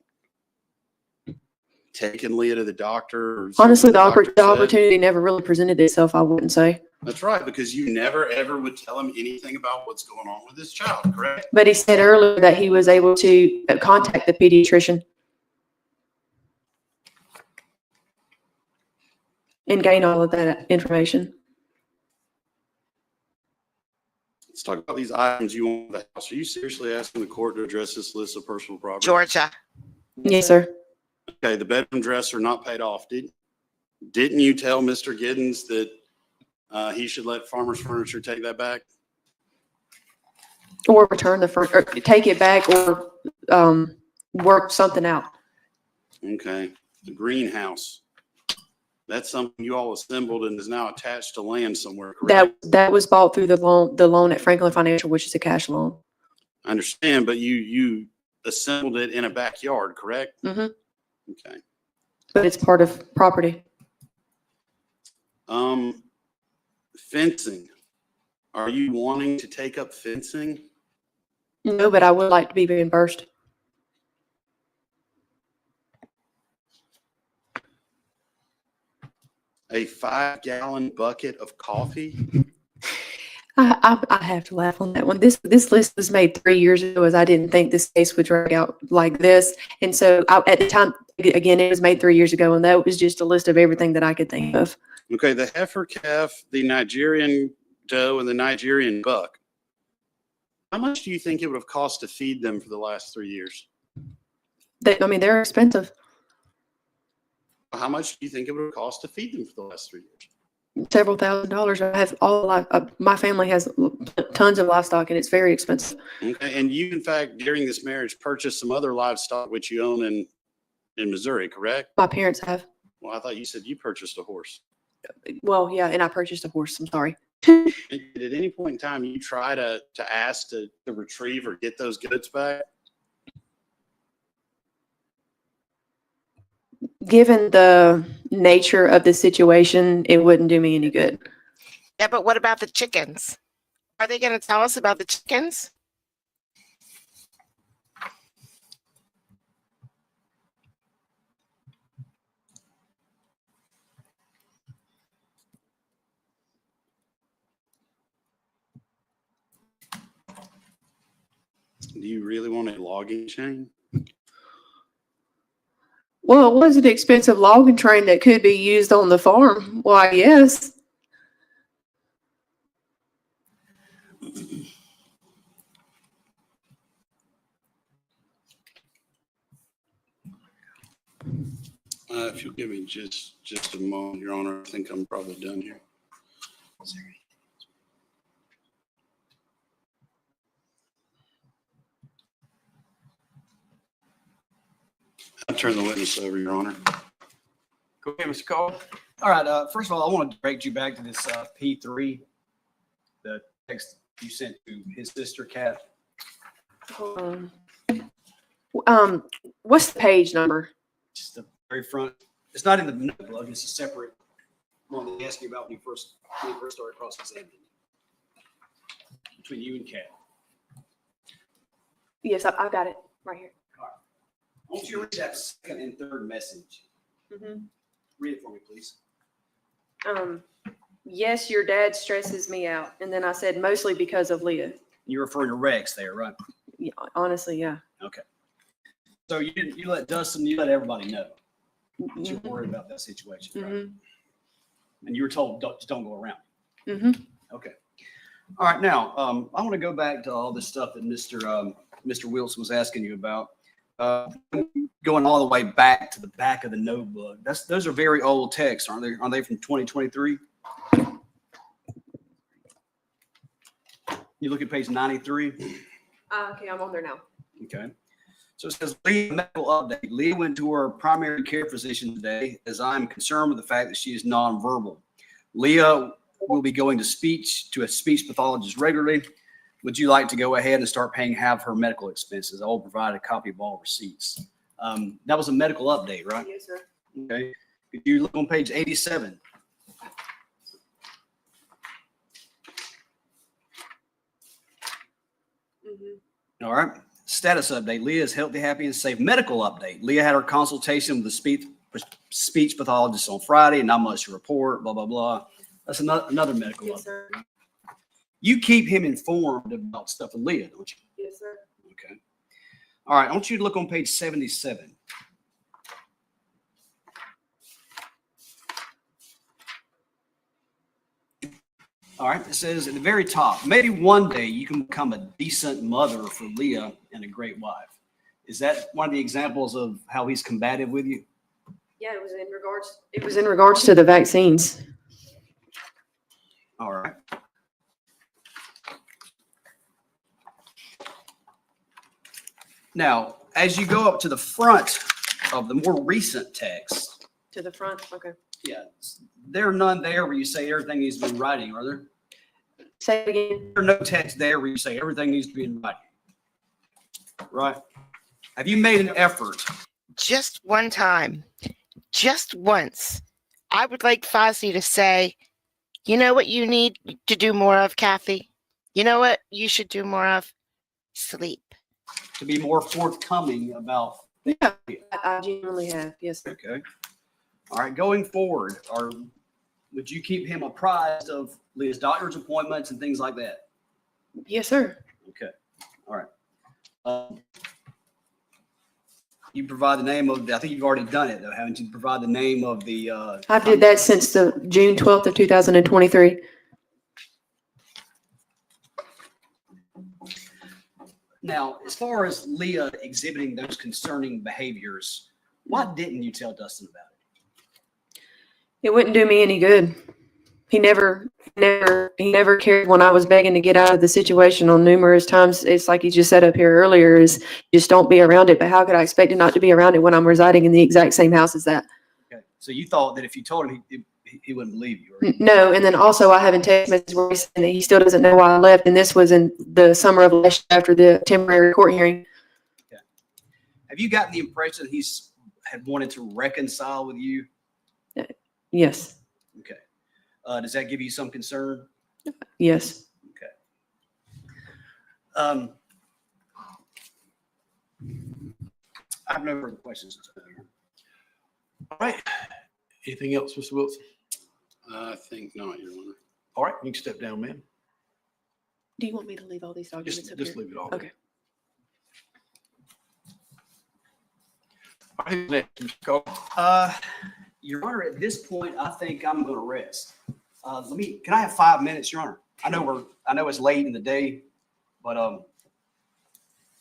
taken Leah to the doctor? Or Honestly, something the doctor said? opportunity never really presented itself, I wouldn't say. That's right, because you never ever would tell him anything about what's going on with his child, correct? But he said earlier that he was able to contact the pediatrician and gain all of that information. Let's talk about these items you want in the house. Are you seriously asking the court to address this list of personal property? Georgia. Yes, sir. Okay, the bedroom dresser not paid off. Didn't you tell Mr. Giddens that he should let Farmer's Furniture take that back? Or return the or take it back, or work something out. Okay, the greenhouse. That's something you all assembled and is now attached to land somewhere, correct? That was bought through the loan at Franklin Financial, which is a cash loan. I understand, but you assembled it in a backyard, correct? Mm-hmm. Okay. But it's part of property. Fencing. Are you wanting to take up fencing? No, but I would like to be reimbursed. A 5-gallon bucket of coffee? I have to laugh on that one. This list was made 3 years ago, as I didn't think this case would drag out like this. And so at the time, again, it was made 3 years ago, and that was just a list of everything that I could think of. Okay, the heifer calf, the Nigerian doe, and the Nigerian buck. How much do you think it would have cost to feed them for the last 3 years? They're expensive. How much do you think it would have cost to feed them for the last 3 years? Several $1,000s. I have my family has tons of livestock, and it's very expensive. Okay, and you, in fact, during this marriage, purchased some other livestock which you own in Missouri, correct? My parents have. Well, I thought you said you purchased a horse. Well, yeah, and I purchased a horse. I'm sorry. And at any point in time, you try to ask to retrieve or get those goods back? Given the nature of the situation, it wouldn't do me any good. Yeah, but what about the chickens? Are they going to tell us about the chickens? Do you really want a logging chain? Well, it was an expensive logging train that could be used on the farm. Why, yes. If you'll give me just a moment, Your Honor, I think I'm probably done here. I'll turn the witness over, Your Honor. Go ahead, Mr. Cole. All right. First of all, I want to direct you back to this P3, the text you sent to his sister, Kat. What's the page number? Just the very front. It's not in the notebook. It's a separate one that they asked you about when you first started cross-examining between you and Kat. Yes, I've got it right here. I want you to read that second and third message. Read it for me, please. Yes, your dad stresses me out. And then I said, mostly because of Leah. You're referring to Rex there, right? Yeah, honestly, yeah. Okay. So you let Dustin, you let everybody know that you're worried about that situation, right? And you were told just don't go around. Okay. All right. Now, I want to go back to all this stuff that Mr. Wilson was asking you about. Going all the way back to the back of the notebook. Those are very old texts, aren't they? Are they from 2023? You look at page 93. Okay, I'm on there now. Okay. So it says, Leah, medical update. Leah went to her primary care physician today as I'm concerned with the fact that she is nonverbal. Leah will be going to a speech pathologist regularly. Would you like to go ahead and start paying half her medical expenses? I will provide a copy of all receipts. That was a medical update, right? Yes, sir. Okay. If you look on page 87. All right. Status update. Leah is healthy, happy, and safe. Medical update. Leah had her consultation with the speech speech pathologist on Friday, not much to report, blah, blah, blah. That's another medical Yes, update. sir. You keep him informed about stuff with Leah, don't you? Yes, sir. Okay. All right. I want you to look on page 77. All right. It says at the very top, maybe one day you can become a decent mother for Leah and a great wife. Is that one of the examples of how he's combative with you? Yeah, it was in regards to the vaccines. All right. Now, as you go up to the front of the more recent text, To the front, okay. yeah, there are none there where you say everything needs to be in writing, are there? Say it again. There are no text there where you say everything needs to be in writing. Right? Have you made an effort? Just one time, just once, I would like Fozzie to say, you know what you need to do more of, Kathy? You know what you should do more of? Sleep. To be more forthcoming about. Yeah, I genuinely have. Yes, sir. Okay. All right. Going forward, would you keep him apprised of Leah's doctor's appointments and things like that? Yes, sir. Okay. All right. You provide the name of, I think you've already done it though, haven't you? Provide the name of the. I did that since the June 12th of 2023. Now, as far as Leah exhibiting those concerning behaviors, why didn't you tell Dustin about it? It wouldn't do me any good. He never cared when I was begging to get out of the situation on numerous times. It's like you just said up here earlier, is just don't be around it. But how could I expect him not to be around it when I'm residing in the exact same house as that? Okay. So you thought that if you told him, he wouldn't believe you. Or No, and then also I have in text messages where he's saying that he still doesn't know why I left, and this was in the summer of last year after the temporary court hearing. have you gotten the impression he's had wanted to reconcile with you? Yes, Okay. Does that give you some concern? yes. Okay. I have no further questions. All right. Anything else, Mr. Wilson? I think not, Your Honor. All right, you can step down, ma'am. Do you want me to leave all these documents Just up here? leave it all. Okay. All right, who's next, Mr. Cole? Your Honor, at this point, I think I'm going to rest. Can I have 5 minutes, Your Honor? I know it's late in the day, but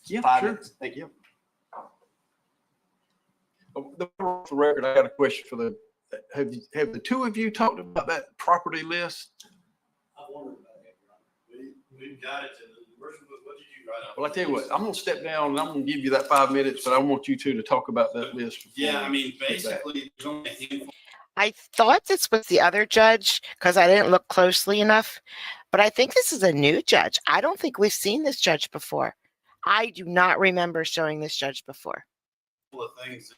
Yeah, 5 sure. minutes. Thank you. For the record, I got a question for have the two of you talked about that property list? I wondered about that, Your Honor. We've got it. What did you write up? Well, I tell you what, I'm gonna step down and I'm gonna give you that 5 minutes, but I want you two to talk about that list. Yeah, I mean, basically, there's only a handful. I thought this was the other judge because I didn't look closely enough, but I think this is a new judge. I don't think we've seen this judge before. I do not remember showing this judge before. Of things that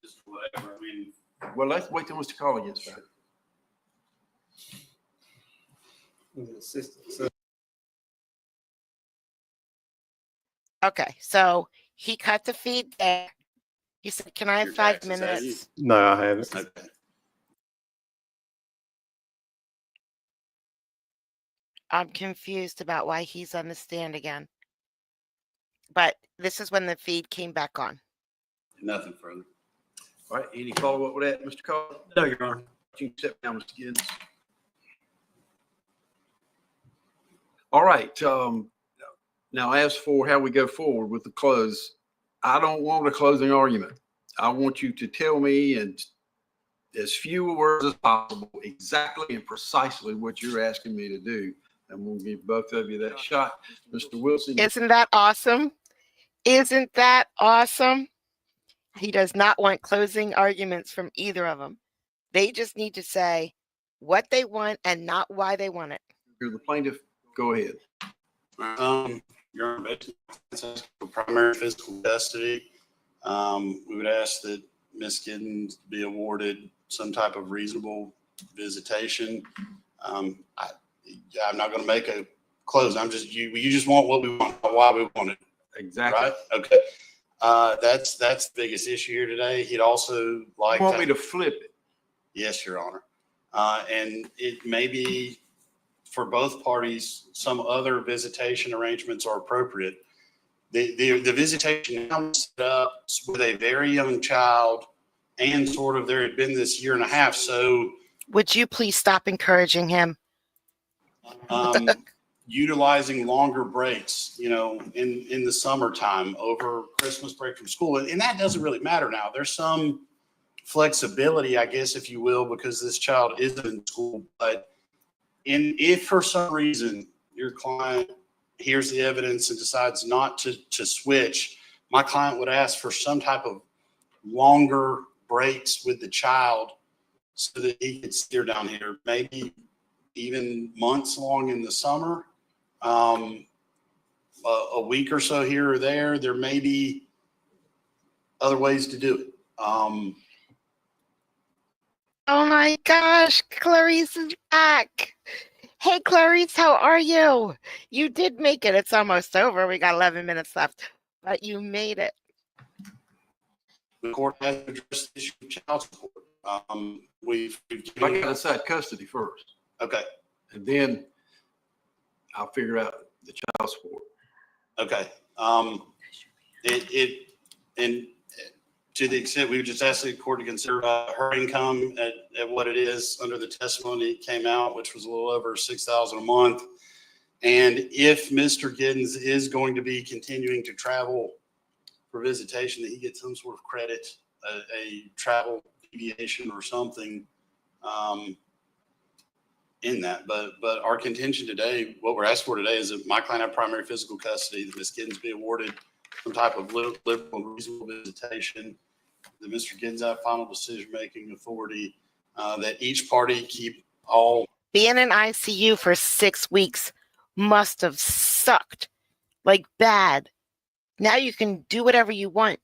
just whatever. I mean, Well, let's wait till Mr. Colley gets back. Okay, so he cut the feed there. He said, can I have Your 5 taxes, have you? minutes? No, I haven't. okay. I'm confused about why he's on the stand again. But this is when the feed came back on. Nothing further. All right, any follow-up with that, Mr. Colley? No, Your Honor. You can step down, Mr. Gibbs. All right, now as for how we go forward with the close, I don't want a closing argument. I want you to tell me in as few words as possible exactly and precisely what you're asking me to do. And we'll give both of you that shot. Mr. Wilson. Isn't that awesome? Isn't that awesome? He does not want closing arguments from either of them. They just need to say what they want and not why they want it. You're the plaintiff. Go ahead. Your Honor, basically, for primary physical custody, we would ask that Ms. Giddens be awarded some type of reasonable visitation. I'm not going to make a close. You just want what we want, why we want it. Exactly. Right? Okay. That's the biggest issue here today. He'd also like You want me to flip it? Yes, Your Honor. And it may be for both parties, some other visitation arrangements are appropriate. The visitation now is set up with a very young child, and sort of there had been this year and a half. So Would you please stop encouraging him? utilizing longer breaks, in the summertime over Christmas break from school. And that doesn't really matter now. There's some flexibility, I guess, if you will, because this child isn't in school. But if for some reason your client hears the evidence and decides not to switch, my client would ask for some type of longer breaks with the child so that he could steer down here, maybe even months long in the summer, a week or so here or there. There may be other ways to do it. Oh my gosh, Clarice is back. Hey, Clarice, how are you? You did make it. It's almost over. We got 11 minutes left, but you made it. The court has addressed the issue of child support. We've I given, got to decide custody first, okay, and then I'll figure out the child support. okay. And to the extent we would just ask the court to consider her income at what it is under the testimony that came out, which was a little over $6,000 a month. And if Mr. Giddens is going to be continuing to travel for visitation, that he gets some sort of credit, a travel deviation or something in that. But our contention today, what we're asking for today, is that my client have primary physical custody, that Ms. Giddens be awarded some type of liberal and reasonable visitation, that Mr. Giddens have final decision-making authority, that each party keep all. Being in ICU for 6 weeks must have sucked like bad. Now you can do whatever you want.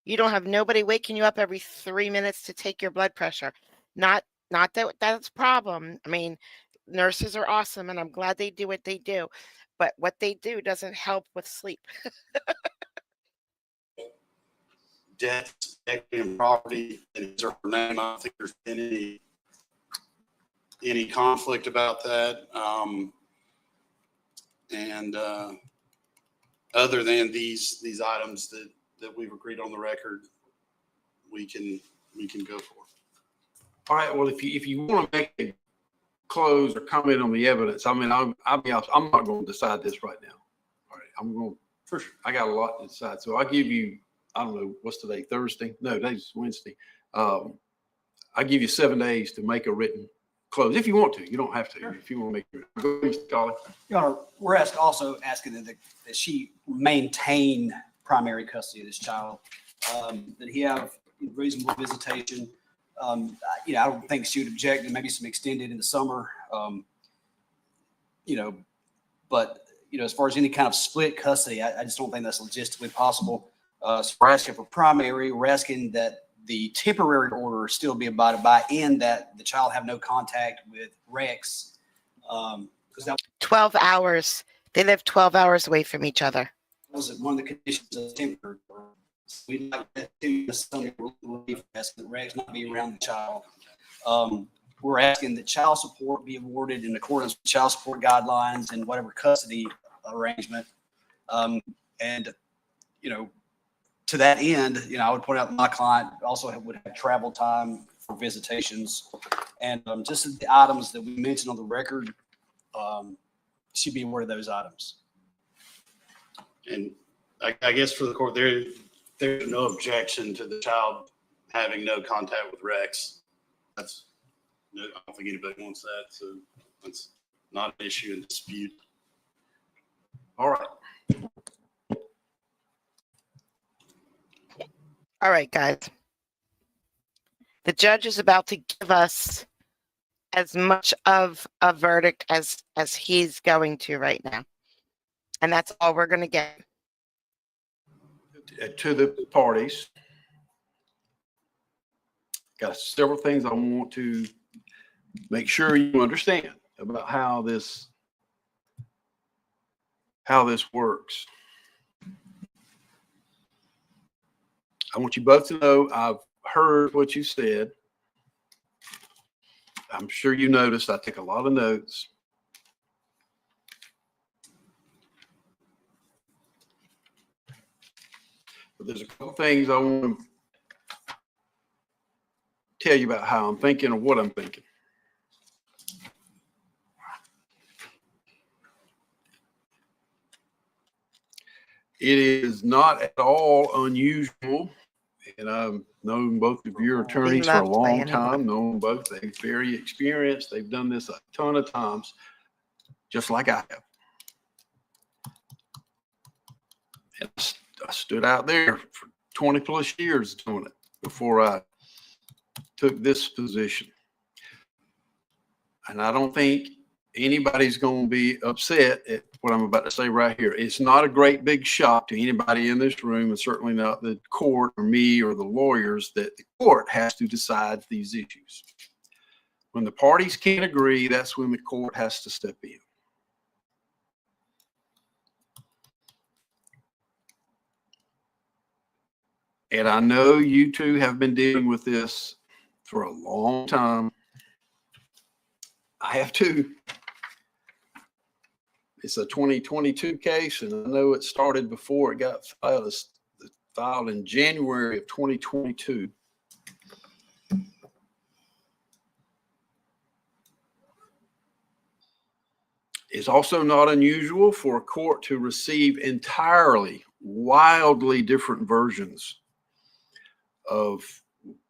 You don't have nobody waking you up every 3 minutes to take your blood pressure. Not that that's a problem. I mean, nurses are awesome and I'm glad they do what they do, but what they do doesn't help with sleep. Debts, equity, and property in his or her name. I don't think there's been any conflict about that. Other than these items that we've agreed on the record, we can go for. All right. Well, if you want to make a close or comment on the evidence, I mean, I'll be honest, I'm not going to decide this right now. All right. I'm going for sure. I got a lot to decide. So I'll give you, I don't know, what's today? Thursday? No, today's Wednesday. I'll give you 7 days to make a written close. If you want to, you don't have to. Sure. If you want to make it, go ahead, Mr. Colley. Your Honor, we're also asking that she maintain primary custody of this child, that he have reasonable visitation. I don't think she would object to maybe some extended in the summer, but as far as any kind of split custody, I just don't think that's logistically possible. So we're asking for primary. We're asking that the temporary order still be abided by, and that the child have no contact with Rex. 12 hours. They live 12 hours away from each other. Was one of the conditions of the temporary order. So we'd like that to asking that Rex not be around the child. We're asking that child support be awarded in accordance with child support guidelines and whatever custody arrangement. To that end, I would point out my client also would have travel time for visitations, and just the items that we mentioned on the record, should be awarded those items. And I guess for the court, there's no objection to the child having no contact with Rex. I don't think anybody wants that, so that's not an issue in dispute. All right. All right, guys. The judge is about to give us as much of a verdict as he's going to right now. And that's all we're going to get. To the parties. Got several things I want to make sure you understand about how this works. I want you both to know I've heard what you said. I'm sure you noticed I take a lot of notes. But there's a couple things I want to tell you about how I'm thinking or what I'm thinking. It is not at all unusual, and I've known both of your attorneys for a love long playing him. time, known both. They're very experienced. They've done this a ton of times, just like I have. And I stood out there for 20 plus years doing it before I took this position. And I don't think anybody's going to be upset at what I'm about to say right here. It's not a great big shock to anybody in this room, and certainly not the court or me or the lawyers, that the court has to decide these issues. When the parties can't agree, that's when the court has to step in. And I know you two have been dealing with this for a long time. I have too. It's a 2022 case, and I know it started before it got filed. It's filed in January of 2022. It's also not unusual for a court to receive entirely, wildly different versions of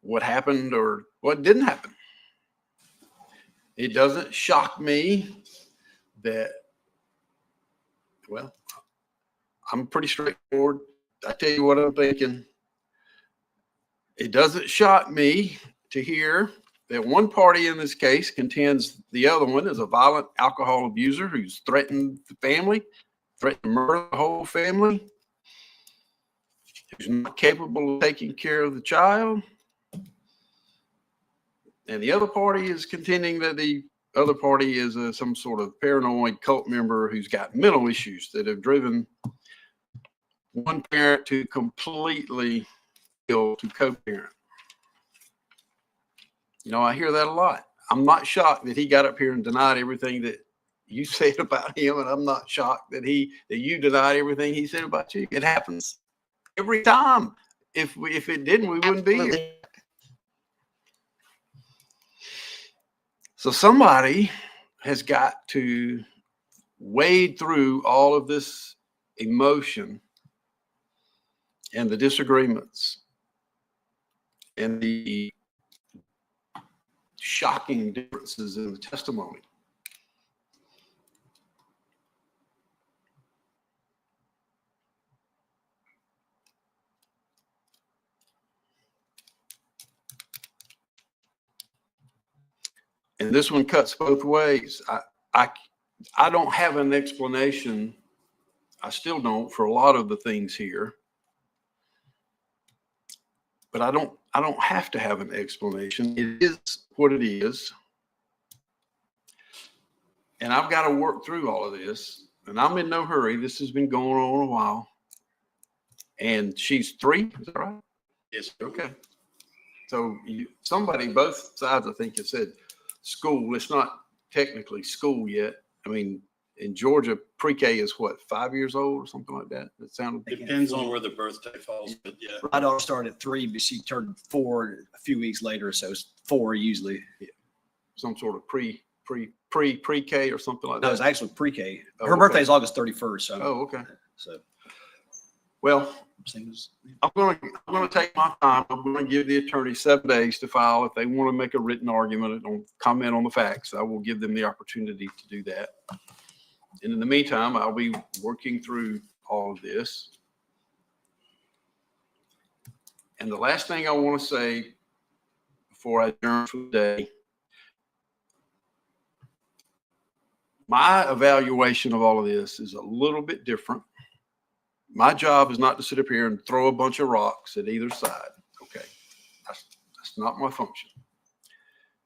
what happened or what didn't happen. It doesn't shock me that, well, I'm pretty straightforward. I tell you what I'm thinking. It doesn't shock me to hear that one party in this case contends the other one is a violent alcohol abuser who's threatened the family, threatened to murder the whole family, who's not capable of taking care of the child. And the other party is contending that the other party is some sort of paranoid cult member who's got mental issues that have driven one parent to completely ill to co-parent. You know, I hear that a lot. I'm not shocked that he got up here and denied everything that you said about him, and I'm not shocked that you denied everything he said about you. It happens every time. If it didn't, we wouldn't be here. So somebody has got to wade through all of this emotion and the disagreements and the shocking differences in the testimony. And this one cuts both ways. I don't have an explanation. I still don't for a lot of the things here. But I don't have to have an explanation. It is what it is. And I've got to work through all of this. And I'm in no hurry. This has been going on a while. And she's 3, is that right? Yes. Okay. So somebody, both sides, I think, have said school. It's not technically school yet. I mean, in Georgia, pre-K is what, 5 years old or something like that? That sounded. Depends on where the birthday falls, but yeah. My daughter started at 3, but she turned 4 a few weeks later, so it's 4 usually. Yeah. Some sort of pre-K or something like that. No, it's actually pre-K. Oh, Her okay. birthday is August 31st. So, Oh, okay. So, Well, same as I'm going to take my time. I'm going to give the attorney 7 days to file. If they want to make a written argument or comment on the facts, I will give them the opportunity to do that. And in the meantime, I'll be working through all of this. And the last thing I want to say before I adjourn for the day, my evaluation of all of this is a little bit different. My job is not to sit up here and throw a bunch of rocks at either side. Okay. That's not my function.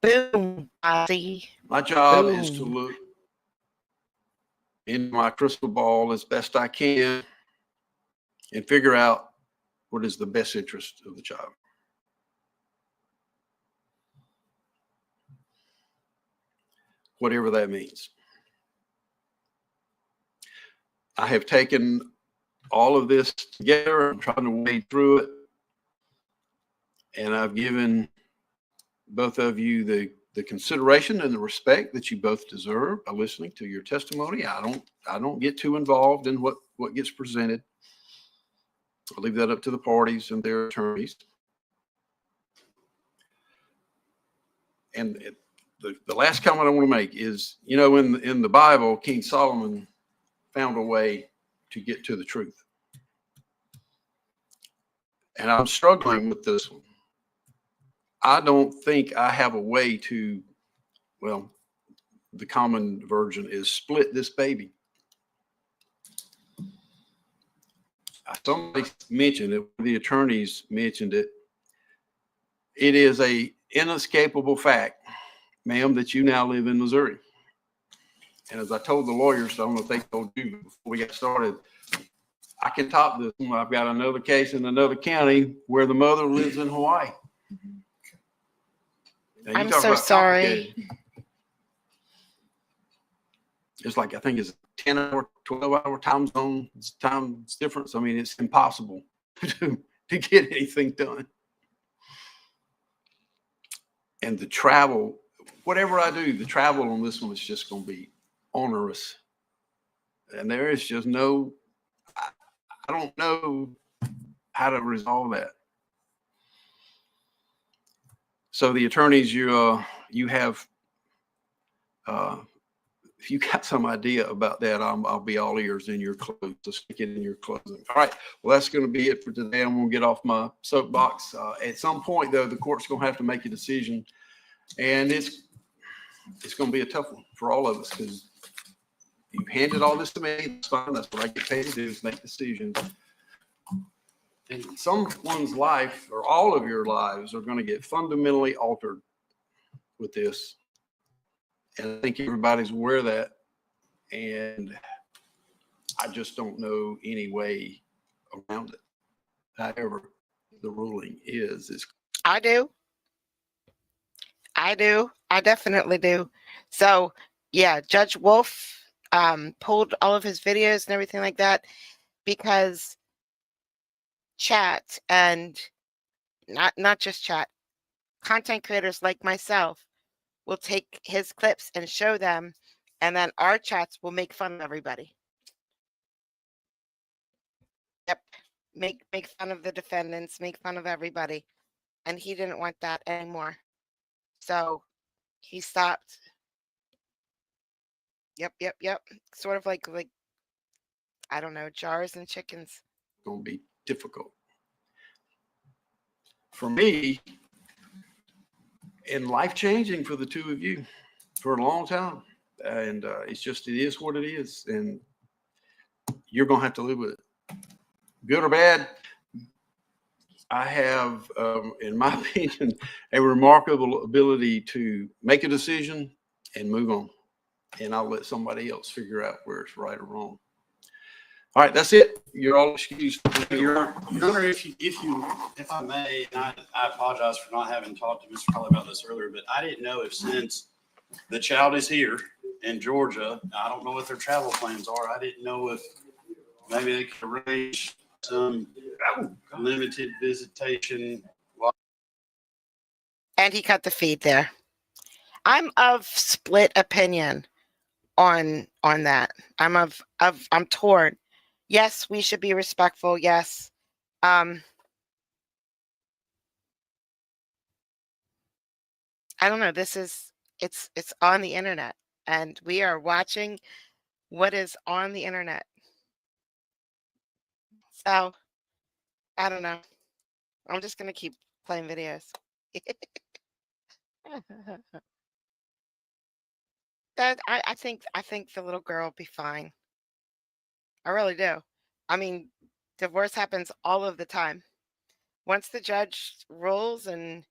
Boom. I see. My job is to Boom. look in my crystal ball as best I can and figure out what is the best interest of the child. Whatever that means. I have taken all of this together. I'm trying to wade through it. And I've given both of you the consideration and the respect that you both deserve by listening to your testimony. I don't get too involved in what gets presented. I leave that up to the parties and their attorneys. And the last comment I want to make is, you know, in the Bible, King Solomon found a way to get to the truth. And I'm struggling with this one. I don't think I have a way to, well, the common version is split this baby. Somebody mentioned it, the attorneys mentioned it. It is a inescapable fact, ma'am, that you now live in Missouri. And as I told the lawyers, I don't know if they told you before we got started, I can top this one. I've got another case in another county where the mother lives in Hawaii. Now, I'm so sorry. It's like, I think it's 10-hour, 12-hour time zone difference. I mean, it's impossible to get anything done. And the travel, whatever I do, the travel on this one is just going to be onerous. And there is just no, I don't know how to resolve that. So the attorneys, you have, if you got some idea about that, I'll be all ears in your close. So stick it in your closing. All right. Well, that's going to be it for today. I'm going to get off my soapbox. At some point, though, the court's going to have to make a decision, and it's going to be a tough one for all of us because you've handed all this to me. It's fine. That's what I get paid to do is make decisions. And someone's life, or all of your lives, are going to get fundamentally altered with this. And I think everybody's aware of that. And I just don't know any way around it. However, the ruling is. I do. I definitely do. So, yeah, Judge Wolf pulled all of his videos and everything like that because chat, and not just chat, content creators like myself will take his clips and show them, and then our chats will make fun of everybody. Yep. Make fun of the defendants, make fun of everybody. And he didn't want that anymore. So he stopped. Yep. Sort of like I don't know, jars and chickens. Going to be difficult. For me, and life-changing for the two of you for a long time. And it is what it is. And you're going to have to live with it. Good or bad, I have, in my opinion, a remarkable ability to make a decision and move on. And I'll let somebody else figure out where it's right or wrong. All right, that's it. You're all excused. Your Honor, if I may, and I apologize for not having talked to Mr. Colley about this earlier, but I didn't know if since the child is here in Georgia, I don't know what their travel plans are. I didn't know if maybe they could arrange some limited visitation. And he cut the feed there. I'm of split opinion on that. I'm torn. Yes, we should be respectful. Yes. I don't know. It's on the internet, and we are watching what is on the internet. So I don't know. I'm just gonna keep playing videos. I think the little girl will be fine. I really do. I mean, divorce happens all of the time. Once the judge rules and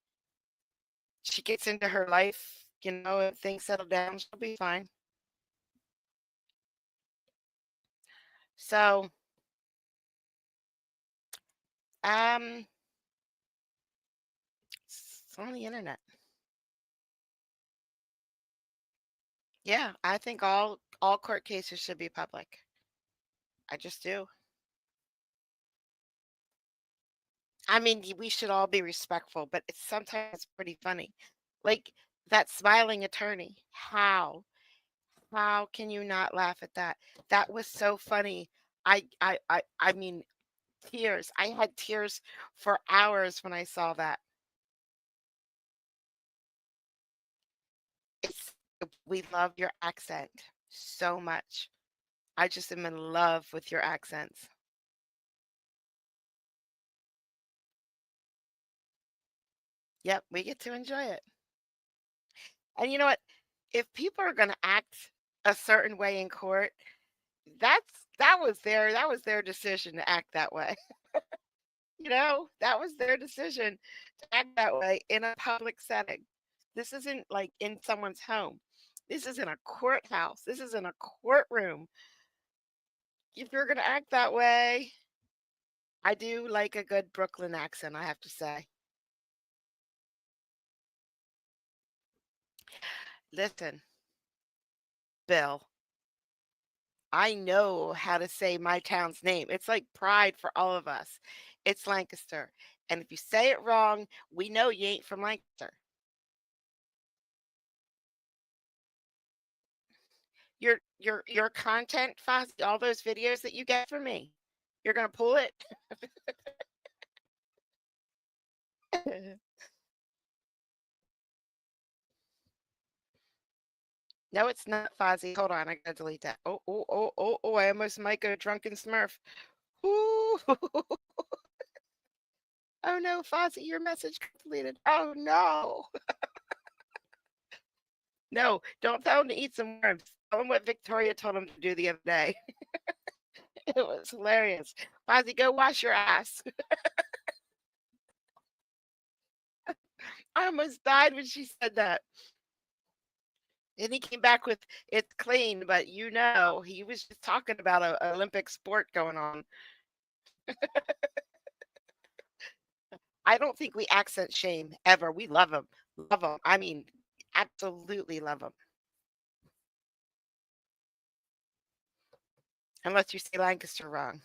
she gets into her life, and things settle down, she'll be fine. So It's on the internet. Yeah, I think all court cases should be public. I just do. I mean, we should all be respectful, but it's sometimes pretty funny. Like that smiling attorney. How can you not laugh at that? That was so funny. I mean, tears. I had tears for hours when I saw that. It's we love your accent so much. I just am in love with your accents. Yep, we get to enjoy it. And you know what? If people are going to act a certain way in court, that was their decision to act that way. That was their decision to act that way in a public setting. This isn't like in someone's home. This is in a courthouse. This is in a courtroom. If you're going to act that way, I do like a good Brooklyn accent, I have to say. Listen, Bill, I know how to say my town's name. It's like pride for all of us. It's Lancaster. And if you say it wrong, we know you ain't from Lancaster. Your content, Fozzie, all those videos that you get from me, you're gonna pull it. No, it's not Fozzie. Hold on, I gotta delete that. Oh! I almost might go drunken Smurf. Ooh. Oh no, Fozzie, your message got deleted. Oh no. No, don't tell him to eat some worms. Tell him what Victoria told him to do the other day. It was hilarious. Fozzie, go wash your ass. I almost died when she said that. And he came back with it's clean, but he was just talking about a Olympic sport going on. I don't think we accent shame ever. We love them. Love them. I mean, absolutely love them. Unless you say Lancaster wrong.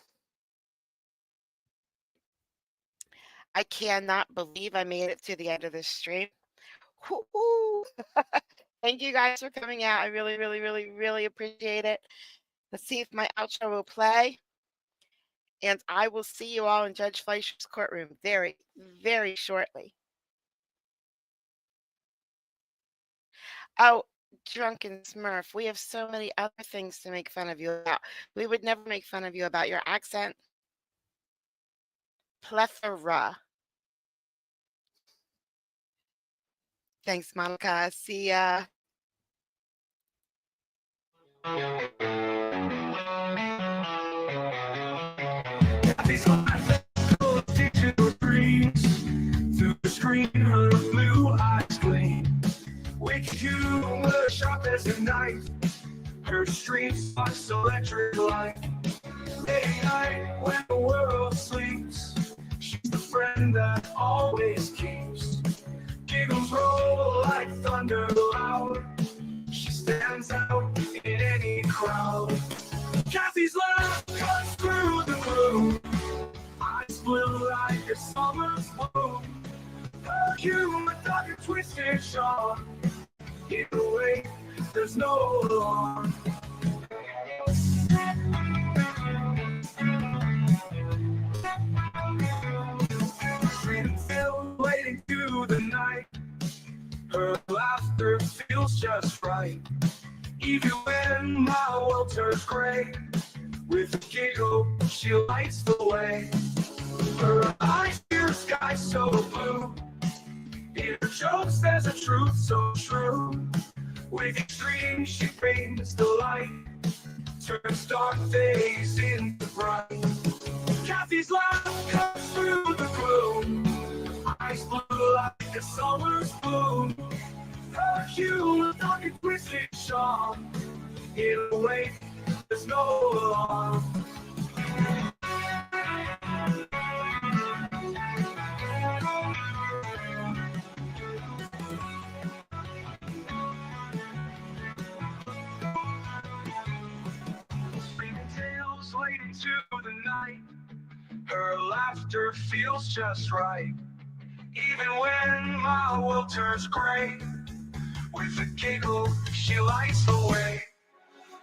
I cannot believe I made it to the end of this stream. Woo-hoo. Thank you guys for coming out. I really, really, really, really appreciate it. Let's see if my outro will play. And I will see you all in Judge Fleischer's courtroom very, very shortly. Oh, drunken Smurf, we have so many other things to make fun of you about. We would never make fun of you about your accent. Plethora. Thanks, Monica. See ya. Through the screen, her blue eyes gleam. Wicked humor, sharp as a knife. Her streams sparks electric light. Late night when the world sleeps, she's the friend that always keeps. Giggles roll like thunder loud. She stands out in any crowd. Kathy's laugh cuts through the gloom. Eyes blue like a summer's bloom. Her humor dark and twisted sharp. Either way, there's no alarm. Freedom filled, waiting through the night. Her laughter feels just right. Even when my world turns gray, with a giggle, she lights the way. Her eyes fear sky so blue. In her jokes, there's a truth so true. With extreme, she brings the light. Turns dark days into bright. Kathy's laugh cuts through the gloom. Eyes blue like a summer's bloom. Her humor dark and twisted sharp. In a way, there's no alarm. laughter feels just right. Even when my world turns gray, with a giggle, she lights the way.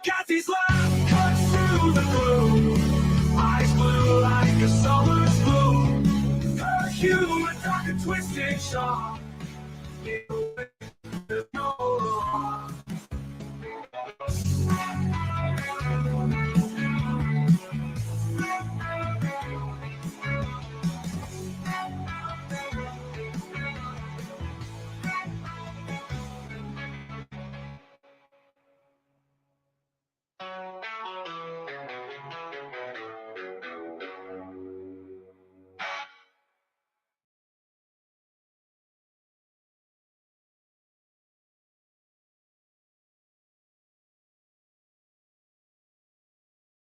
Kathy's laugh cuts through the gloom, eyes blue like a summer's bloom. Her humor dark and twisted, sharp.